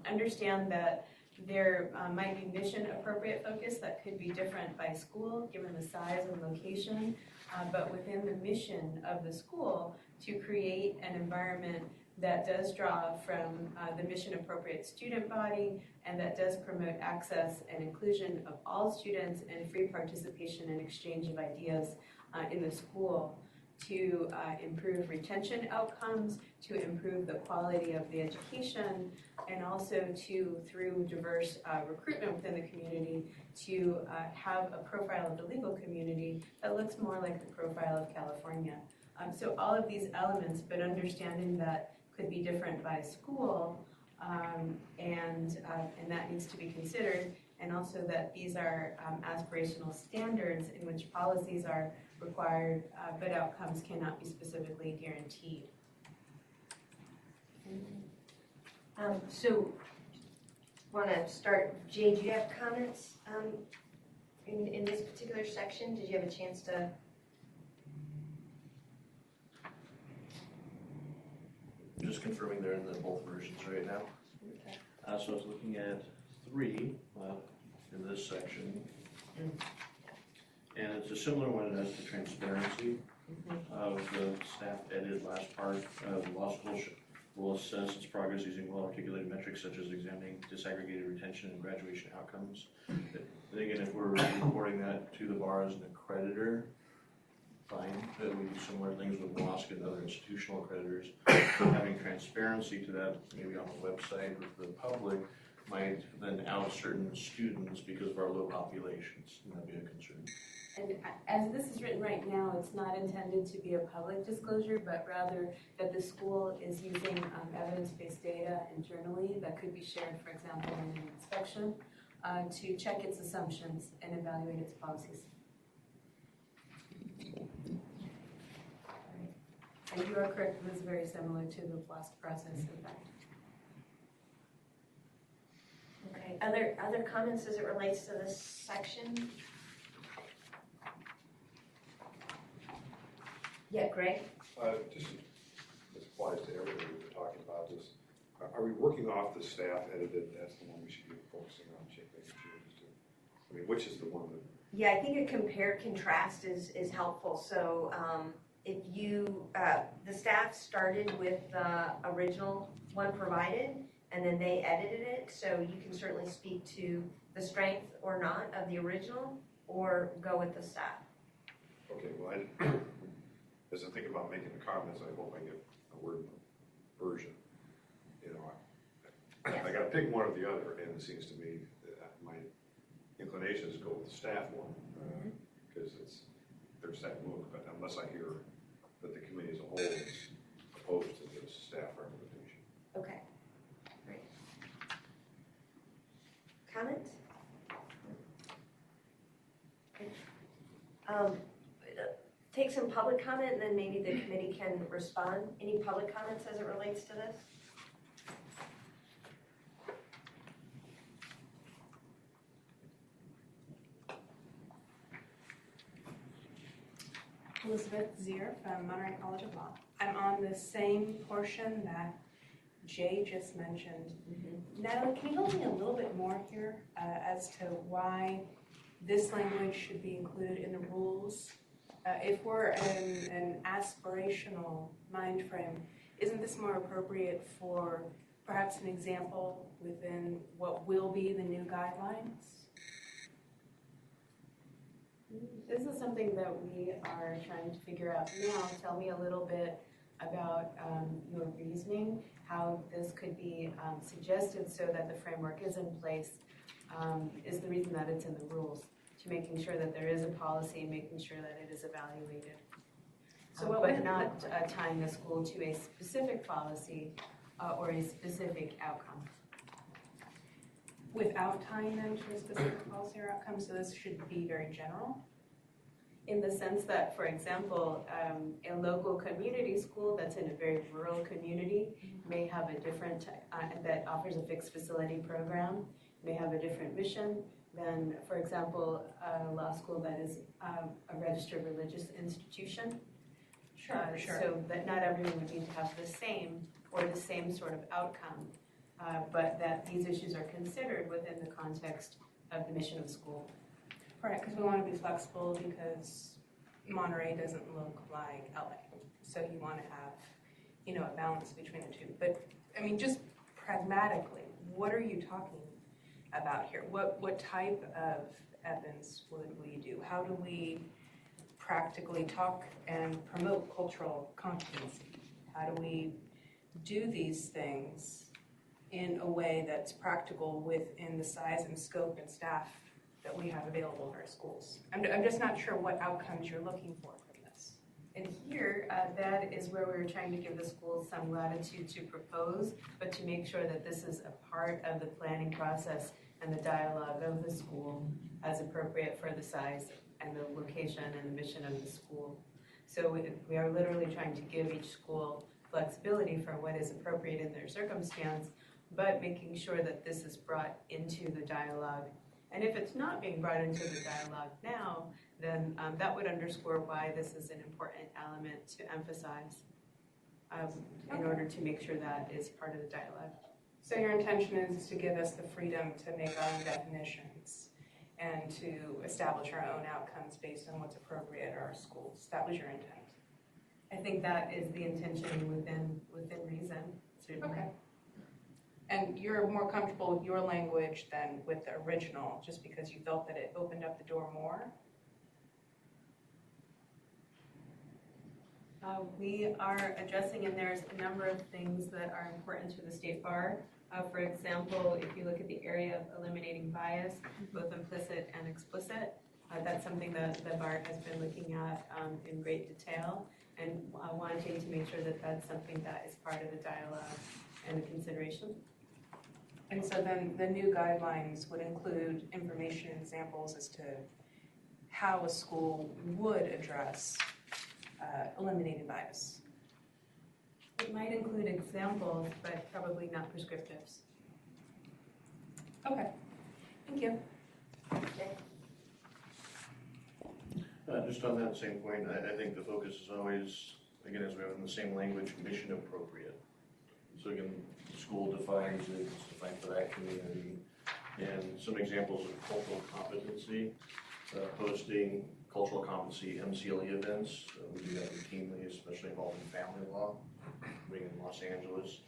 S2: understand that there might be mission-appropriate focus that could be different by school, given the size and location, but within the mission of the school, to create an environment that does draw from the mission-appropriate student body and that does promote access and inclusion of all students and free participation and exchange of ideas in the school, to improve retention outcomes, to improve the quality of the education, and also to, through diverse recruitment within the community, to have a profile of the legal community that looks more like the profile of California. So all of these elements, but understanding that could be different by school, and that needs to be considered, and also that these are aspirational standards in which policies are required, but outcomes cannot be specifically guaranteed.
S1: So, want to start, Jay, do you have comments in this particular section? Did you have a chance to?
S5: Just confirming they're in both versions right now.
S1: Okay.
S5: So I was looking at 3 in this section. And it's a similar one as to transparency of the staff edited last part of the law school will assess its progress using well-articulated metrics such as examining disaggregated retention and graduation outcomes. Then again, if we're reporting that to the bar as an accreditor, fine. That we do similar things with WASC and other institutional accreditors. Having transparency to that, maybe on the website with the public, might then out certain students because of our low populations. And that'd be a concern.
S2: And as this is written right now, it's not intended to be a public disclosure, but rather that the school is using evidence-based data internally that could be shared, for example, in an inspection, to check its assumptions and evaluate its policies. And you are correct, it is very similar to the WASC process, in fact.
S1: Okay. Other comments as it relates to this section? Yeah, Greg?
S4: Just this applies to everything we've been talking about. Are we working off the staff edited? That's the one we should be focusing on, making changes to. I mean, which is the one that?
S1: Yeah, I think a compare contrast is helpful. So if you, the staff started with the original one provided, and then they edited it. So you can certainly speak to the strength or not of the original, or go with the staff.
S4: Okay. Well, as I think about making the comments, I hope I get a word version. You know, I got to pick one or the other, and it seems to me that my inclination is to go with the staff one because there's that look. But unless I hear that the committee as a whole is opposed to this staff recommendation.
S1: Okay. Great. Comments? take some public comment and then maybe the committee can respond. Any public comments as it relates to this?
S9: Elizabeth Zier from Monterey College of Law. I'm on the same portion that Jay just mentioned. Natalie, can you help me a little bit more here as to why this language should be included in the rules? If we're in an aspirational mind frame, isn't this more appropriate for perhaps an example within what will be the new guidelines?
S2: This is something that we are trying to figure out now. Tell me a little bit about your reasoning, how this could be suggested so that the framework is in place, is the reason that it's in the rules, to making sure that there is a policy, making sure that it is evaluated.
S9: So what
S2: but
S9: would
S2: not tying the school to a specific policy or a specific outcome.
S9: Without tying them to a specific policy or outcome, so this should be very general?
S2: In the sense that, for example, a local community school that's in a very rural community may have a different, that offers a fixed facility program, may have a different mission than, for example, a law school that is a registered religious institution.
S9: Sure.
S2: So that not everyone would need to have the same or the same sort of outcome, but that these issues are considered within the context of the mission of the school.
S9: Right, because we want to be flexible because Monterey doesn't look like LA. So you want to have, a balance between the two. But, I mean, just pragmatically, what are you talking about here? What type of evidence would we do? How do we practically talk and promote cultural competency? How do we do these things in a way that's practical within the size and scope and staff that we have available in our schools? I'm just not sure what outcomes you're looking for from this.
S2: And here, that is where we were trying to give the schools some latitude to propose, but to make sure that this is a part of the planning process and the dialogue of the school as appropriate for the size and the location and the mission of the school. So we are literally trying to give each school flexibility for what is appropriate in their circumstance, but making sure that this is brought into the dialogue. And if it's not being brought into the dialogue now, then that would underscore why this is an important element to emphasize in order to make sure that is part of the dialogue.
S9: So your intention is to give us the freedom to make our own definitions and to establish our own outcomes based on what's appropriate at our schools. That was your intent.
S2: I think that is the intention within reason, certainly.
S9: Okay. And you're more comfortable with your language than with the original, just because you felt that it opened up the door more?
S2: We are addressing, and there's a number of things that are important to the State Bar. For example, if you look at the area of eliminating bias, both implicit and explicit, that's something that the Bar has been looking at in great detail, and wanting to make sure that that's something that is part of the dialogue and the consideration.
S9: And so then the new guidelines would include information and examples as to how a school would address eliminating bias.
S2: It might include examples, but probably not prescriptives.
S9: Okay, thank you.
S5: Just on that same point, I think the focus is always, again, as we have in the same language, mission appropriate. So again, the school defines it, it's defined for that community. And some examples of cultural competency, hosting cultural competency MCLE events. We do that routinely, especially involving family law, being in Los Angeles.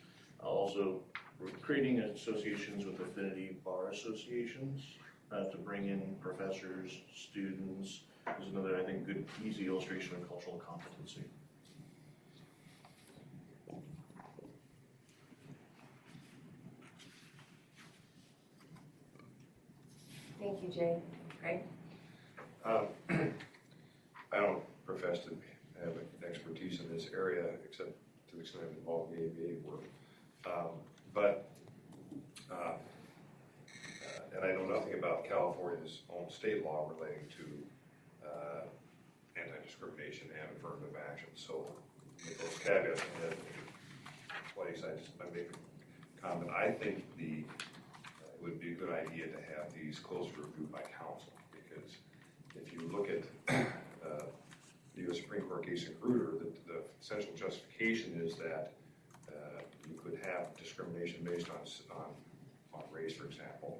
S5: Also, we're creating associations with affinity bar associations to bring in professors, students. Is another, I think, good, easy illustration of cultural competency.
S1: Thank you, Jay. Greg?
S4: I don't profess to have expertise in this area, except to the extent I'm involved in the ABA work. And I know nothing about California's own state law relating to anti-discrimination and affirmative action. So with those caveats in place, I make a comment. I think it would be a good idea to have these closely reviewed by council, because if you look at the U.S. Supreme Court case in Grutter, the essential justification is that you could have discrimination based on race, for example,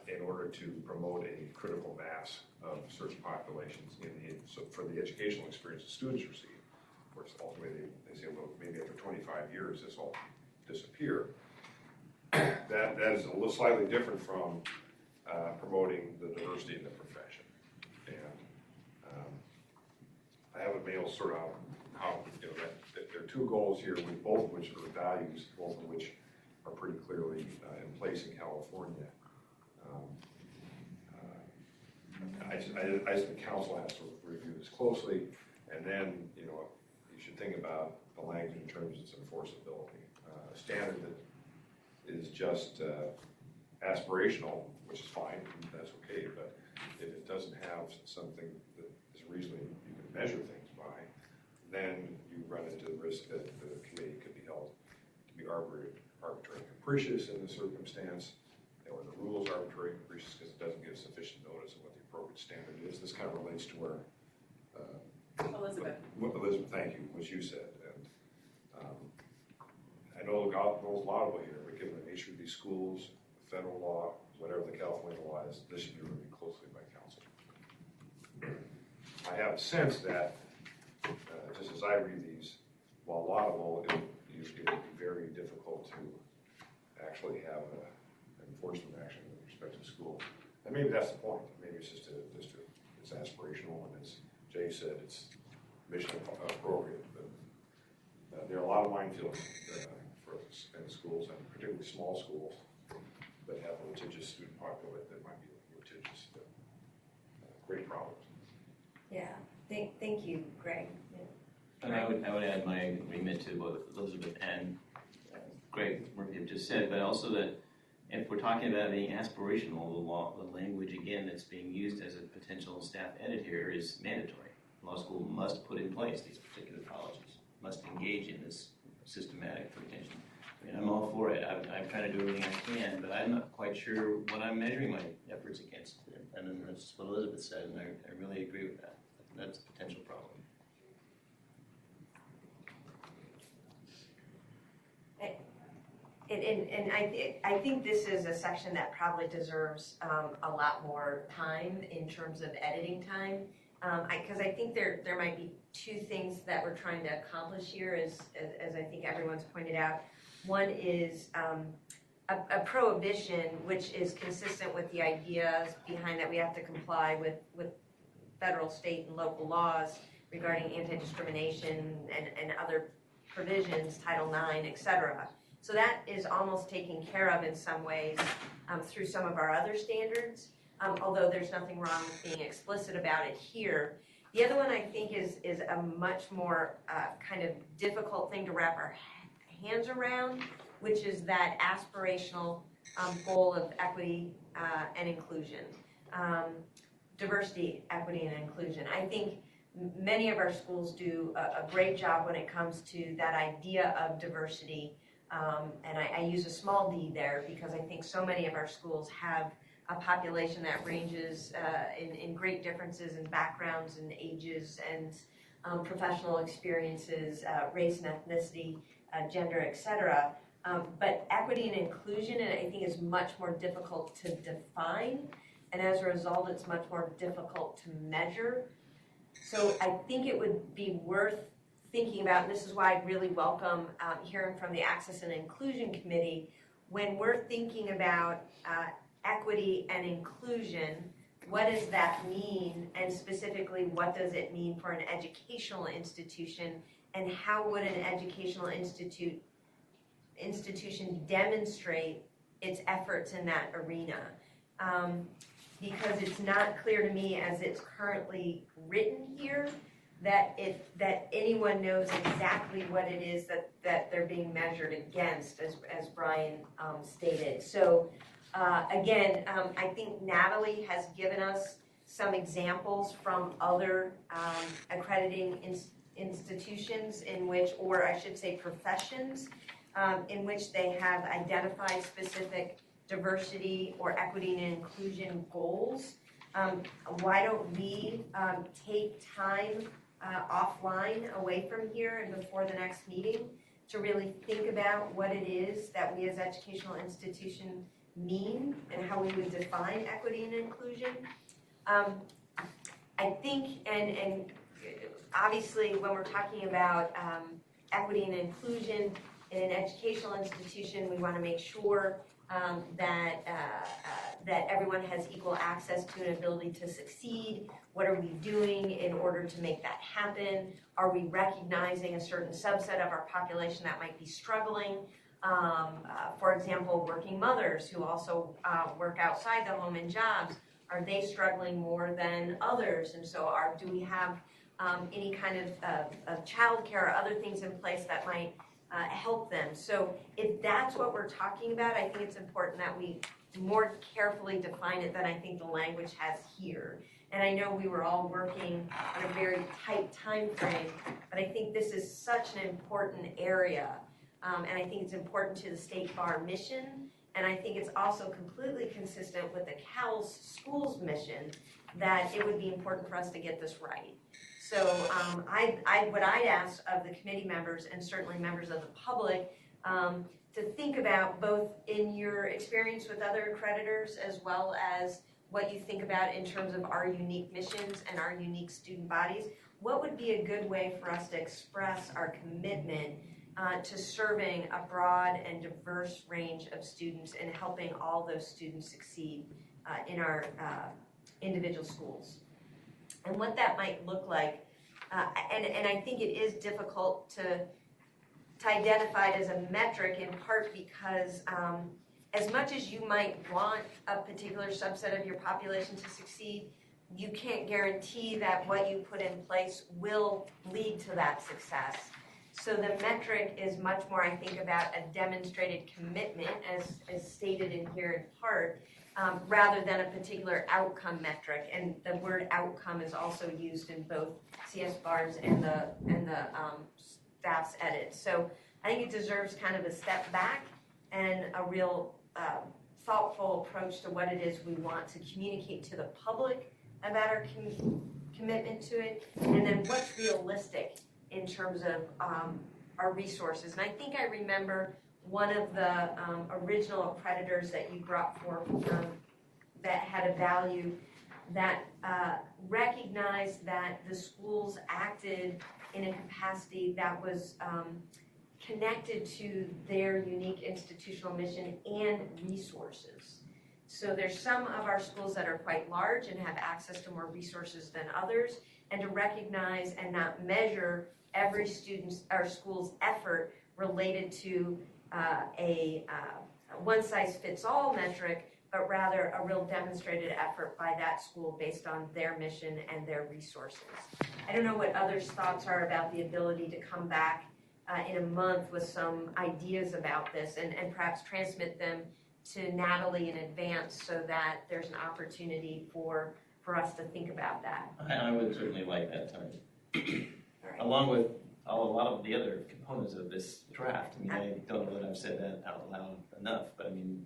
S4: in order to promote a critical mass of certain populations so for the educational experience the students receive. Of course, ultimately they say, well, maybe after 25 years this will disappear. That is a little slightly different from promoting the diversity in the profession. And I haven't been able to sort out how, that there are two goals here, with both of which are values, both of which are pretty clearly in place in California. I just think council has to review this closely, and then you should think about the language in terms of its enforceability. A standard that is just aspirational, which is fine, that's okay, but if it doesn't have something that is reasonably you can measure things by, then you run into the risk that the committee could be held to be arbitrary and capricious in the circumstance, or the rules are arbitrary and capricious because it doesn't give sufficient notice of what the appropriate standard is. This kind of relates to where
S9: Elizabeth,
S4: thank you, what you said. And I know the goal's laudable here, but given the nature of these schools, federal law, whatever the California law is, this should be reviewed closely by council. I have a sense that, just as I read these, while laudable, it would be very difficult to actually have an enforcement action with respect to the school. And maybe that's the point. Maybe it's just it's aspirational, and as Jay said, it's mission appropriate. But there are a lot of minefields in the schools, and particularly small schools that have a litigious student population that might be litigious. Great problems.
S1: Yeah. Thank you, Greg. Yeah.
S11: And I would add my agreement to what Elizabeth and Greg Murphy have just said, but also that if we're talking about being aspirational, the language again that's being used as a potential staff edit here is mandatory. Law school must put in place these particular colleges, must engage in this systematic retention. I mean, I'm all for it. I'm trying to do everything I can, but I'm not quite sure what I'm measuring my efforts against. And then that's what Elizabeth said, and I really agree with that. That's a potential problem.
S1: And I think this is a section that probably deserves a lot more time in terms of editing time, because I think there might be two things that we're trying to accomplish here, as I think everyone's pointed out. One is a prohibition, which is consistent with the ideas behind that we have to comply with federal, state, and local laws regarding anti-discrimination and other provisions, Title IX, et cetera. So that is almost taken care of in some ways through some of our other standards, although there's nothing wrong with being explicit about it here. The other one I think is a much more kind of difficult thing to wrap our hands around, which is that aspirational goal of equity and inclusion. Diversity, equity, and inclusion. I think many of our schools do a great job when it comes to that idea of diversity. And I use a small d there because I think so many of our schools have a population that ranges in great differences in backgrounds and ages and professional experiences, race and ethnicity, gender, etc. But equity and inclusion, and I think, is much more difficult to define, and as a result, it's much more difficult to measure. So I think it would be worth thinking about, and this is why I really welcome hearing from the Access and Inclusion Committee, when we're thinking about equity and inclusion, what does that mean, and specifically, what does it mean for an educational institution, and how would an educational institution demonstrate its efforts in that arena? Because it's not clear to me, as it's currently written here, that anyone knows exactly what it is that they're being measured against, as Brian stated. So again, I think Natalie has given us some examples from other accrediting institutions in which, or I should say professions, in which they have identified specific diversity or equity and inclusion goals. Why don't we take time offline away from here and before the next meeting to really think about what it is that we as educational institutions mean and how we would define equity and inclusion. I think, and obviously when we're talking about equity and inclusion in an educational institution, we want to make sure that everyone has equal access to an ability to succeed. What are we doing in order to make that happen? Are we recognizing a certain subset of our population that might be struggling? For example, working mothers who also work outside the home in jobs, are they struggling more than others? And so do we have any kind of childcare or other things in place that might help them? So if that's what we're talking about, I think it's important that we more carefully define it than I think the language has here. And I know we were all working on a very tight time frame, but I think this is such an important area. And I think it's important to the State Bar mission. And I think it's also completely consistent with the Cal's school's mission that it would be important for us to get this right. So what I'd ask of the committee members and certainly members of the public to think about both in your experience with other accreditors as well as what you think about in terms of our unique missions and our unique student bodies. What would be a good way for us to express our commitment to serving a broad and diverse range of students and helping all those students succeed in our individual schools? And what that might look like, and I think it is difficult to identify it as a metric in part because as much as you might want a particular subset of your population to succeed, you can't guarantee that what you put in place will lead to that success. So the metric is much more, I think, about a demonstrated commitment, as stated in here in part, rather than a particular outcome metric. And the word outcome is also used in both CS Bar's and the staff's edit. So I think it deserves kind of a step back and a real thoughtful approach to what it is we want to communicate to the public about our commitment to it, and then what's realistic in terms of our resources. And I think I remember one of the original accreditors that you brought forth that had a value that recognized that the schools acted in a capacity that was connected to their unique institutional mission and resources. So there's some of our schools that are quite large and have access to more resources than others, and to recognize and not measure every student's or school's effort related to a one-size-fits-all metric, but rather a real demonstrated effort by that school based on their mission and their resources. I don't know what others' thoughts are about the ability to come back in a month with some ideas about this and perhaps transmit them to Natalie in advance so that there's an opportunity for us to think about that.
S11: I would certainly like that time.
S1: Right.
S11: Along with a lot of the other components of this draft. I mean, I don't know that I've said that out loud enough, but I mean,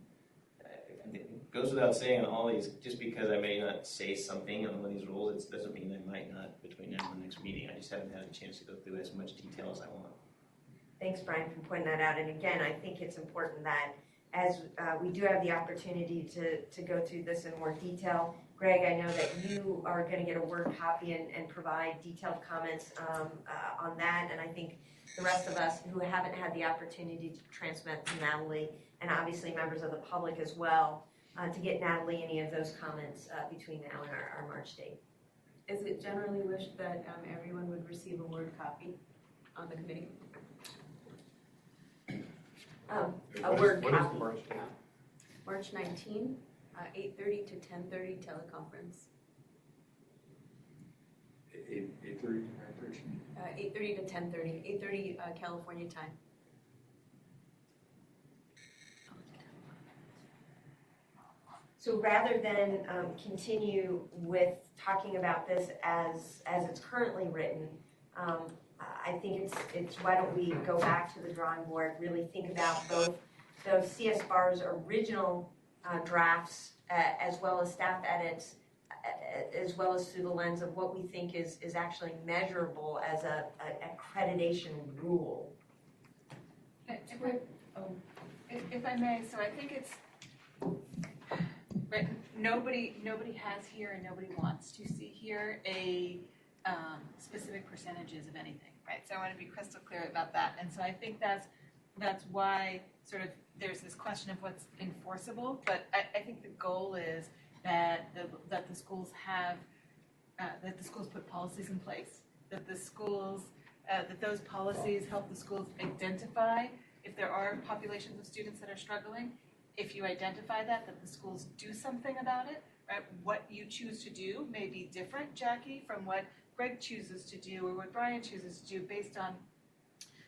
S11: it goes without saying on all these, just because I may not say something on one of these rules, it doesn't mean I might not between now and the next meeting. I just haven't had a chance to go through as much detail as I want.
S1: Thanks, Brian, for pointing that out. And again, I think it's important that as we do have the opportunity to go through this in more detail, Greg, I know that you are going to get a Word copy and provide detailed comments on that. And I think the rest of us who haven't had the opportunity to transmit to Natalie, and obviously members of the public as well, to get Natalie any of those comments between now and our March date.
S7: Is it generally wished that everyone would receive a Word copy on the committee?
S1: A Word
S4: What is
S1: copy.
S4: the March date?
S7: March 19, 8:30 to 10:30 teleconference.
S4: 8:30 to 9:30?
S7: 8:30 to 10:30, 8:30 California time.
S1: So rather than continue with talking about this as it's currently written, I think it's why don't we go back to the drawing board, really think about both those CS BAR's original drafts as well as staff edits, as well as through the lens of what we think is actually measurable as a accreditation rule.
S13: If I may, so I think it's, right, nobody has here and nobody wants to see here a specific percentages of anything, right? So I want to be crystal clear about that. And so I think that's why sort of there's this question of what's enforceable, but I think the goal is that the schools have, that the schools put policies in place, that the schools, that those policies help the schools identify if there are populations of students that are struggling. If you identify that the schools do something about it, right? What you choose to do may be different, Jackie, from what Greg chooses to do or what Brian chooses to do based on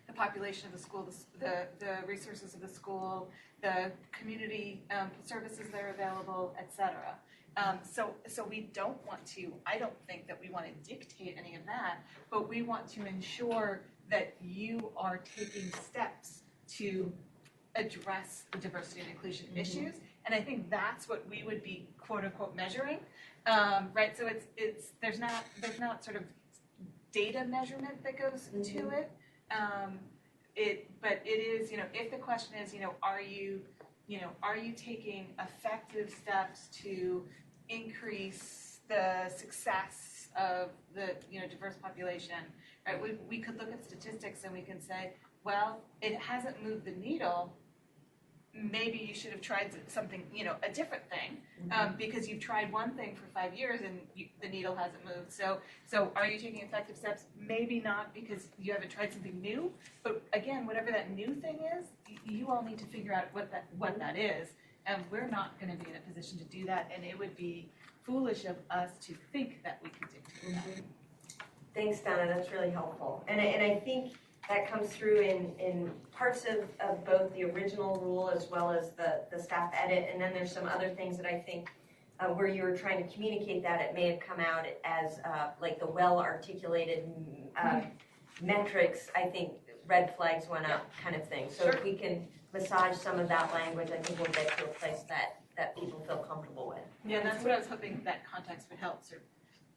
S13: the population of the school, the resources of the school, the community services that are available, et cetera. So we don't want to, I don't think that we want to dictate any of that, but we want to ensure that you are taking steps to address the diversity and inclusion issues. And I think that's what we would be quote unquote measuring, right? So it's there's not sort of data measurement that goes into it. But it is, if the question is, are you taking effective steps to increase the success of the, diverse population, right? We could look at statistics and we can say, well, it hasn't moved the needle. Maybe you should have tried something, a different thing, because you've tried one thing for 5 years and the needle hasn't moved. So are you taking effective steps? Maybe not, because you haven't tried something new. But again, whatever that new thing is, you all need to figure out what that is. And we're not going to be in a position to do that. And it would be foolish of us to think that we could dictate that.
S1: Thanks, Donna. That's really helpful. And I think that comes through in parts of both the original rule as well as the staff edit. And then there's some other things that I think where you were trying to communicate that it may have come out as like the well-articulated metrics. I think red flags went up kind of thing. So if we can massage some of that language, I think we'll get to a place that people feel comfortable with.
S13: Yeah, and that's what I was hoping that context would help. So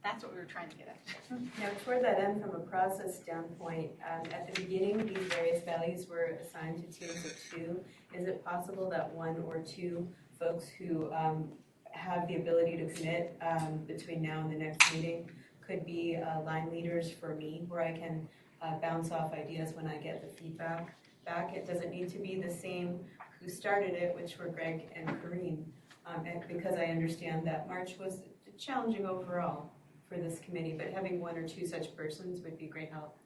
S13: that's what we were trying to get at.
S2: Now, toward that end, from a process standpoint, at the beginning, these various values were assigned to teams of 2. Is it possible that 1 or 2 folks who have the ability to commit between now and the next meeting could be line leaders for me, where I can bounce off ideas when I get the feedback back? It doesn't need to be the same who started it, which were Greg and Kareen, because I understand that March was challenging overall for this committee, but having 1 or 2 such persons would be great help.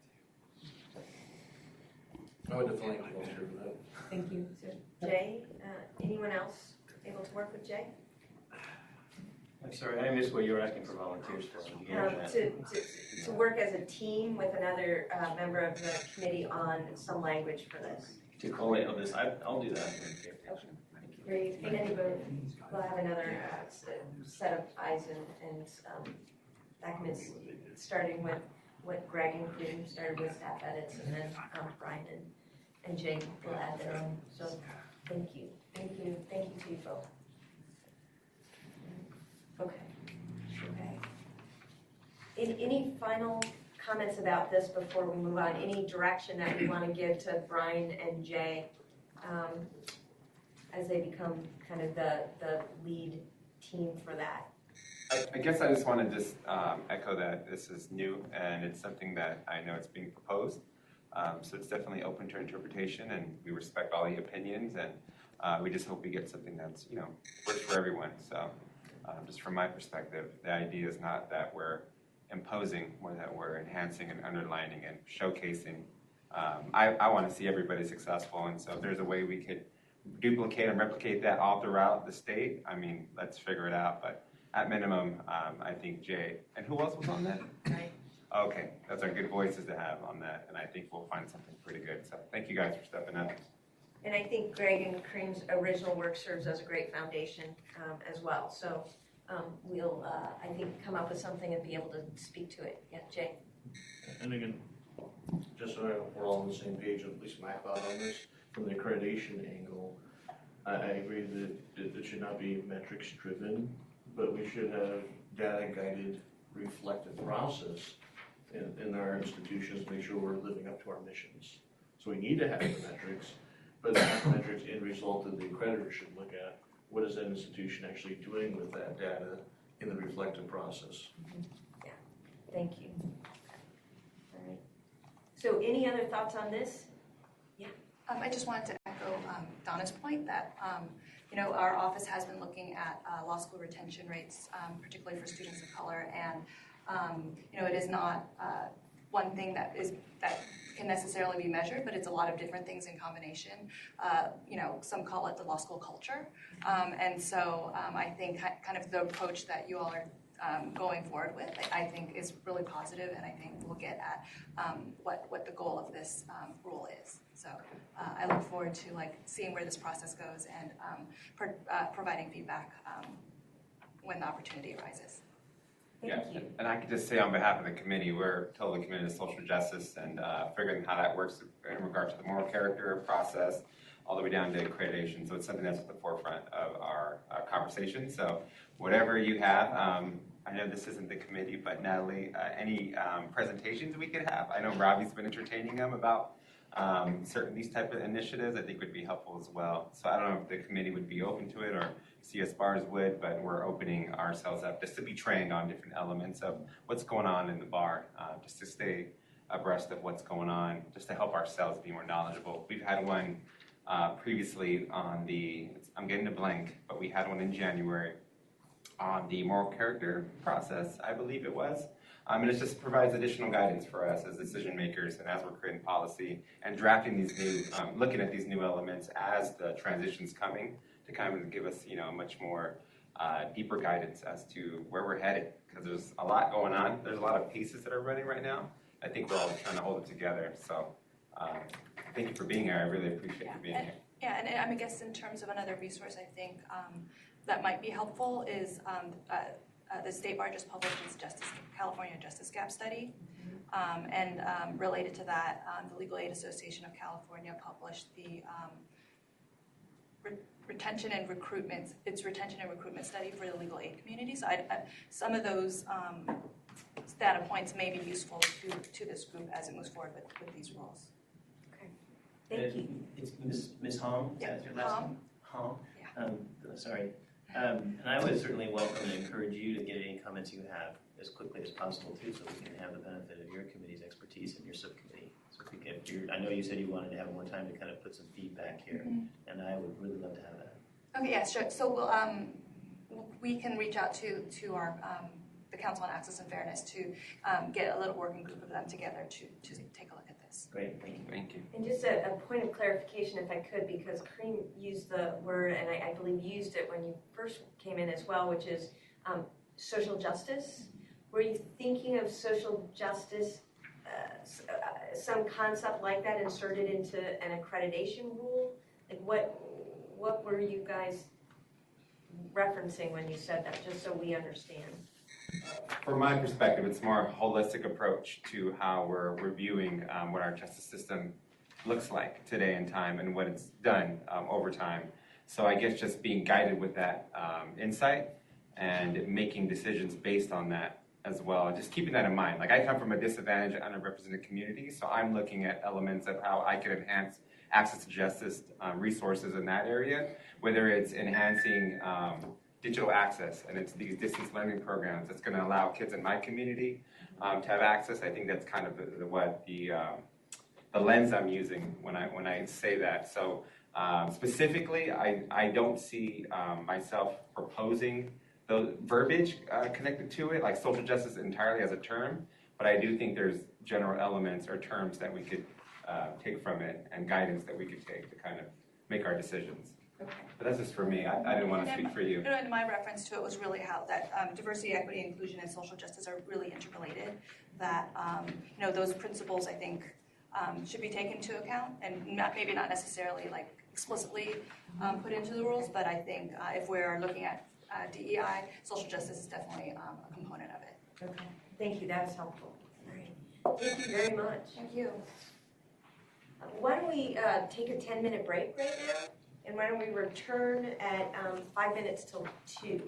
S5: I would definitely volunteer for that.
S2: Thank you.
S1: Jay, anyone else able to work with Jay?
S11: I'm sorry, I missed what you were asking for volunteers for.
S1: To work as a team with another member of the committee on some language for this.
S11: To collate on this, I'll do that.
S1: Okay. Great. And we'll have another set of eyes and documents, starting with what Greg included, started with staff edits, and then Brian and Jay will add their own. So thank you to you both. Okay. Any final comments about this before we move on? Any direction that we want to give to Brian and Jay as they become kind of the lead team for that?
S6: I guess I just want to echo that this is new and it's something that I know it's being proposed. So it's definitely open to interpretation, and we respect all the opinions, and we just hope we get something that's, works for everyone. So just from my perspective, the idea is not that we're imposing, more that we're enhancing and underlining and showcasing. I want to see everybody successful, and so if there's a way we could duplicate and replicate that all throughout the state, let's figure it out. But at minimum, I think Jay, and who else was on that?
S1: Right.
S6: Okay, those are good voices to have on that, and I think we'll find something pretty good. So thank you guys for stepping up.
S1: And I think Greg and Kareem's original work serves as a great foundation as well. So we'll, I think, come up with something and be able to speak to it. Yeah, Jay?
S5: And again, just so we're all on the same page, at least my thought on this, from the accreditation angle, I agree that it should not be metrics driven, but we should have data guided, reflective process in our institutions to make sure we're living up to our missions. So we need to have the metrics, but the metrics end result that the accreditor should look at. What is that institution actually doing with that data in the reflective process?
S1: Yeah, thank you. All right. So any other thoughts on this? Yeah.
S12: I just wanted to echo Donna's point that our office has been looking at law school retention rates, particularly for students of color, and it is not one thing that can necessarily be measured, but it's a lot of different things in combination. Some call it the law school culture, and so I think kind of the approach that you all are going forward with, I think, is really positive, and I think we'll get at what the goal of this rule is. So I look forward to seeing where this process goes and providing feedback when the opportunity arises.
S6: Yeah, and I could just say on behalf of the committee, we're totally committed to social justice and figuring how that works in regards to the moral character process, all the way down to accreditation. So it's something that's at the forefront of our conversation. So whatever you have, I know this isn't the committee, but Natalie, any presentations we could have? I know Robbie's been entertaining them about certain these type of initiatives. I think would be helpful as well. So I don't know if the committee would be open to it or CS Bars would, but we're opening ourselves up just to be trained on different elements of what's going on in the bar, just to stay abreast of what's going on, just to help ourselves be more knowledgeable. We've had one previously on I'm getting a blank, but we had one in January on the moral character process, I believe it was. And it just provides additional guidance for us as decision makers and as we're creating policy and drafting these new, looking at these new elements as the transition's coming to kind of give us, a much more deeper guidance as to where we're headed. Because there's a lot going on. There's a lot of pieces that are running right now. I think we're all trying to hold it together. So thank you for being here. I really appreciate you being here.
S12: Yeah, and I guess in terms of another resource, I think that might be helpful is the State Bar just published its California Justice Gap Study. And related to that, the Legal Aid Association of California published the retention and recruitment study for the legal aid community. So some of those data points may be useful to this group as it moves forward with these rules.
S1: Okay, thank you.
S11: It's Ms. Hong, is that your last name? Hong?
S12: Yeah.
S11: Sorry. And I would certainly welcome and encourage you to get any comments you have as quickly as possible too, so we can have the benefit of your committee's expertise and your subcommittee. So if we can, I know you said you wanted to have more time to kind of put some feedback here, and I would really love to have that.
S12: Okay, yeah, sure. So we can reach out to our the Council on Access and Fairness to get a little working group of them together to take a look at this.
S11: Great, thank you.
S6: Thank you.
S1: And just a point of clarification, if I could, because Kareem used the word, and I believe used it when you first came in as well, which is social justice. Were you thinking of social justice, some concept like that inserted into an accreditation rule? Like what were you guys referencing when you said that, just so we understand?
S6: From my perspective, it's more a holistic approach to how we're reviewing what our justice system looks like today in time and what it's done over time. So I guess just being guided with that insight and making decisions based on that as well. Just keeping that in mind. Like, I come from a disadvantaged, underrepresented community, so I'm looking at elements of how I could enhance access to justice resources in that area, whether it's enhancing digital access, and it's these distance learning programs that's going to allow kids in my community to have access. I think that's kind of the lens I'm using when I say that. So specifically, I don't see myself proposing the verbiage connected to it, like social justice entirely as a term, but I do think there's general elements or terms that we could take from it and guidance that we could take to kind of make our decisions.
S12: Okay.
S6: But that's just for me. I didn't want to speak for you.
S12: And my reference to it was really how that diversity, equity, inclusion, and social justice are really interrelated. That those principles, I think, should be taken into account, and maybe not necessarily like explicitly put into the rules, but I think if we're looking at DEI, social justice is definitely a component of it.
S1: Okay, thank you, that was helpful. All right, thank you very much.
S12: Thank you.
S1: Why don't we take a 10-minute break right now? And why don't we return at 5 minutes till 2?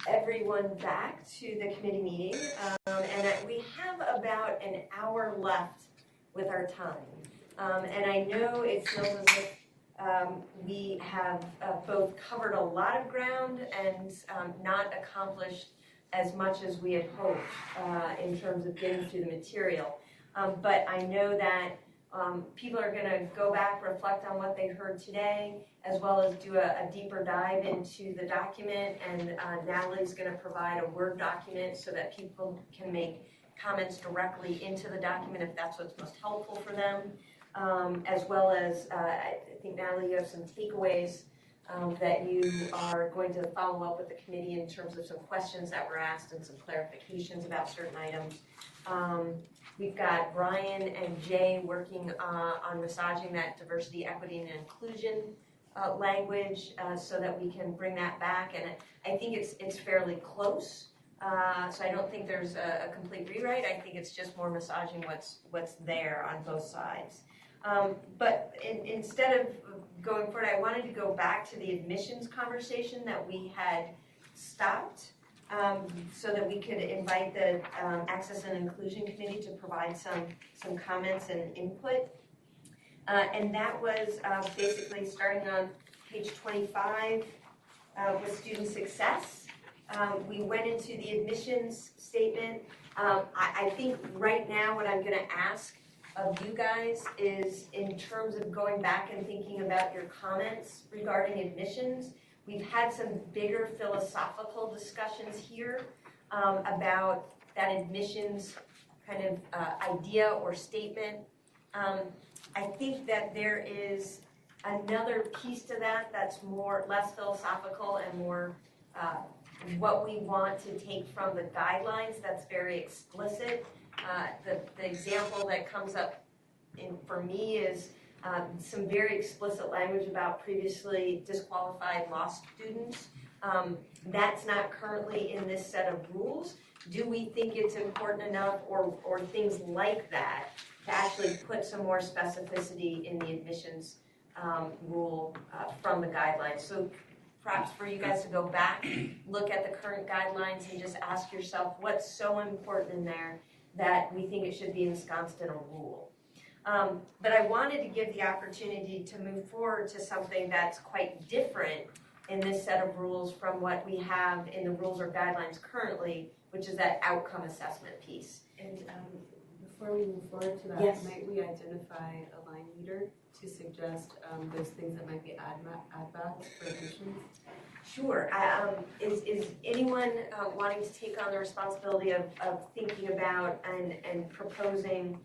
S1: Everyone back to the committee meeting, and we have about an hour left with our time. And I know it feels as if we have both covered a lot of ground and not accomplished as much as we had hoped in terms of getting through the material. But I know that people are going to go back, reflect on what they heard today, as well as do a deeper dive into the document. And Natalie's going to provide a Word document so that people can make comments directly into the document if that's what's most helpful for them. As well as, I think, Natalie, you have some takeaways that you are going to follow up with the committee in terms of some questions that were asked and some clarifications about certain items. We've got Brian and Jay working on massaging that diversity, equity, and inclusion language so that we can bring that back. And I think it's fairly close. So I don't think there's a complete rewrite. I think it's just more massaging what's there on both sides. But instead of going forward, I wanted to go back to the admissions conversation that we had stopped so that we could invite the Access and Inclusion Committee to provide some comments and input. And that was basically starting on page 25 with student success. We went into the admissions statement. I think right now what I'm going to ask of you guys is, in terms of going back and thinking about your comments regarding admissions, we've had some bigger philosophical discussions here about that admissions kind of idea or statement. I think that there is another piece to that that's less philosophical and more what we want to take from the guidelines that's very explicit. The example that comes up for me is some very explicit language about previously disqualified lost students. That's not currently in this set of rules. Do we think it's important enough, or things like that, to actually put some more specificity in the admissions rule from the guidelines? So perhaps for you guys to go back, look at the current guidelines and just ask yourself what's so important in there that we think it should be ensconced in a rule. But I wanted to give the opportunity to move forward to something that's quite different in this set of rules from what we have in the rules or guidelines currently, which is that outcome assessment piece.
S2: And before we move forward to that,
S1: Yes.
S2: might we identify a line leader to suggest those things that might be add-backs for admissions?
S1: Sure. Is anyone wanting to take on the responsibility of thinking about and proposing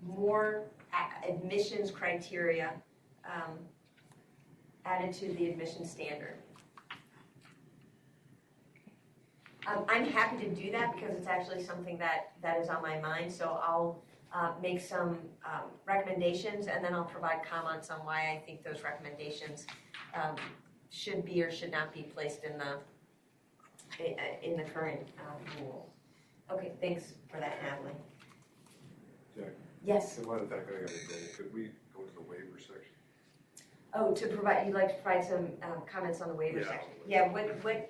S1: more admissions criteria added to the admission standard? I'm happy to do that because it's actually something that is on my mind. So I'll make some recommendations, and then I'll provide comments on why I think those recommendations should be or should not be placed in the current rule. Okay, thanks for that, Natalie.
S4: Jack?
S1: Yes.
S4: In light of the fact that I got to go, could we go the waiver section?
S1: Oh, you'd like to provide some comments on the waiver
S4: Yeah.
S1: section? Yeah, what page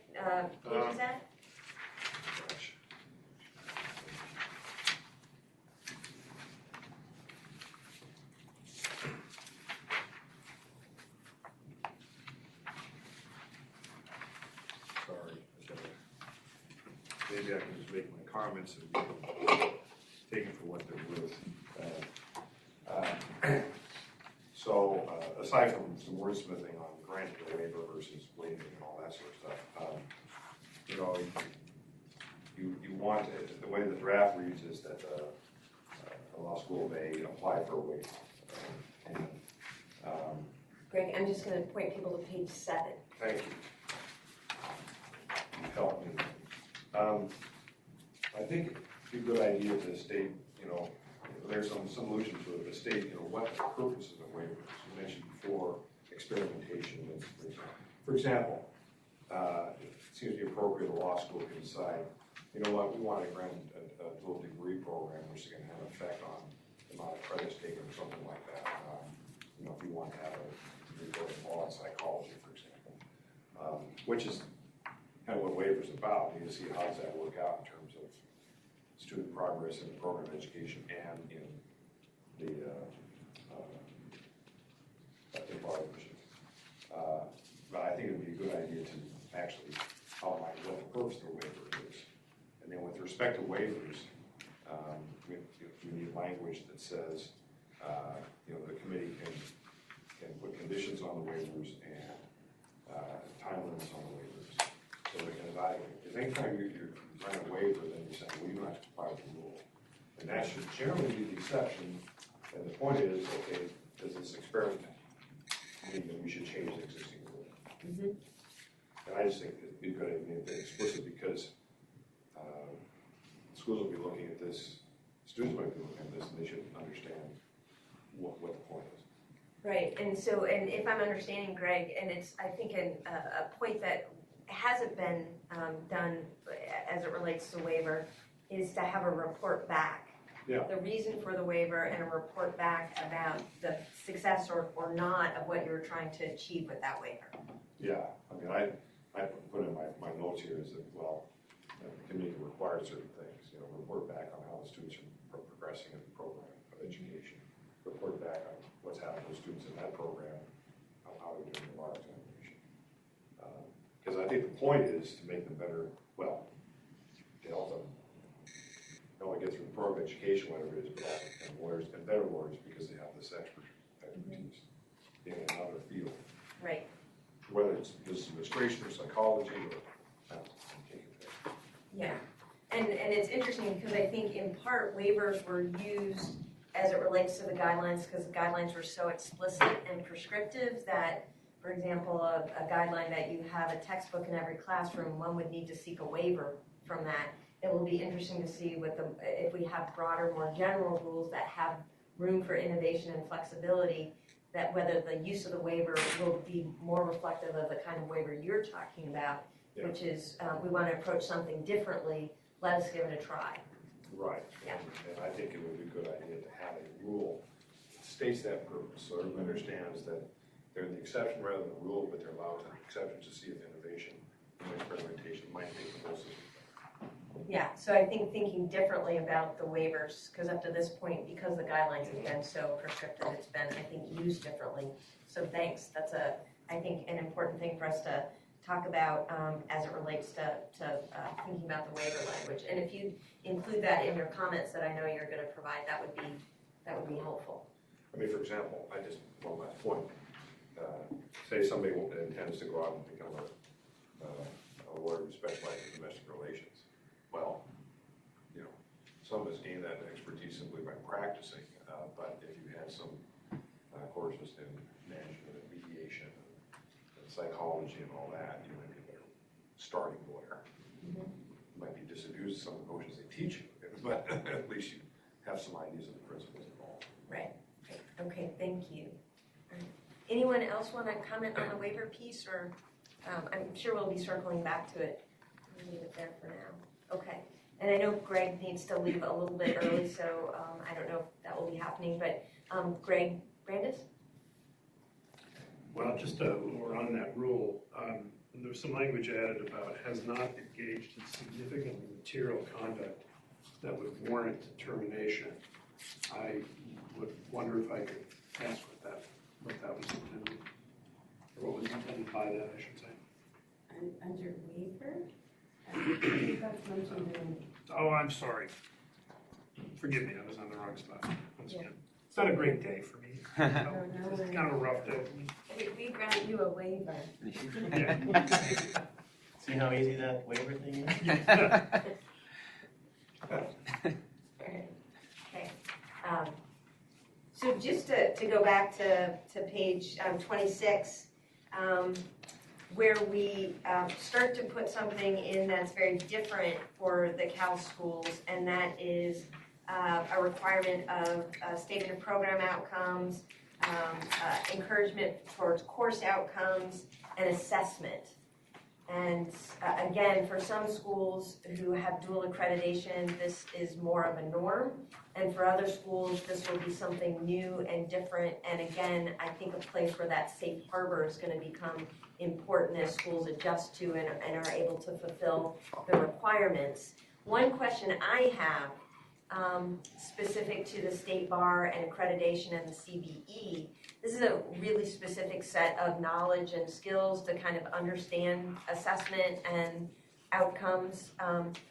S1: is that?
S4: Gosh. Sorry. Maybe I can just make my comments and take it for what they're worth. So, aside from some wordsmithing on granting a waiver versus waiving and all that sort of stuff, you know, you want, the way the draft reads is that a law school may apply for a waiver. And,
S1: Greg, I'm just going to point people to page 7.
S4: thank you. You helped me. I think it'd be a good idea to state, you know, there's some solution to it, but state, you know, what the purposes of waivers. You mentioned before experimentation. For example, it seems to be appropriate a law school can decide, you know what, we want to grant a dual degree program, which is going to have an effect on the amount of credits taken or something like that. You know, if you want to have a degree program in law and psychology, for example, which is kind of what waivers about. You need to see how does that work out in terms of student progress in the program education and in the evaluation. But I think it would be a good idea to actually outline what the purpose of the waiver is. And then with respect to waivers, we need language that says, you know, the committee can put conditions on the waivers and time limits on the waivers so they can evaluate. Because anytime you're trying to waiver, then you're saying, well, you don't have to comply with the rule. And that should generally be the exception. And the point is, okay, does this experiment mean that we should change the existing rule?
S1: Mm-hmm.
S4: And I just think it'd be good to make that explicit because schools will be looking at this, students might be looking at this, and they should understand what the point is.
S1: Right, and so, and if I'm understanding Greg, and it's, I think, a point that hasn't been done as it relates to waiver, is to have a report back.
S4: Yeah.
S1: The reason for the waiver and a report back about the success or not of what you're trying to achieve with that waiver.
S4: Yeah, I mean, I put in my notes here is that, well, the committee requires certain things, you know, report back on how the students are progressing in the program of education, report back on what's happening with students in that program, how they're doing the bar examination. Because I think the point is to make them better, well, to help them not only get through the program education, whatever it is, but also become lawyers and better lawyers because they have this expertise in another field.
S1: Right.
S4: Whether it's business administration or psychology or
S1: yeah, and it's interesting because I think in part waivers were used as it relates to the guidelines because the guidelines were so explicit and prescriptive that, for example, a guideline that you have a textbook in every classroom, one would need to seek a waiver from that. It will be interesting to see if we have broader, more general rules that have room for innovation and flexibility, that whether the use of the waiver will be more reflective of the kind of waiver you're talking about, yeah. Which is we want to approach something differently, let us give it a try.
S4: Right.
S1: Yeah.
S4: And I think it would be a good idea to have a rule that states that purpose so everyone understands that they're the exception rather than the rule, but they're allowed to exceptions to see if innovation and experimentation might make the whole system better.
S1: Yeah, so I think thinking differently about the waivers, because up to this point, because the guidelines have been so prescriptive, it's been, I think, used differently. So thanks. That's I think, an important thing for us to talk about as it relates to thinking about the waiver language. And if you include that in your comments that I know you're going to provide, that would be helpful.
S4: I mean, for example, one last point. Say somebody intends to go out and become a lawyer who specializes in domestic relations. Well, you know, some of us gain that expertise simply by practicing. But if you had some courses in management and mediation and psychology and all that, you might be a better starting lawyer. Mm-hmm. You might be disabused of some of the notions they teach you, but at least you have some ideas of the principles involved.
S1: Right. Okay, thank you. Anyone else want to comment on the waiver piece, or I'm sure we'll be circling back to it. We'll leave it there for now. Okay. And I know Greg needs to leave a little bit early, so I don't know if that will be happening, but Greg Brandis?
S10: Well, just we're on that rule. There's some language added about has not engaged in significant material conduct that would warrant termination. I would wonder if I could ask what that was intended, or what was intended by that, I should say.
S2: Under waiver? I think that's mentioned in.
S10: Oh, I'm sorry. Forgive me, I was on the wrong spot. Once again, it's not a great day for me. It's kind of a rough day for me.
S2: We grant you a waiver.
S11: See how easy that waiver thing is?
S1: Okay. So just to go back to page 26, where we start to put something in that's very different for the Cal schools, and that is a requirement of statement of program outcomes, encouragement towards course outcomes, and assessment. And again, for some schools who have dual accreditation, this is more of a norm. And for other schools, this will be something new and different. And again, I think a place where that safe harbor is going to become important as schools adjust to and are able to fulfill the requirements. One question I have, specific to the state bar and accreditation and the CBE, this is a really specific set of knowledge and skills to kind of understand assessment and outcomes.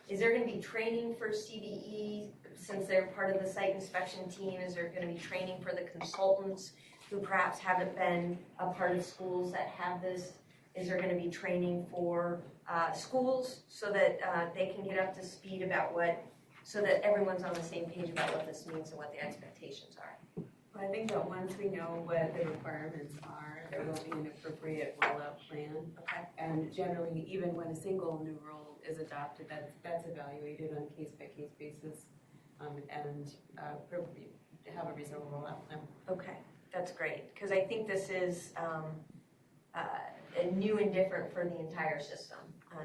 S1: Is there going to be training for CBE since they're part of the site inspection team? Is there going to be training for the consultants who perhaps haven't been a part of schools that have this? Is there going to be training for schools so that they can get up to speed about so that everyone's on the same page about what this means and what the expectations are?
S2: Well, I think that once we know what the requirements are, there will be an appropriate rollout plan.
S1: Okay.
S2: And generally, even when a single new rule is adopted, that's evaluated on a case-by-case basis, and have a reasonable rollout plan.
S1: Okay, that's great, because I think this is new and different for the entire system,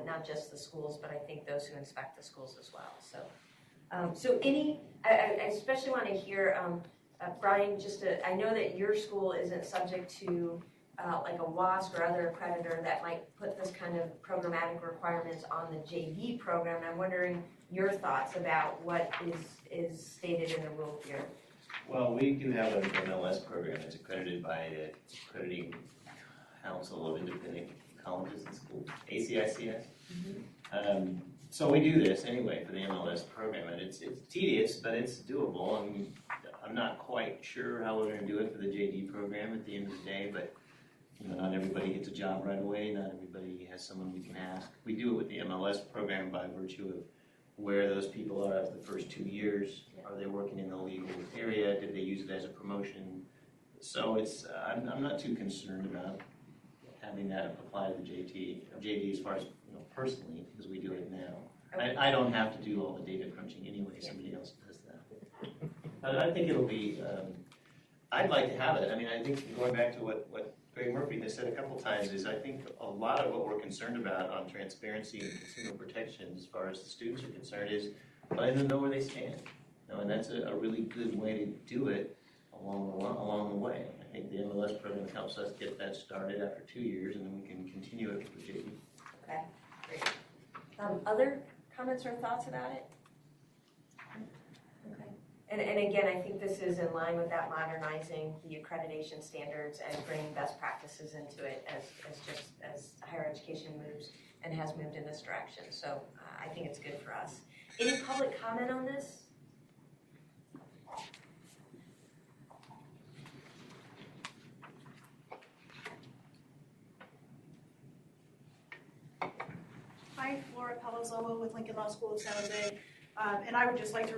S1: not just the schools, but I think those who inspect the schools as well. So, I especially want to hear, Brian, I know that your school isn't subject to like a WASC or other accreditor that might put this kind of programmatic requirements on the JV program. I'm wondering your thoughts about what is stated in the rule here.
S11: Well, we do have an MLS program that's accredited by the Accrediting Council of Independent Colleges and Schools, ACICS. Mm-hmm. So we do this anyway for the MLS program, and it's tedious, but it's doable. I'm not quite sure how we're going to do it for the JD program at the end of the day, but not everybody gets a job right away. Not everybody has someone we can ask. We do it with the MLS program by virtue of where those people are after the first 2 years. Are they working in the legal area? Did they use it as a promotion? So I'm not too concerned about having that apply to the JD as far as personally, because we do it now. Okay. I don't have to do all the data crunching anyway. Somebody else does that. But I think it'll be. I'd like to have it. I mean, I think going back to what Greg Murphy has said a couple times is I think a lot of what we're concerned about on transparency and consumer protection as far as the students are concerned is letting them know where they stand. And that's a really good way to do it along the way. I think the MLS program helps us get that started after 2 years, and then we can continue it with the JD.
S1: Okay, great. Other comments or thoughts about it? Okay. And again, I think this is in line with that modernizing the accreditation standards and bringing best practices into it as higher education moves and has moved in this direction. So I think it's good for us. Any public comment on this?
S14: Hi, Laura Palazzolo with Lincoln Law School of San Jose. And I would just like to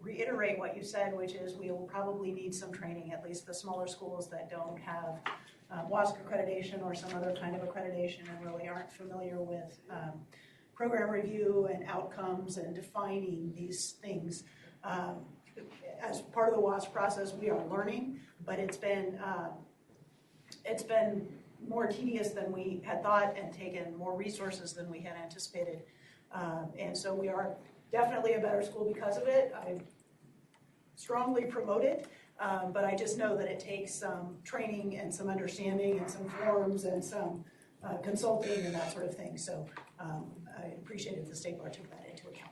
S14: reiterate what you said, which is we will probably need some training, at least the smaller schools that don't have WASC accreditation or some other kind of accreditation and really aren't familiar with program review and outcomes and defining these things. As part of the WASC process, we are learning, but it's been more tedious than we had thought and taken more resources than we had anticipated. And so we are definitely a better school because of it. strongly promote it, but I just know that it takes some training and some understanding and some forms and some consulting and that sort of thing. So I appreciate if the State Bar took that into account.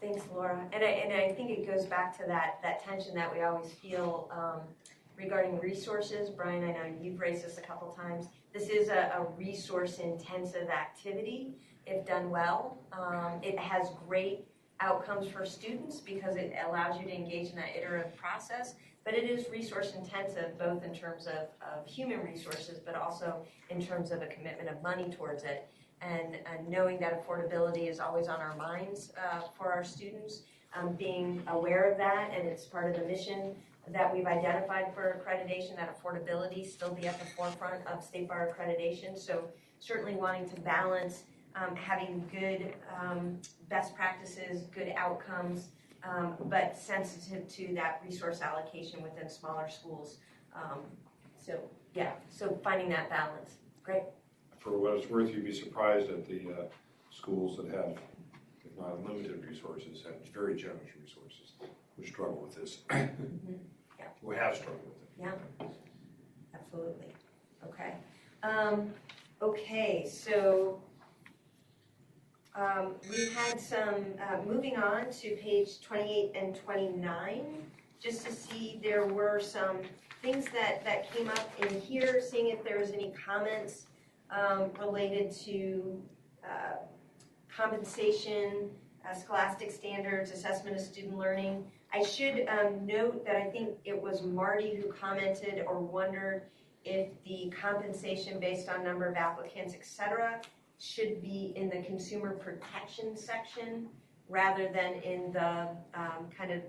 S1: Thanks, Laura. And I think it goes back to that tension that we always feel regarding resources. Brian, I know you've raised this a couple times. This is a resource-intensive activity if done well. It has great outcomes for students because it allows you to engage in that iterative process, but it is resource-intensive both in terms of human resources, but also in terms of a commitment of money towards it. And knowing that affordability is always on our minds for our students, being aware of that, and it's part of the mission that we've identified for accreditation, that affordability still be at the forefront of State Bar accreditation. So certainly wanting to balance having good best practices, good outcomes, but sensitive to that resource allocation within smaller schools. So finding that balance. Great.
S4: For what it's worth, you'd be surprised at the schools that have, if not unlimited resources, have very generous resources. We struggle with this.
S1: Yeah.
S4: We have struggled with it.
S1: Yeah, absolutely. Okay. Okay, so we had some, moving on to page 28 and 29, just to see there were some things that came up in here, seeing if there was any comments related to compensation, scholastic standards, assessment of student learning. I should note that I think it was Marty who commented or wondered if the compensation based on number of applicants, et cetera, should be in the consumer protection section rather than in the kind of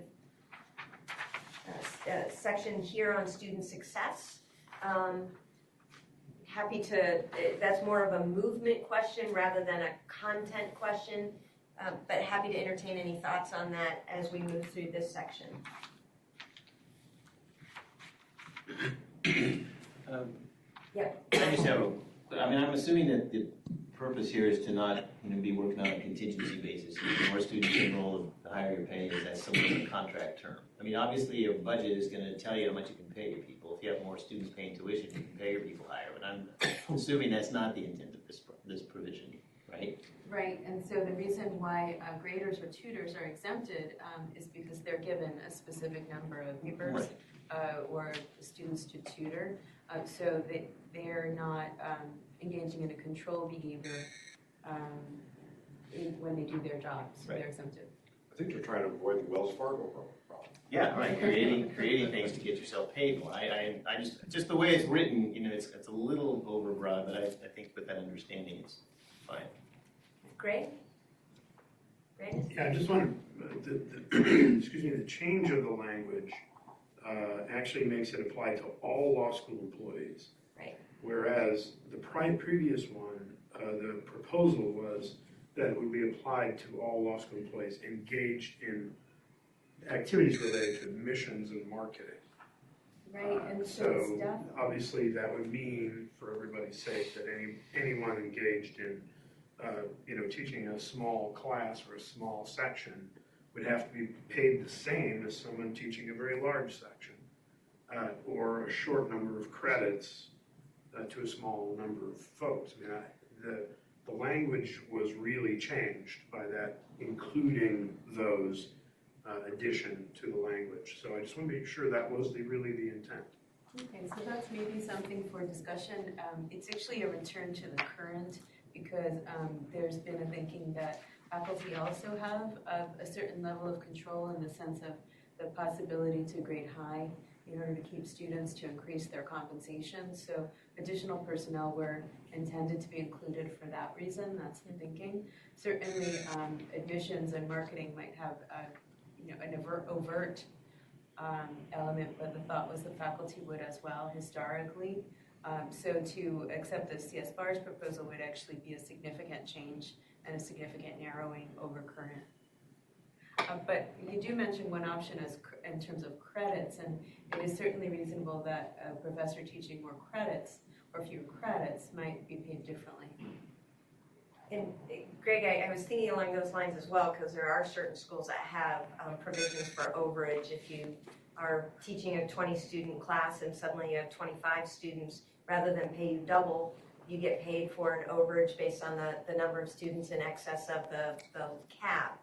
S1: section here on student success. Happy to, that's more of a movement question rather than a content question, but happy to entertain any thoughts on that as we move through this section.
S11: I just have I'm assuming that the purpose here is to not be working on a contingency basis. The more students enroll, the higher your pay is. That's some sort of contract term. Obviously your budget is going to tell you how much you can pay your people. If you have more students paying tuition, you can pay your people higher. But I'm assuming that's not the intent of this provision, right?
S2: Right, and so the reason why graders or tutors are exempted is because they're given a specific number of papers or students to tutor. So they're not engaging in a control behavior when they do their jobs. So they're exempted.
S4: I think they're trying to avoid the Wells Fargo problem.
S11: Yeah, right. Creating things to get yourself paid more. I just the way it's written, it's a little overbroad, but I think with that understanding, it's fine.
S1: Great.
S10: Yeah, I just wanted excuse me, the change of the language actually makes it apply to all law school employees.
S1: Right.
S10: Whereas the previous one, the proposal was that it would be applied to all law school employees engaged in activities related to admissions and marketing.
S2: Right, and
S10: so obviously that would mean, for everybody's sake, that anyone engaged in teaching a small class or a small section would have to be paid the same as someone teaching a very large section, or a short number of credits to a small number of folks. The language was really changed by that, including those addition to the language. So I just want to make sure that was really the intent.
S2: Okay, so that's maybe something for discussion. It's actually a return to the current because there's been a thinking that faculty also have a certain level of control in the sense of the possibility to grade high in order to keep students to increase their compensation. So additional personnel were intended to be included for that reason. That's the thinking. Certainly admissions and marketing might have an overt element, but the thought was the faculty would as well historically. So to accept the CS Bar's proposal would actually be a significant change and a significant narrowing over current. But you do mention one option as in terms of credits, and it is certainly reasonable that a professor teaching more credits or fewer credits might be paid differently.
S1: And Greg, I was thinking along those lines as well, because there are certain schools that have provisions for overage. If you are teaching a 20-student class and suddenly you have 25 students, rather than pay you double, you get paid for an overage based on the number of students in excess of the cap.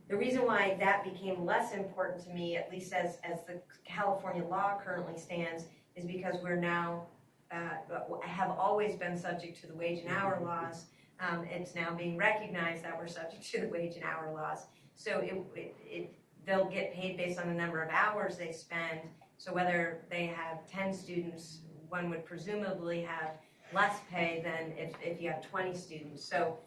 S1: The reason why that became less important to me, at least as the California law currently stands, is because we're now have always been subject to the wage and hour laws. It's now being recognized that we're subject to the wage and hour laws. So they'll get paid based on the number of hours they spend. So whether they have 10 students, one would presumably have less pay than if you have 20 students. So,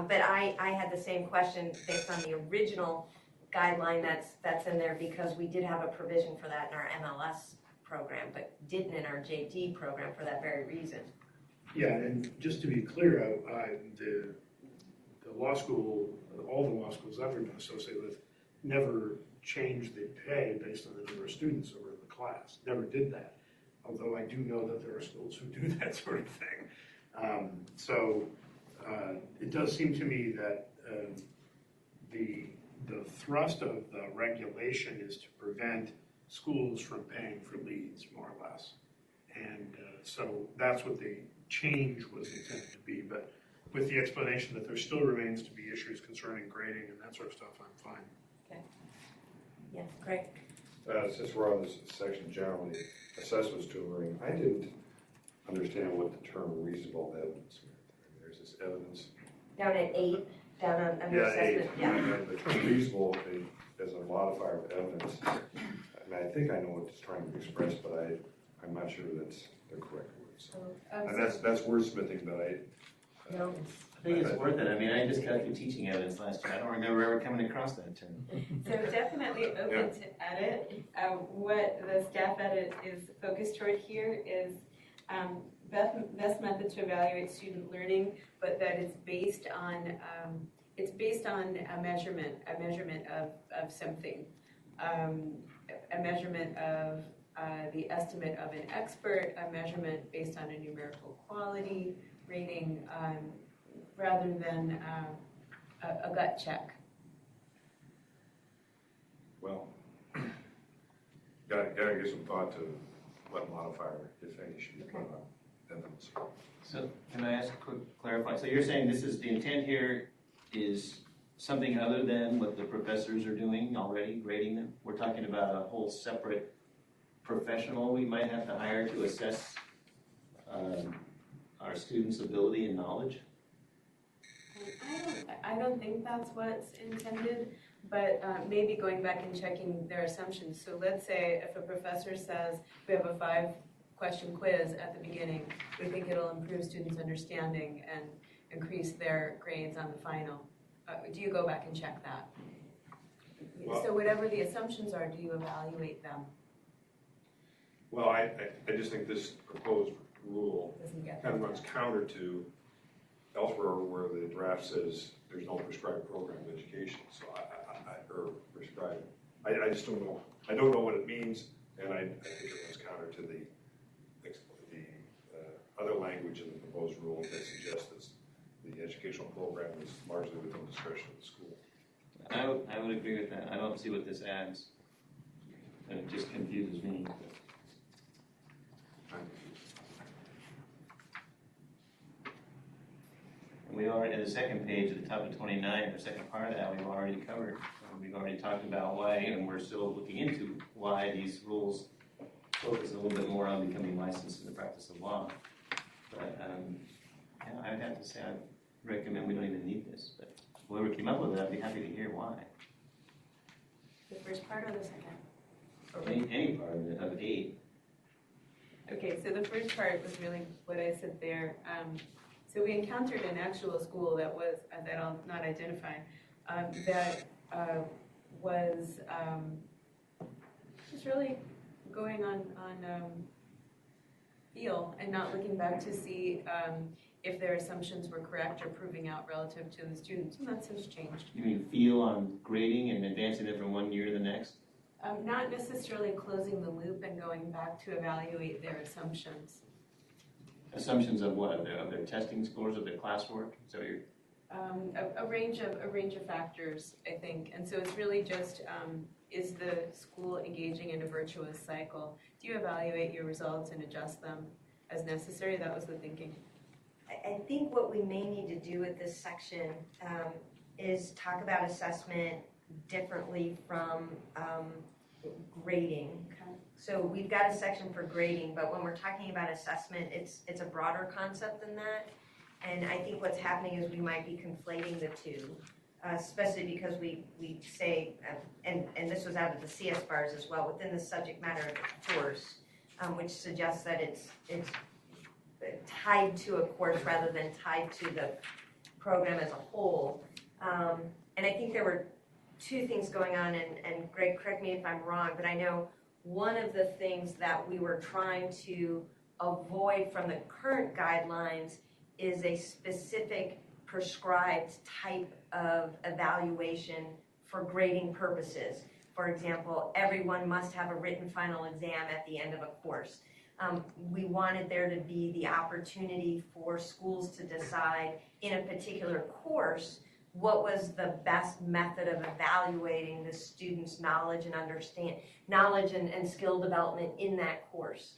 S1: but I had the same question based on the original guideline that's in there, because we did have a provision for that in our MLS program, but didn't in our JD program for that very reason.
S10: Yeah, and just to be clear, the law school, all the law schools I've ever been associated with, never changed the pay based on the number of students that were in the class. Never did that. Although I do know that there are schools who do that sort of thing. So it does seem to me that the thrust of the regulation is to prevent schools from paying for leads, more or less. And so that's what the change was intended to be. But with the explanation that there still remains to be issues concerning grading and that sort of stuff, I'm fine.
S1: Okay. Yeah, great.
S4: Since we're on this section generally, assessments tutoring, I didn't understand what the term reasonable evidence meant. There's this evidence.
S1: Down at 8, down on under assessment. Yeah.
S4: The term reasonable as a modifier of evidence. And I think I know what it's trying to express, but I'm not sure that's the correct word. So. And that's wordsmithing, but
S1: No.
S11: I think it's worth it. I mean, I just got through teaching evidence last year. I don't remember ever coming across that term.
S9: So definitely open to edit. What the staff edit is focused toward here is best method to evaluate student learning, but that it's based on a measurement of something, a measurement of the estimate of an expert, a measurement based on a numerical quality rating, rather than a gut check.
S4: Well, gotta give some thought to what modifier, if any, should be put on evidence.
S11: So can I ask a quick clarify? So you're saying this is, the intent here is something other than what the professors are doing already, grading them? We're talking about a whole separate professional we might have to hire to assess our students' ability and knowledge?
S9: I don't think that's what's intended, but maybe going back and checking their assumptions. So let's say if a professor says we have a 5-question quiz at the beginning, we think it'll improve students' understanding and increase their grades on the final. Do you go back and check that?
S4: Well,
S9: so whatever the assumptions are, do you evaluate them?
S4: Well, I just think this proposed rule kind of runs counter to elsewhere where the draft says there's no prescribed program of education. So or prescribed. I just don't know. I don't know what it means, and I think it runs counter to the other language in the proposed rule that suggests that the educational program is largely within the discretion of the school.
S11: I would agree with that. I don't see what this adds, and it just confuses me. And we already, at the second page at the top of 29, the second part of that, we've already covered. We've already talked about why, and we're still looking into why these rules focus a little bit more on becoming licensed in the practice of law. But yeah, I'd have to say I recommend we don't even need this. But whoever came up with it, I'd be happy to hear why.
S9: The first part or the second?
S11: Any part of 8.
S9: Okay, so the first part was really what I said there. So we encountered an actual school that was, that I'll not identify, that was just really going on feel and not looking back to see if their assumptions were correct or proving out relative to the students, and that's since changed.
S11: You mean feel on grading and advancing it from one year to the next?
S9: Not necessarily closing the loop and going back to evaluate their assumptions.
S11: Assumptions of what? Of their testing scores, of their classwork? So you're
S9: A range of factors, I think. And so it's really just, is the school engaging in a virtuous cycle? Do you evaluate your results and adjust them as necessary? That was the thinking.
S1: I think what we may need to do with this section is talk about assessment differently from grading.
S9: Okay.
S1: So we've got a section for grading, but when we're talking about assessment, it's a broader concept than that. And I think what's happening is we might be conflating the two, especially because we say, and this was out of the CS bars as well, within the subject matter of the course, which suggests that it's tied to a course rather than tied to the program as a whole. And I think there were two things going on, and Greg, correct me if I'm wrong, but I know one of the things that we were trying to avoid from the current guidelines is a specific prescribed type of evaluation for grading purposes. For example, everyone must have a written final exam at the end of a course. We wanted there to be the opportunity for schools to decide in a particular course what was the best method of evaluating the students' knowledge and skill development in that course.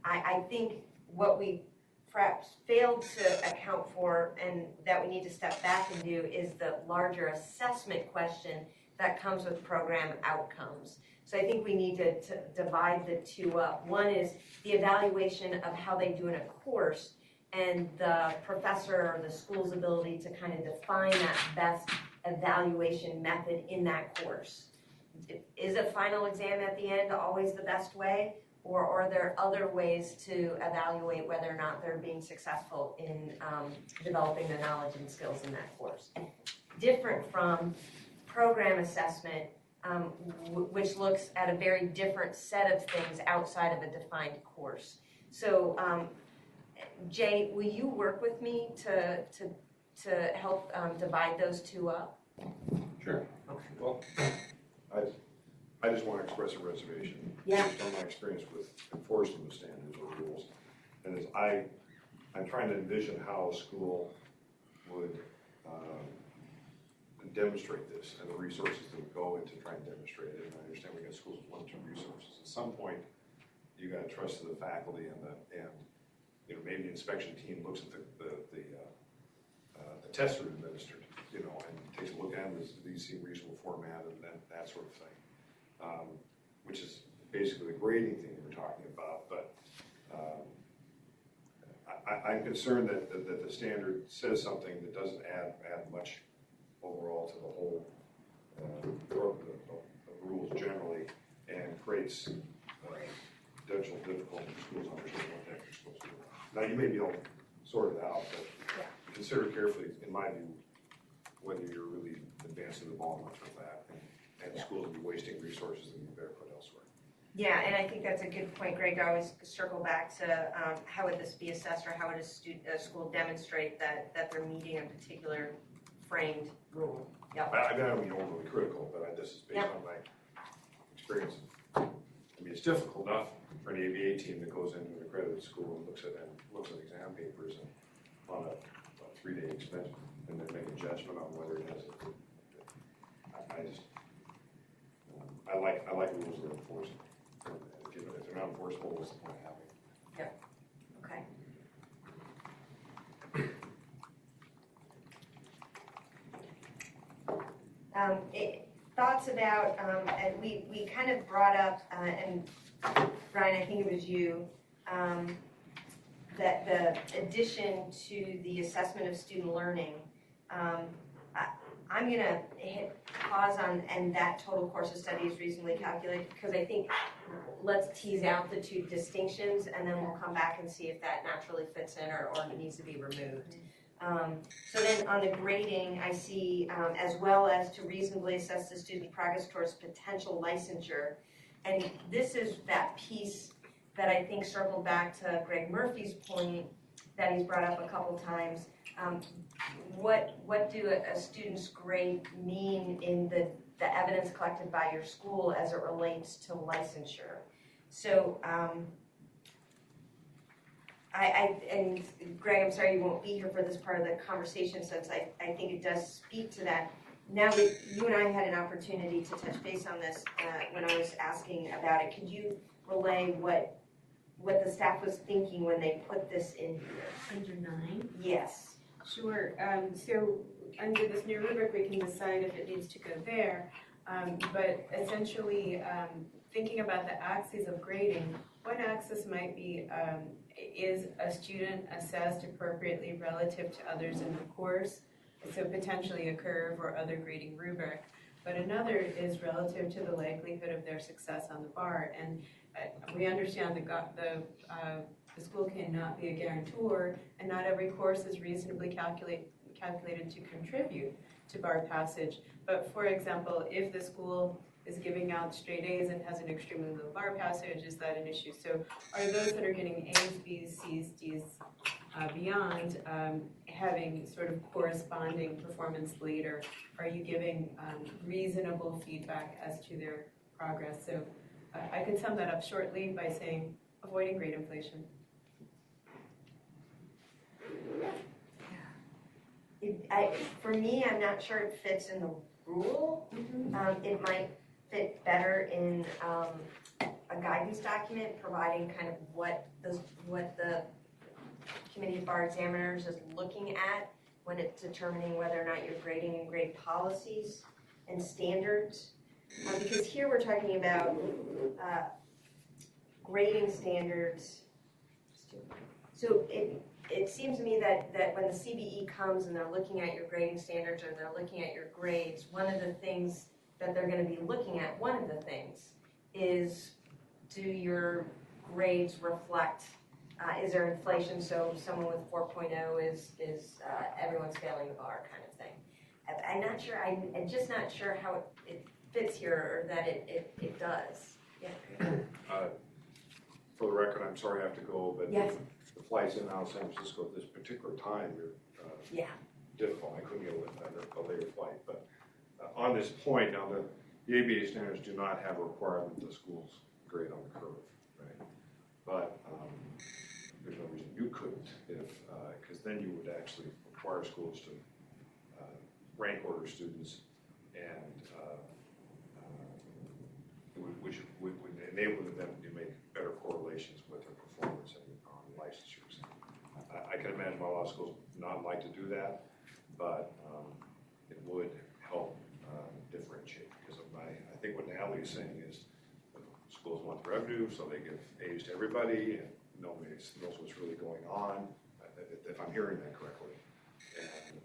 S1: I think what we perhaps failed to account for and that we need to step back and do is the larger assessment question that comes with program outcomes. So I think we need to divide the two up. One is the evaluation of how they do in a course and the professor or the school's ability to kind of define that best evaluation method in that course. Is a final exam at the end always the best way? Or are there other ways to evaluate whether or not they're being successful in developing the knowledge and skills in that course? Different from program assessment, which looks at a very different set of things outside of a defined course. So, Jay, will you work with me to help divide those two up?
S4: Sure. Okay. Well, I just want to express a reservation.
S1: Yeah.
S4: Based on my experience with enforcing the standards or rules, and as I'm trying to envision how a school would demonstrate this and the resources that would go into trying to demonstrate it. And I understand we got schools with limited resources. At some point, you got to trust the faculty and maybe the inspection team looks at the tests that are administered, and takes a look at them. Does these seem reasonable format and that sort of thing, which is basically the grading thing we're talking about. But I'm concerned that the standard says something that doesn't add much overall to the whole the rules generally, and creates potential difficulty for schools understanding what they're supposed to do. Now, you may be able to sort it out, but consider carefully, in my view, whether you're really advancing the ball much with that, and schools will be wasting resources that you better put elsewhere.
S1: Yeah, and I think that's a good point, Greg. I always circle back to how would this be assessed, or how would a school demonstrate that they're meeting a particular framed rule. Yeah.
S4: I don't mean overly critical, but this is based on my experience. I mean, it's difficult enough for an ABA team that goes into an accredited school and looks at exam papers and on a 3-day extension, and then make a judgment on whether it has a good. I like rules that are enforceable. If they're not enforceable, what's the point of having it?
S1: Yeah. Okay. Thoughts about, and we kind of brought up, and Brian, I think it was you, that the addition to the assessment of student learning, I'm going to hit pause on, and that total course of study is reasonably calculated, because I think let's tease out the two distinctions, and then we'll come back and see if that naturally fits in or needs to be removed. So then on the grading, I see as well as to reasonably assess the student's progress towards potential licensure. And this is that piece that I think circled back to Greg Murphy's point that he's brought up a couple times. What do a student's grade mean in the evidence collected by your school as it relates to licensure? So and Greg, I'm sorry you won't be here for this part of the conversation, since I think it does speak to that. Now that you and I had an opportunity to touch base on this when I was asking about it, could you relay what the staff was thinking when they put this in here?
S2: Under 9?
S1: Yes.
S2: Sure. So under this new rubric, we can decide if it needs to go there. But essentially, thinking about the axes of grading, one axis might be, is a student assessed appropriately relative to others in the course? So potentially a curve or other grading rubric. But another is relative to the likelihood of their success on the bar. And we understand the school cannot be a guarantor, and not every course is reasonably calculated to contribute to bar passage. But for example, if the school is giving out straight A's and has an extremely low bar passage, is that an issue? So are those that are getting A's, B's, C's, D's, beyond having sort of corresponding performance later? Are you giving reasonable feedback as to their progress? So I could sum that up shortly by saying avoiding grade inflation.
S1: For me, I'm not sure it fits in the rule. It might fit better in a guidance document providing kind of what the Committee of Bar Examiners is looking at when it's determining whether or not you're grading and grade policies and standards. Because here we're talking about grading standards. So it seems to me that when the CBE comes and they're looking at your grading standards or they're looking at your grades, one of the things that they're going to be looking at, one of the things, is do your grades reflect, is there inflation? So someone with 4.0 is everyone's failing the bar kind of thing. I'm not sure, I'm just not sure how it fits here or that it does. Yeah.
S4: For the record, I'm sorry I have to go, but
S1: yes.
S4: The flights in and out of San Francisco at this particular time are difficult. I couldn't get a later flight. But on this point, now the ABA standards do not have a requirement that the schools grade on the curve, right? But there's no reason you couldn't, because then you would actually require schools to rank order students, and which would enable them to make better correlations with their performance and on licensures. I can imagine why a lot of schools not like to do that, but it would help differentiate. Because I think what Natalie is saying is schools want the revenue, so they give A's to everybody, and nobody knows what's really going on, if I'm hearing that correctly. And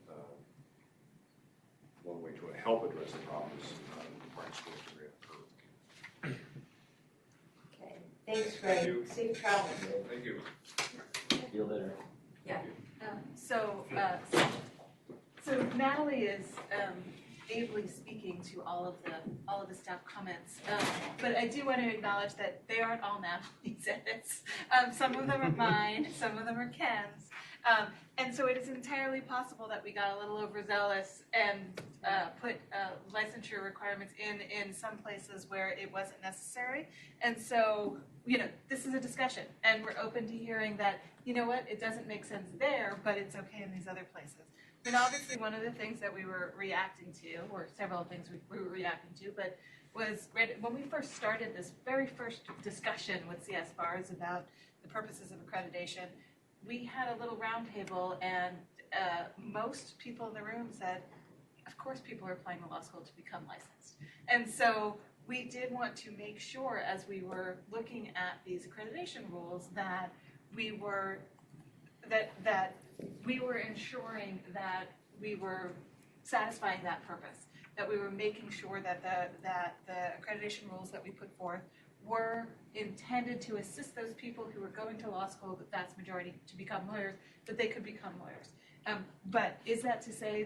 S4: one way to help address the problem is requiring schools to grade a curve.
S1: Okay. Thanks, Greg. Safe travels.
S4: Thank you.
S11: Feel better.
S1: Yeah.
S13: So Natalie is ably speaking to all of the staff comments, but I do want to acknowledge that they aren't all Natalie's edits. Some of them are mine, some of them are Ken's, and so it is entirely possible that we got a little overzealous and put licensure requirements in some places where it wasn't necessary. And so, this is a discussion, and we're open to hearing that, it doesn't make sense there, but it's okay in these other places. And obviously one of the things that we were reacting to, or several things we were reacting to, but was when we first started this very first discussion with CS Bars about the purposes of accreditation, we had a little roundtable, and most people in the room said, of course people are applying to law school to become licensed. And so we did want to make sure, as we were looking at these accreditation rules, that we were ensuring that we were satisfying that purpose, that we were making sure that the accreditation rules that we put forth were intended to assist those people who were going to law school, the vast majority, to become lawyers, that they could become lawyers. But is that to say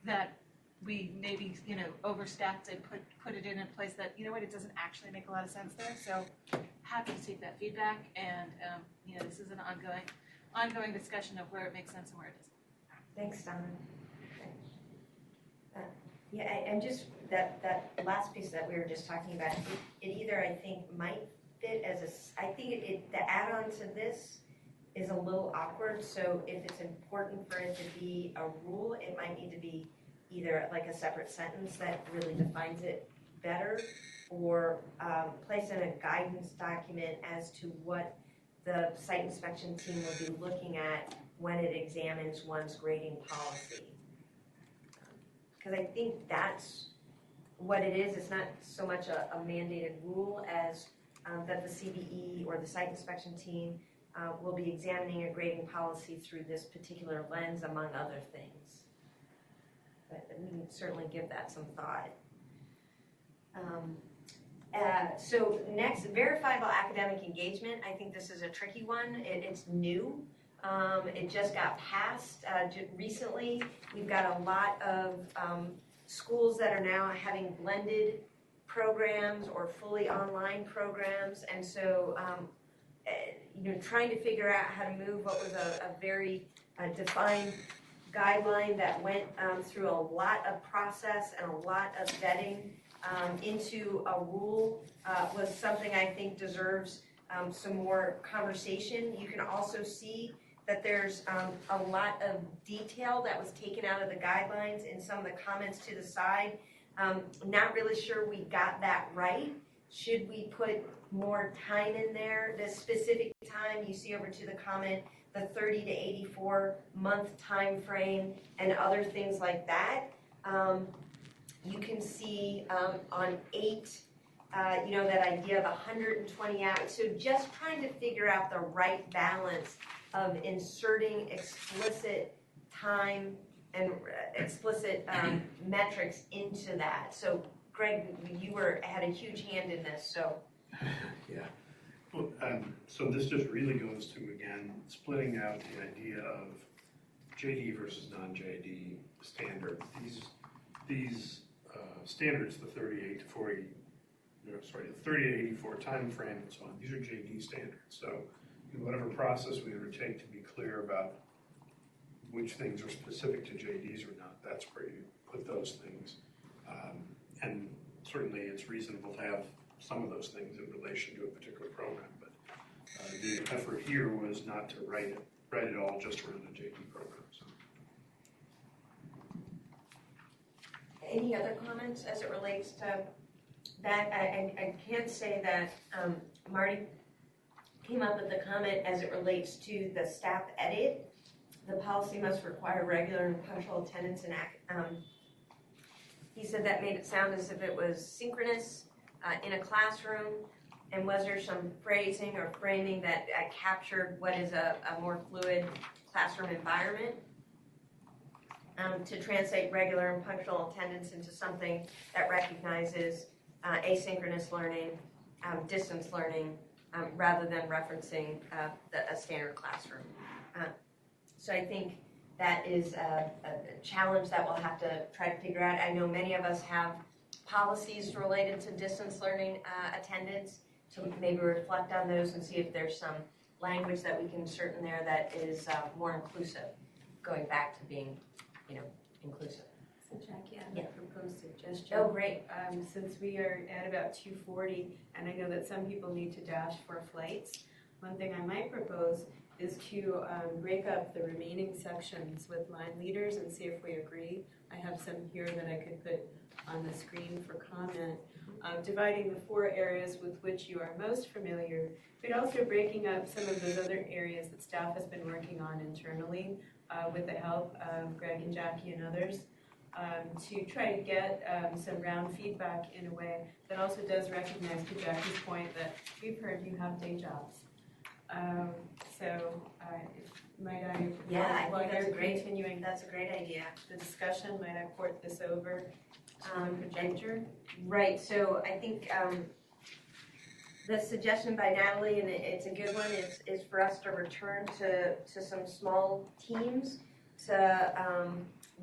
S13: that we maybe overstepped and put it in a place that it doesn't actually make a lot of sense there? So happy to take that feedback, and this is an ongoing discussion of where it makes sense and where it doesn't.
S1: Thanks, Donna. And just that last piece that we were just talking about, it either, I think, might fit as I think the add-on to this is a little awkward, so if it's important for it to be a rule, it might need to be either like a separate sentence that really defines it better, or place in a guidance document as to what the site inspection team will be looking at when it examines one's grading policy. Because I think that's what it is. It's not so much a mandated rule as that the CBE or the site inspection team will be examining a grading policy through this particular lens, among other things. But we can certainly give that some thought. So next, verifiable academic engagement. I think this is a tricky one. It's new. It just got passed recently. We've got a lot of schools that are now having blended programs or fully online programs, and so trying to figure out how to move what was a very defined guideline that went through a lot of process and a lot of vetting into a rule was something I think deserves some more conversation. You can also see that there's a lot of detail that was taken out of the guidelines in some of the comments to the side. Not really sure we got that right. Should we put more time in there? The specific time you see over to the comment, the 30 to 84 month time frame and other things like that. You can see on 8, that idea of 120 hours. So just trying to figure out the right balance of inserting explicit time and explicit metrics into that. So Greg, you had a huge hand in this, so.
S10: Yeah. Well, so this just really goes to, again, splitting out the idea of JD versus non-JD standards. These standards, the 38 to 40, the 30 to 84 time frame and so on, these are JD standards. So in whatever process we undertake to be clear about which things are specific to JDs or not, that's where you put those things. And certainly it's reasonable to have some of those things in relation to a particular program, but the effort here was not to write it all just around the JD program. So.
S1: Any other comments as it relates to that? I can say that Marty came up with the comment as it relates to the staff edit. The policy must require regular and punctual attendance and he said that made it sound as if it was synchronous in a classroom. And was there some phrasing or framing that captured what is a more fluid classroom environment? To translate regular and punctual attendance into something that recognizes asynchronous learning, distance learning, rather than referencing a standard classroom. So I think that is a challenge that we'll have to try to figure out. I know many of us have policies related to distance learning attendance, so maybe reflect on those and see if there's some language that we can insert in there that is more inclusive, going back to being, inclusive.
S2: So Jackie, I have a proposed suggestion.
S1: Oh, great.
S2: Since we are at about 2:40, and I know that some people need to dash for flights, one thing I might propose is to break up the remaining sections with line leaders and see if we agree. I have some here that I could put on the screen for comment. Dividing the 4 areas with which you are most familiar, but also breaking up some of those other areas that staff has been working on internally with the help of Greg and Jackie and others, to try to get some round feedback in a way that also does recognize, to Jackie's point, that we've heard you have day jobs. Might I?
S1: Yeah, I think that's
S2: continuing.
S1: That's a great idea.
S2: The discussion, might I port this over to the projector?
S1: Right. So I think the suggestion by Natalie, and it's a good one, is for us to return to some small teams to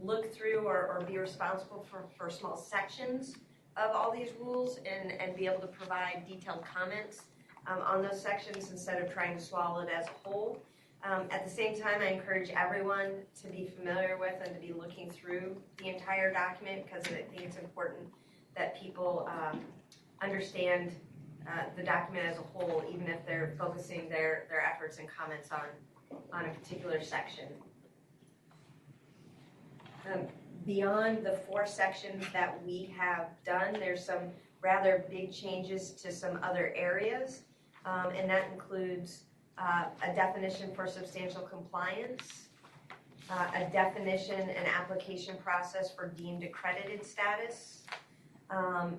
S1: look through or be responsible for small sections of all these rules and be able to provide detailed comments on those sections instead of trying to swallow it as a whole. At the same time, I encourage everyone to be familiar with and to be looking through the entire document, because I think it's important that people understand the document as a whole, even if they're focusing their efforts and comments on a particular section. Beyond the 4 sections that we have done, there's some rather big changes to some other areas, and that includes a definition for substantial compliance, a definition and application process for deemed accredited status, an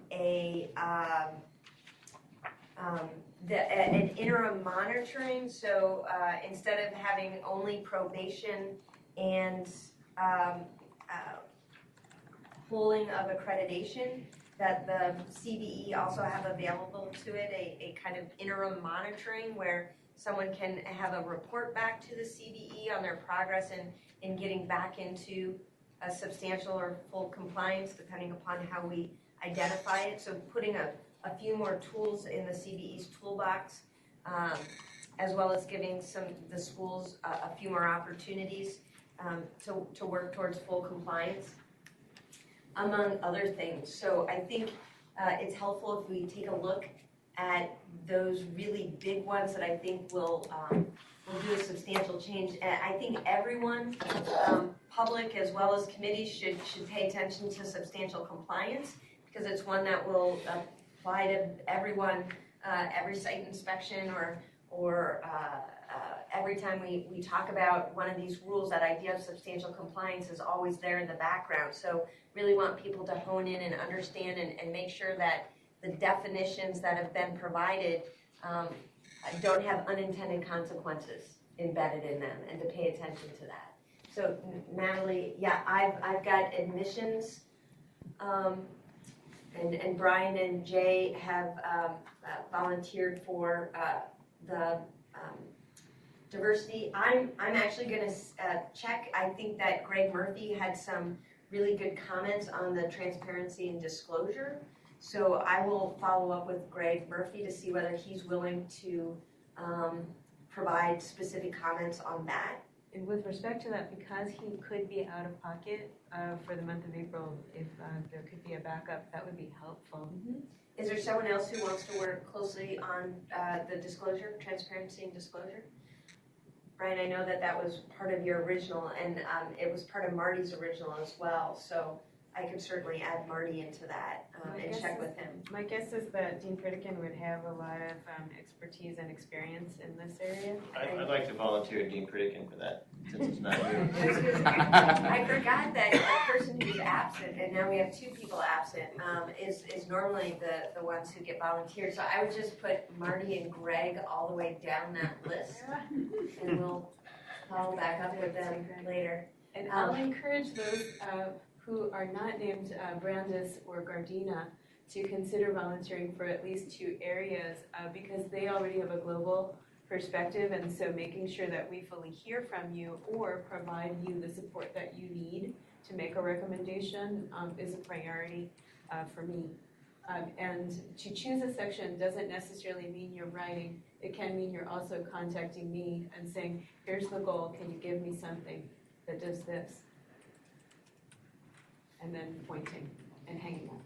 S1: interim monitoring. So instead of having only probation and pooling of accreditation, that the CBE also have available to it a kind of interim monitoring where someone can have a report back to the CBE on their progress in getting back into a substantial or full compliance, depending upon how we identify it. So putting a few more tools in the CBE's toolbox, as well as giving the schools a few more opportunities to work towards full compliance, among other things. So I think it's helpful if we take a look at those really big ones that I think will do a substantial change. And I think everyone, public as well as committees, should pay attention to substantial compliance, because it's one that will apply to everyone, every site inspection or every time we talk about one of these rules. That idea of substantial compliance is always there in the background. So really want people to hone in and understand and make sure that the definitions that have been provided don't have unintended consequences embedded in them, and to pay attention to that. So Natalie, yeah, I've got admissions, and Brian and Jay have volunteered for the diversity. I'm actually going to check. I think that Greg Murphy had some really good comments on the transparency and disclosure. So I will follow up with Greg Murphy to see whether he's willing to provide specific comments on that.
S15: And with respect to that, because he could be out of pocket for the month of April, if there could be a backup, that would be helpful.
S1: Mm-hmm. Is there someone else who wants to work closely on the disclosure, transparency and disclosure? Brian, I know that was part of your original, and it was part of Marty's original as well. So I could certainly add Marty into that and check with him.
S15: My guess is that Dean Pritikin would have a lot of expertise and experience in this area.
S11: I'd like to volunteer Dean Pritikin for that, since it's not here.
S1: I forgot that the person who's absent, and now we have 2 people absent, is normally the ones who get volunteered. So I would just put Marty and Greg all the way down that list, and we'll follow back up with them later.
S15: And I'll encourage those who are not named Brandis or Gardena to consider volunteering for at least 2 areas because they already have a global perspective, and so making sure that we fully hear from you or provide you the support that you need to make a recommendation is a priority for me. And to choose a section doesn't necessarily mean you're writing. It can mean you're also contacting me and saying, here's the goal, can you give me something that does this? And then pointing and hanging on.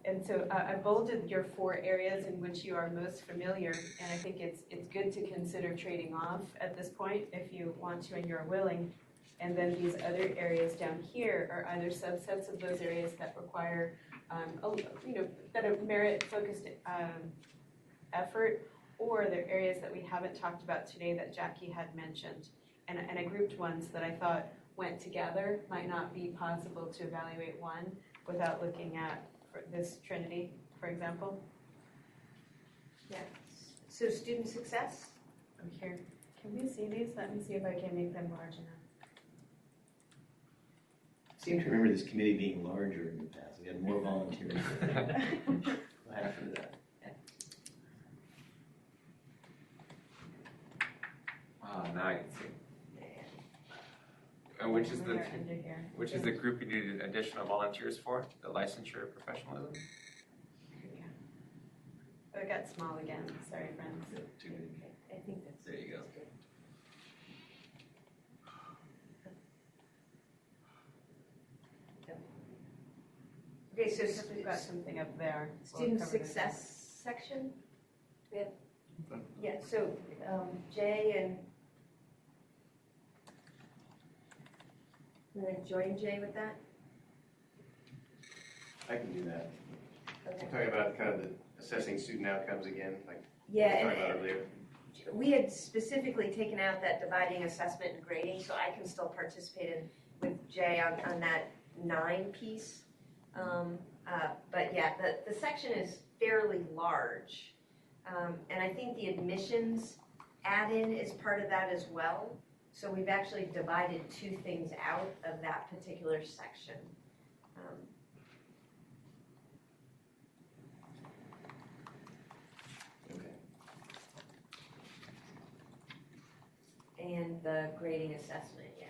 S15: And so I bolded your 4 areas in which you are most familiar, and I think it's good to consider trading off at this point if you want to and you're willing. And then these other areas down here are either subsets of those areas that require, that are merit-focused effort, or they're areas that we haven't talked about today that Jackie had mentioned. And I grouped ones that I thought went together. Might not be possible to evaluate one without looking at this trinity, for example.
S1: Yeah. So student success?
S15: I'm here. Can we see these? Let me see if I can make them large enough.
S11: I seem to remember this committee being larger in the past. We had more volunteers. What happened to that?
S16: Now I can see. Which is the group you needed additional volunteers for? The licensure professionalism?
S15: Oh, it got small again. Sorry, friends.
S11: Too many.
S15: I think that's
S16: There you go.
S15: good.
S1: Okay, so
S15: Because we've got something up there.
S1: student
S15: We'll cover it.
S1: success section? Yeah, so Jay and, you want to join Jay with that?
S11: I can do that.
S1: Okay.
S11: Talking about kind of the assessing student outcomes again, like
S1: Yeah,
S11: we talked about earlier.
S1: We had specifically taken out that dividing assessment and grading, so I can still participate in with Jay on that 9 piece. But yeah, the section is fairly large. And I think the admissions add-in is part of that as well. So we've actually divided 2 things out of that particular section. And the grading assessment, yeah.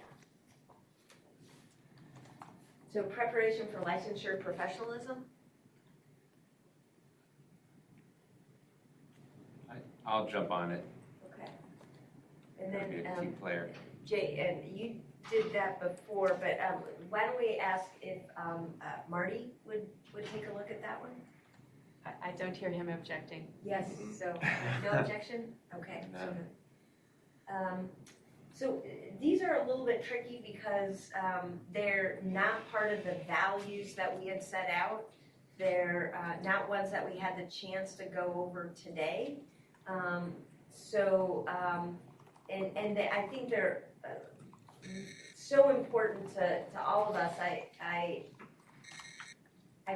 S1: So preparation for licensure professionalism?
S16: I'll jump on it.
S1: Okay. And
S16: I'll be
S1: then,
S16: a team player.
S1: Jay, and you did that before, but why don't we ask if Marty would take a look at that one?
S15: I don't hear him objecting.
S1: Yes, so no objection? Okay. So these are a little bit tricky because they're not part of the values that we had set out. They're not ones that we had the chance to go over today. I think they're so important to all of us. I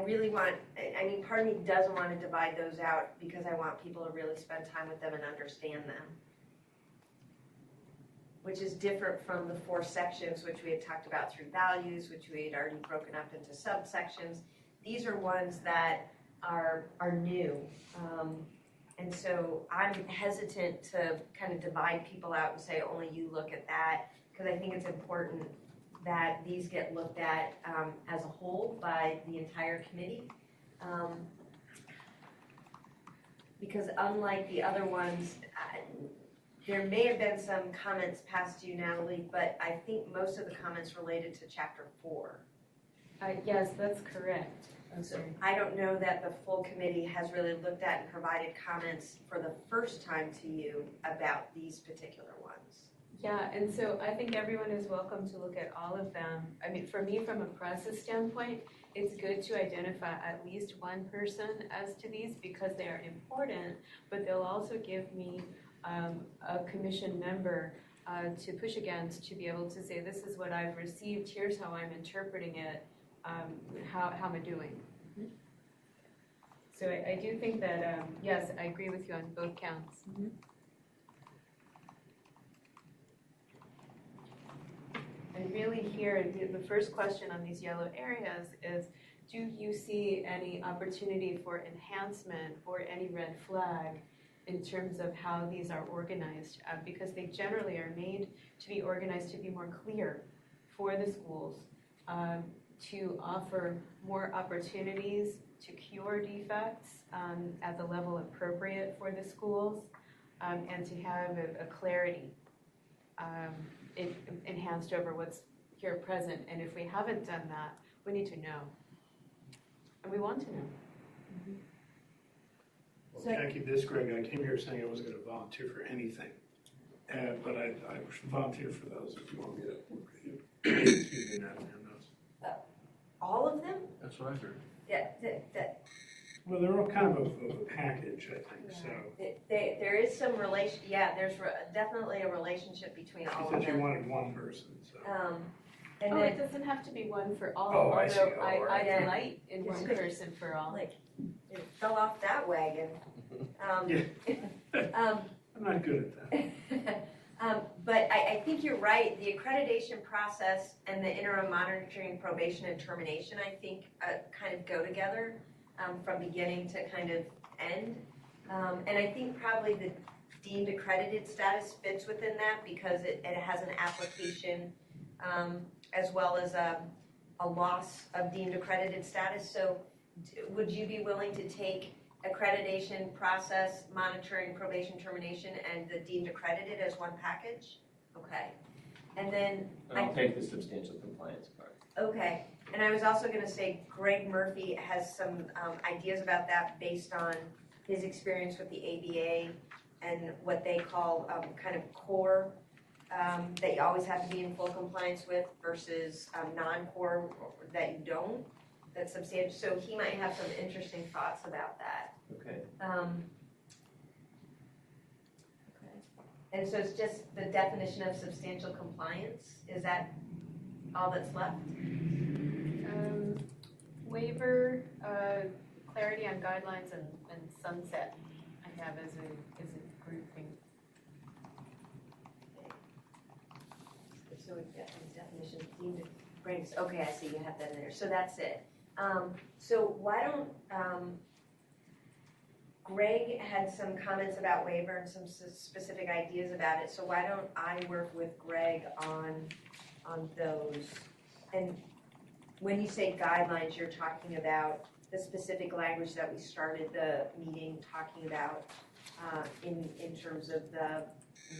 S1: really want, I mean, part of me doesn't want to divide those out because I want people to really spend time with them and understand them, which is different from the 4 sections which we had talked about through values, which we had already broken up into subsections. These are ones that are new. And so I'm hesitant to kind of divide people out and say only you look at that, because I think it's important that these get looked at as a whole by the entire committee. Because unlike the other ones, there may have been some comments passed to you, Natalie, but I think most of the comments related to Chapter 4.
S15: Yes, that's correct.
S1: So I don't know that the full committee has really looked at and provided comments for the first time to you about these particular ones.
S15: Yeah, and so I think everyone is welcome to look at all of them. I mean, for me, from a process standpoint, it's good to identify at least one person as to these because they are important, but they'll also give me a commission member to push against, to be able to say, this is what I've received, here's how I'm interpreting it, how am I doing?
S1: Mm-hmm.
S15: So I do think that, yes, I agree with you on both counts.
S1: Mm-hmm.
S15: And really here, the first question on these yellow areas is, do you see any opportunity for enhancement or any red flag in terms of how these are organized? Because they generally are made to be organized to be more clear for the schools, to offer more opportunities to cure defects at the level appropriate for the schools, and to have a clarity enhanced over what's here present. And if we haven't done that, we need to know. And we want to know.
S1: Mm-hmm.
S10: Well, Jackie, Greg, I came here saying I wasn't going to volunteer for anything. But I should volunteer for those if you want me to work with you. Excuse me, Natalie, on those.
S1: All of them?
S10: That's what I heard.
S1: Yeah,
S10: Well, they're all kind of a package, I think, so.
S1: there is some relation, yeah, there's definitely a relationship between all
S10: She
S1: of
S10: said she
S1: them.
S10: wanted one person, so.
S1: And
S15: Oh,
S1: then,
S15: it doesn't have to be one for all,
S10: Oh, I see.
S15: although
S10: Oh,
S15: I
S10: right.
S15: delight in
S1: It's
S15: one
S1: good.
S15: person for all.
S1: like, it fell off that wagon.
S10: I'm not good at that.
S1: But I think you're right. The accreditation process and the interim monitoring, probation, and termination, I think, kind of go together from beginning to kind of end. And I think probably the deemed accredited status fits within that because it has an application as well as a loss of deemed accredited status. So would you be willing to take accreditation process, monitoring, probation, termination, and the deemed accredited as one package? Okay. And then
S11: I'll take the substantial compliance part.
S1: okay. And I was also going to say Greg Murphy has some ideas about that based on his experience with the ABA and what they call kind of core that you always have to be in full compliance with versus non-core that you don't. That's substantial. So he might have some interesting thoughts about that.
S11: Okay.
S1: And so it's just the definition of substantial compliance. Is that all that's left?
S15: Waiver, clarity on guidelines, and sunset I have as a grouping.
S1: So we've got these definitions deemed brings. Okay, I see you have that in there. So that's it. So why don't Greg had some comments about waiver and some specific ideas about it. So why don't I work with Greg on those? And when you say guidelines, you're talking about the specific language that we started the meeting talking about in terms of the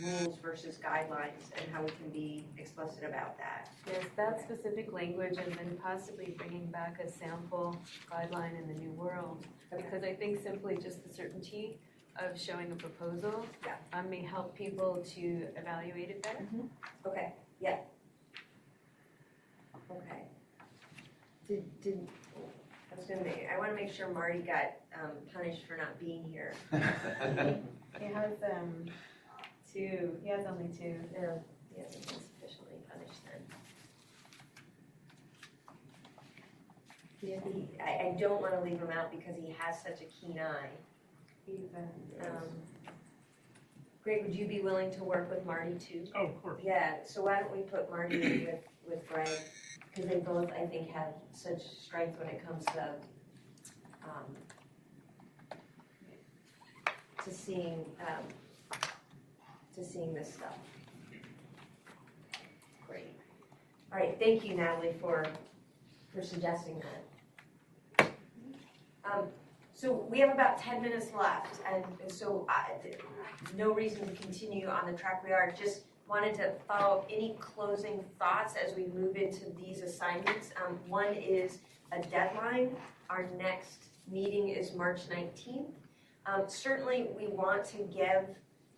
S1: rules versus guidelines and how we can be explicit about that.
S15: Yes, that specific language, and then possibly bringing back a sample guideline in the new world. Because I think simply just the certainty of showing a proposal may help people to evaluate it better.
S1: Okay, yeah. Okay. I want to make sure Marty got punished for not being here.
S15: He has two. He has only two.
S1: No, he hasn't been sufficiently punished then. I don't want to leave him out because he has such a keen eye. Greg, would you be willing to work with Marty too?
S10: Oh, of course.
S1: Yeah, so why don't we put Marty in with Greg? Because they both, I think, have such strength when it comes to seeing this stuff. Great. All right, thank you, Natalie, for suggesting that. So we have about 10 minutes left, and so no reason to continue on the track we are. Just wanted to follow up any closing thoughts as we move into these assignments. One is a deadline. Our next meeting is March 19th. Certainly, we want to give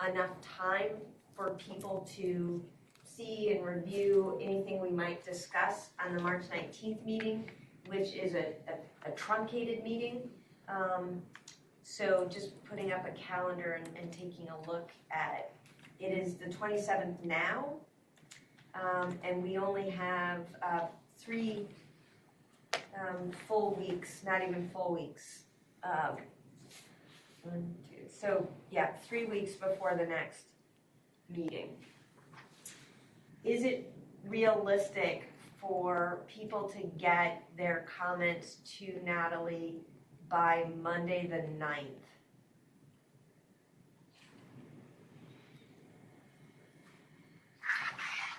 S1: enough time for people to see and review anything we might discuss on the March 19th meeting, which is a truncated meeting. So just putting up a calendar and taking a look at it. It is the 27th now, and we only have 3 full weeks, not even full weeks. 1, 2, so yeah, 3 weeks before the next meeting. Is it realistic for people to get their comments to Natalie by Monday the 9th?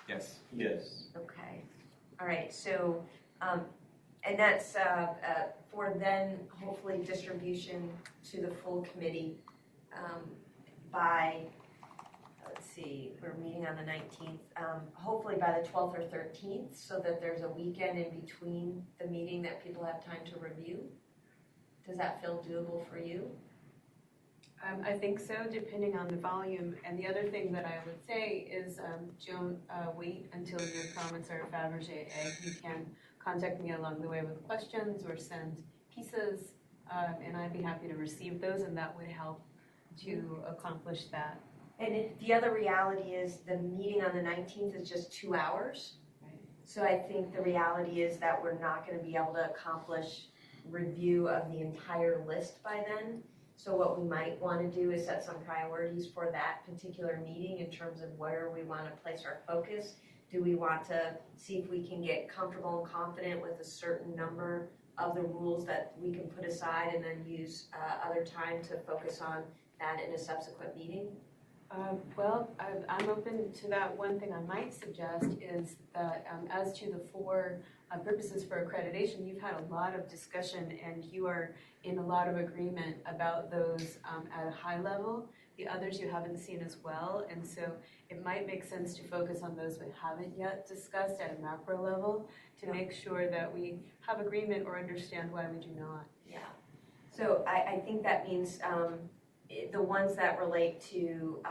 S16: Yes.
S11: Yes.
S1: Okay. All right. So, and that's for then hopefully distribution to the full committee by, let's see, we're meeting on the 19th, hopefully by the 12th or 13th, so that there's a weekend in between the meeting that people have time to review. Does that feel doable for you?
S15: I think so, depending on the volume. And the other thing that I would say is, Joan, wait until your comments are Fabergé egg. You can contact me along the way with questions or send pieces, and I'd be happy to receive those, and that would help to accomplish that.
S1: And the other reality is the meeting on the 19th is just 2 hours.
S15: Right.
S1: So I think the reality is that we're not going to be able to accomplish review of the entire list by then. So what we might want to do is set some priorities for that particular meeting in terms of where we want to place our focus. Do we want to see if we can get comfortable and confident with a certain number of the rules that we can put aside and then use other time to focus on that in a subsequent meeting?
S15: Well, I'm open to that. One thing I might suggest is that as to the 4 purposes for accreditation, you've had a lot of discussion and you are in a lot of agreement about those at a high level. the others you haven't seen as well, and so it might make sense to focus on those we haven't yet discussed at a macro level to make sure that we have agreement or understand why we do not.
S1: Yeah. So I think that means the ones that relate to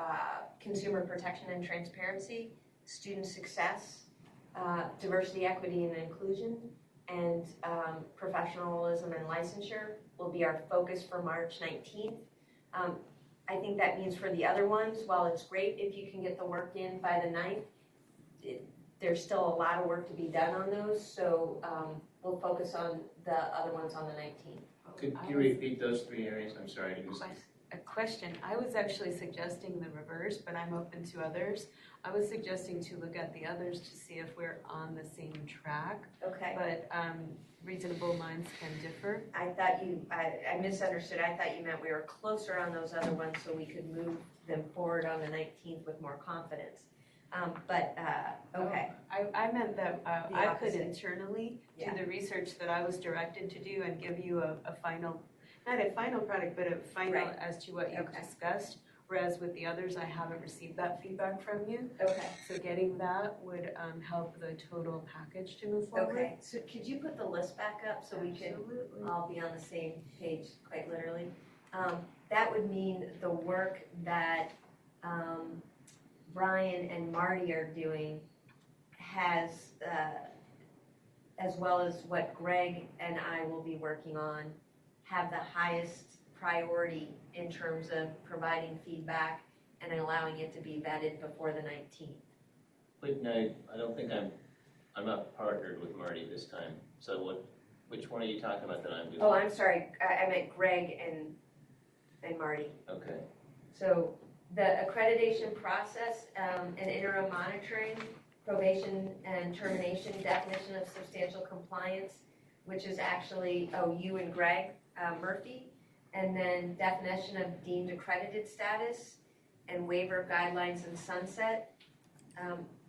S1: consumer protection and transparency, student success, diversity, equity, and inclusion, and professionalism and licensure will be our focus for March 19th. I think that means for the other ones, while it's great if you can get the work in by the 9th, there's still a lot of work to be done on those, so we'll focus on the other ones on the 19th.
S11: Could you repeat those 3 areas? I'm sorry.
S15: A question. I was actually suggesting the reverse, but I'm open to others. I was suggesting to look at the others to see if we're on the same track.
S1: Okay.
S15: But reasonable minds can differ.
S1: I thought I misunderstood. I thought you meant we were closer on those other ones so we could move them forward on the 19th with more confidence. Okay.
S15: I meant that
S1: The
S15: I could
S1: opposite.
S15: internally
S1: Yeah.
S15: do the research that I was directed to do and give you a final, not a final product, but a final
S1: Right.
S15: as to what you've
S1: Okay.
S15: discussed. Whereas with the others, I haven't received that feedback from you.
S1: Okay.
S15: So getting that would help the total package to move forward.
S1: Okay, so could you put the list back up so we can all be on the same page, quite literally? That would mean the work that Brian and Marty are doing has, as well as what Greg and I will be working on, have the highest priority in terms of providing feedback and allowing it to be vetted before the 19th.
S11: Wait, no, I don't think I'm not partnered with Marty this time. So which one are you talking about that I'm doing?
S1: Oh, I'm sorry, I meant Greg and Marty.
S11: Okay.
S1: So the accreditation process and interim monitoring, probation and termination, definition of substantial compliance, which is actually, you and Greg Murphy, and then definition of deemed accredited status and waiver of guidelines and sunset.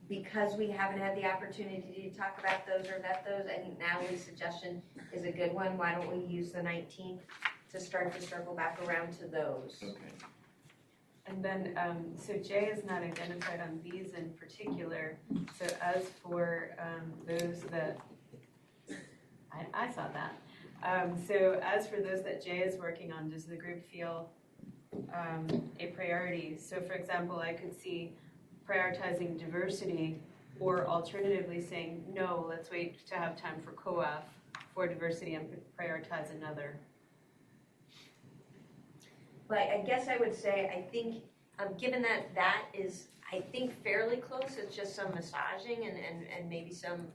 S1: Because we haven't had the opportunity to talk about those or vet those, I think Natalie's suggestion is a good one. Why don't we use the 19th to start to circle back around to those?
S11: Okay.
S15: And then, so Jay is not identified on these in particular. So as for those that, I saw that. So as for those that Jay is working on, does the group feel a priority? So for example, I could see prioritizing diversity, or alternatively saying, no, let's wait to have time for COAF for diversity and prioritize another.
S1: But I guess I would say, I think, given that that is, I think, fairly close, it's just some massaging and maybe some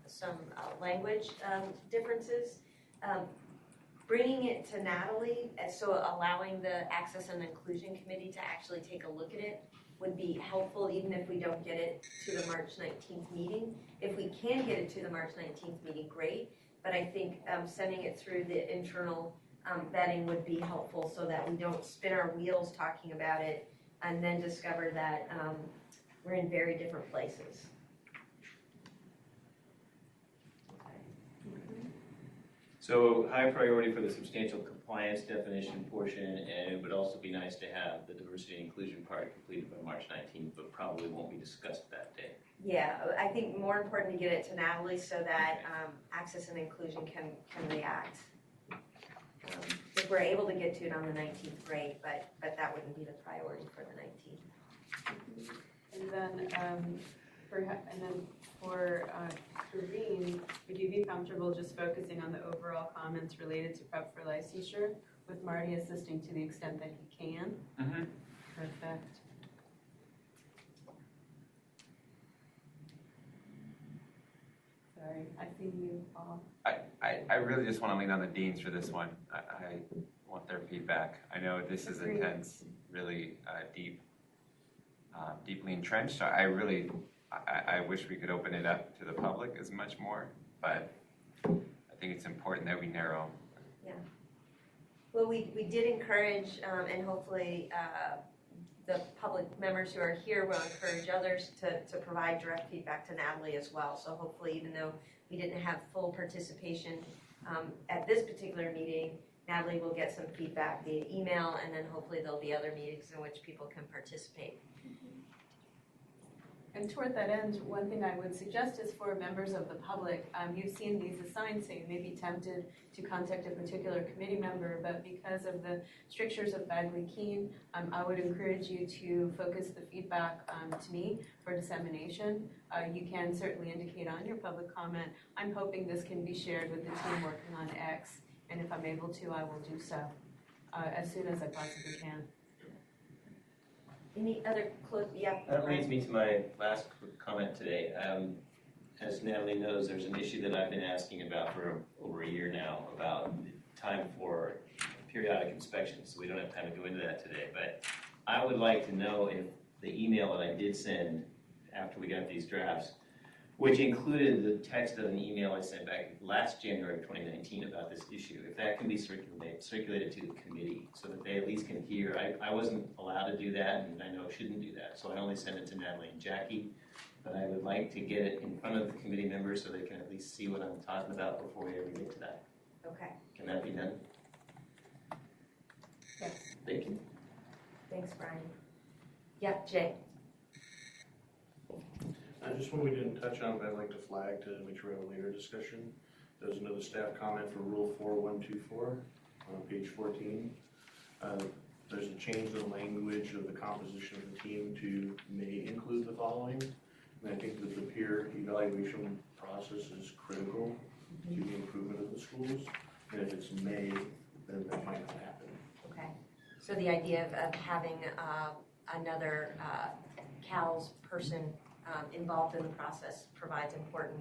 S1: language differences. Bringing it to Natalie, so allowing the Access and Inclusion Committee to actually take a look at it would be helpful, even if we don't get it to the March 19th meeting. If we can get it to the March 19th meeting, great. But I think sending it through the internal vetting would be helpful so that we don't spin our wheels talking about it and then discover that we're in very different places.
S11: So high priority for the substantial compliance definition portion, and it would also be nice to have the diversity and inclusion part completed by March 19th, but probably won't be discussed that day.
S1: Yeah, I think more important to get it to Natalie so that Access and Inclusion can react. If we're able to get to it on the 19th, great, but that wouldn't be the priority for the 19th.
S15: And then for Karine, would you be comfortable just focusing on the overall comments related to prep for licensure, with Marty assisting to the extent that he can?
S16: Mm-hmm.
S15: Perfect. Sorry, I see you, Paul.
S16: I really just want to lean on the deans for this one. I want their feedback. I know this is
S15: Agreed.
S16: intense, really deeply entrenched. So I wish we could open it up to the public as much more, but I think it's important that we narrow.
S1: Yeah. Well, we did encourage, and hopefully the public members who are here will encourage others to provide direct feedback to Natalie as well. So hopefully, even though we didn't have full participation at this particular meeting, Natalie will get some feedback via email, and then hopefully there'll be other meetings in which people can participate.
S2: And toward that end, one thing I would suggest is for members of the public, you've seen these assigned, so you may be tempted to contact a particular committee member, but because of the strictures of Bagley-Keene, I would encourage you to focus the feedback to me for dissemination. You can certainly indicate on your public comment, I'm hoping this can be shared with the team working on X, and if I'm able to, I will do so as soon as I possibly can.
S1: Any other yeah?
S11: That brings me to my last comment today. As Natalie knows, there's an issue that I've been asking about for over a year now about time for periodic inspections. So we don't have time to go into that today, but I would like to know if the email that I did send after we got these drafts, which included the text of an email I sent back last January of 2019 about this issue, if that can be circulated to the committee so that they at least can hear. I wasn't allowed to do that, and I know shouldn't do that, so I only sent it to Natalie and Jackie, but I would like to get it in front of the committee members so they can at least see what I'm talking about before we ever get to that.
S1: Okay.
S11: Can that be done?
S1: Yes.
S11: Thank you.
S1: Thanks, Brian. Yeah, Jay.
S5: Just one we didn't touch on, but I'd like to flag to make sure we have a later discussion. There's another staff comment for Rule 4124 on page 14. There's a change in the language of the composition of the team to may include the following. And I think that the peer evaluation process is critical to the improvement of the schools. And if it's may, then that might not happen.
S1: Okay. So the idea of having another CALS person involved in the process provides important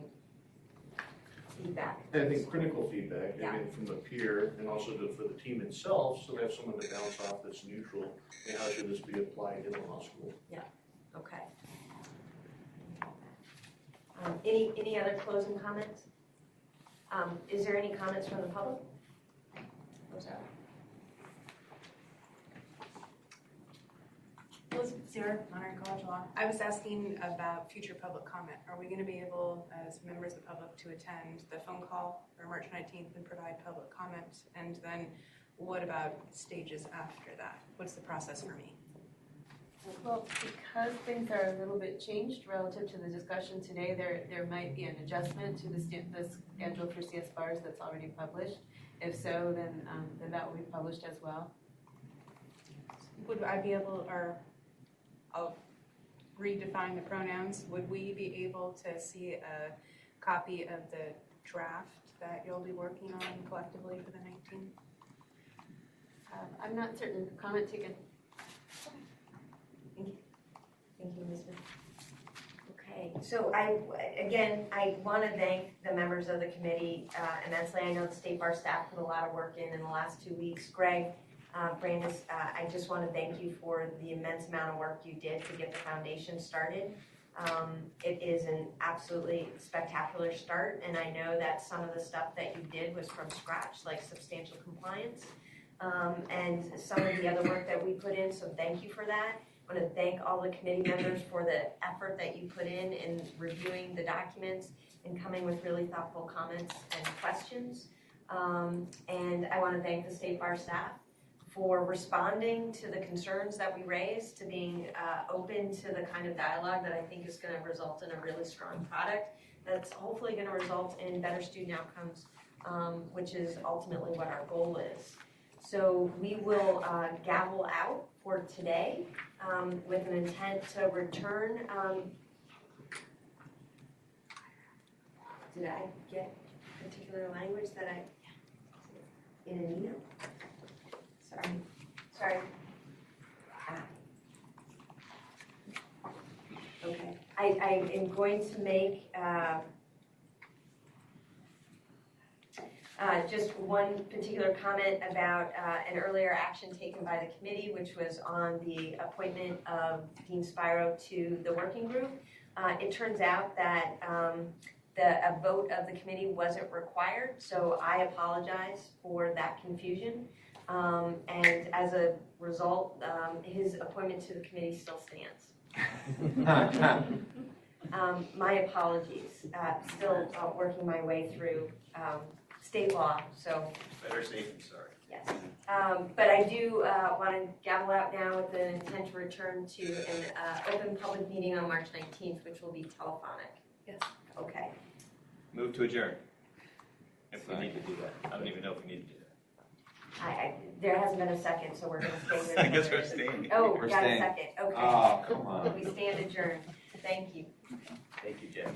S1: feedback.
S5: I think critical feedback,
S1: Yeah.
S5: again, from the peer and also for the team itself, so they have someone to bounce off that's neutral. And how should this be applied in the law school?
S1: Yeah, okay. Any other closing comments? Is there any comments from the public?
S9: Elizabeth Zierr, Monterey College Law. I was asking about future public comment. Are we going to be able, as members of the public, to attend the phone call for March 19th and provide public comment? And then what about stages after that? What's the process for me?
S2: Well, because things are a little bit changed relative to the discussion today, there might be an adjustment to the schedule for CS bars that's already published. If so, then that will be published as well.
S9: Would I be able, or I'll redefine the pronouns, would we be able to see a copy of the draft that you'll be working on collectively for the 19th?
S2: I'm not certain. Comment taken.
S1: Thank you. Thank you, Elizabeth. Okay, so I want to thank the members of the committee immensely. I know the State Bar staff put a lot of work in the last 2 weeks. Greg, Brandis, I just want to thank you for the immense amount of work you did to get the foundation started. It is an absolutely spectacular start, and I know that some of the stuff that you did was from scratch, like substantial compliance, and some of the other work that we put in, so thank you for that. I want to thank all the committee members for the effort that you put in reviewing the documents and coming with really thoughtful comments and questions. And I want to thank the State Bar staff for responding to the concerns that we raised, to being open to the kind of dialogue that I think is going to result in a really strong product that's hopefully going to result in better student outcomes, which is ultimately what our goal is. So we will gavel out for today with an intent to return. Did I get particular language that in an email? Sorry. Okay. I am going to make just one particular comment about an earlier action taken by the committee, which was on the appointment of Dean Spiro to the working group. It turns out that a vote of the committee wasn't required, so I apologize for that confusion. And as a result, his appointment to the committee still stands. My apologies. Still working my way through state law, so.
S11: Better safe than sorry.
S1: Yes. But I do want to gavel out now with the intent to return to an open public meeting on March 19th, which will be telephonic.
S15: Yes.
S1: Okay.
S11: Move to adjourn. If we need to do that. I don't even know if we need to do that.
S1: There hasn't been a second, so we're going to stay here.
S11: I guess we're staying.
S1: Oh,
S6: We're
S1: got
S6: staying.
S1: a second. Okay.
S6: Oh, come on.
S1: We stand adjourned. Thank you.
S11: Thank you, Jen.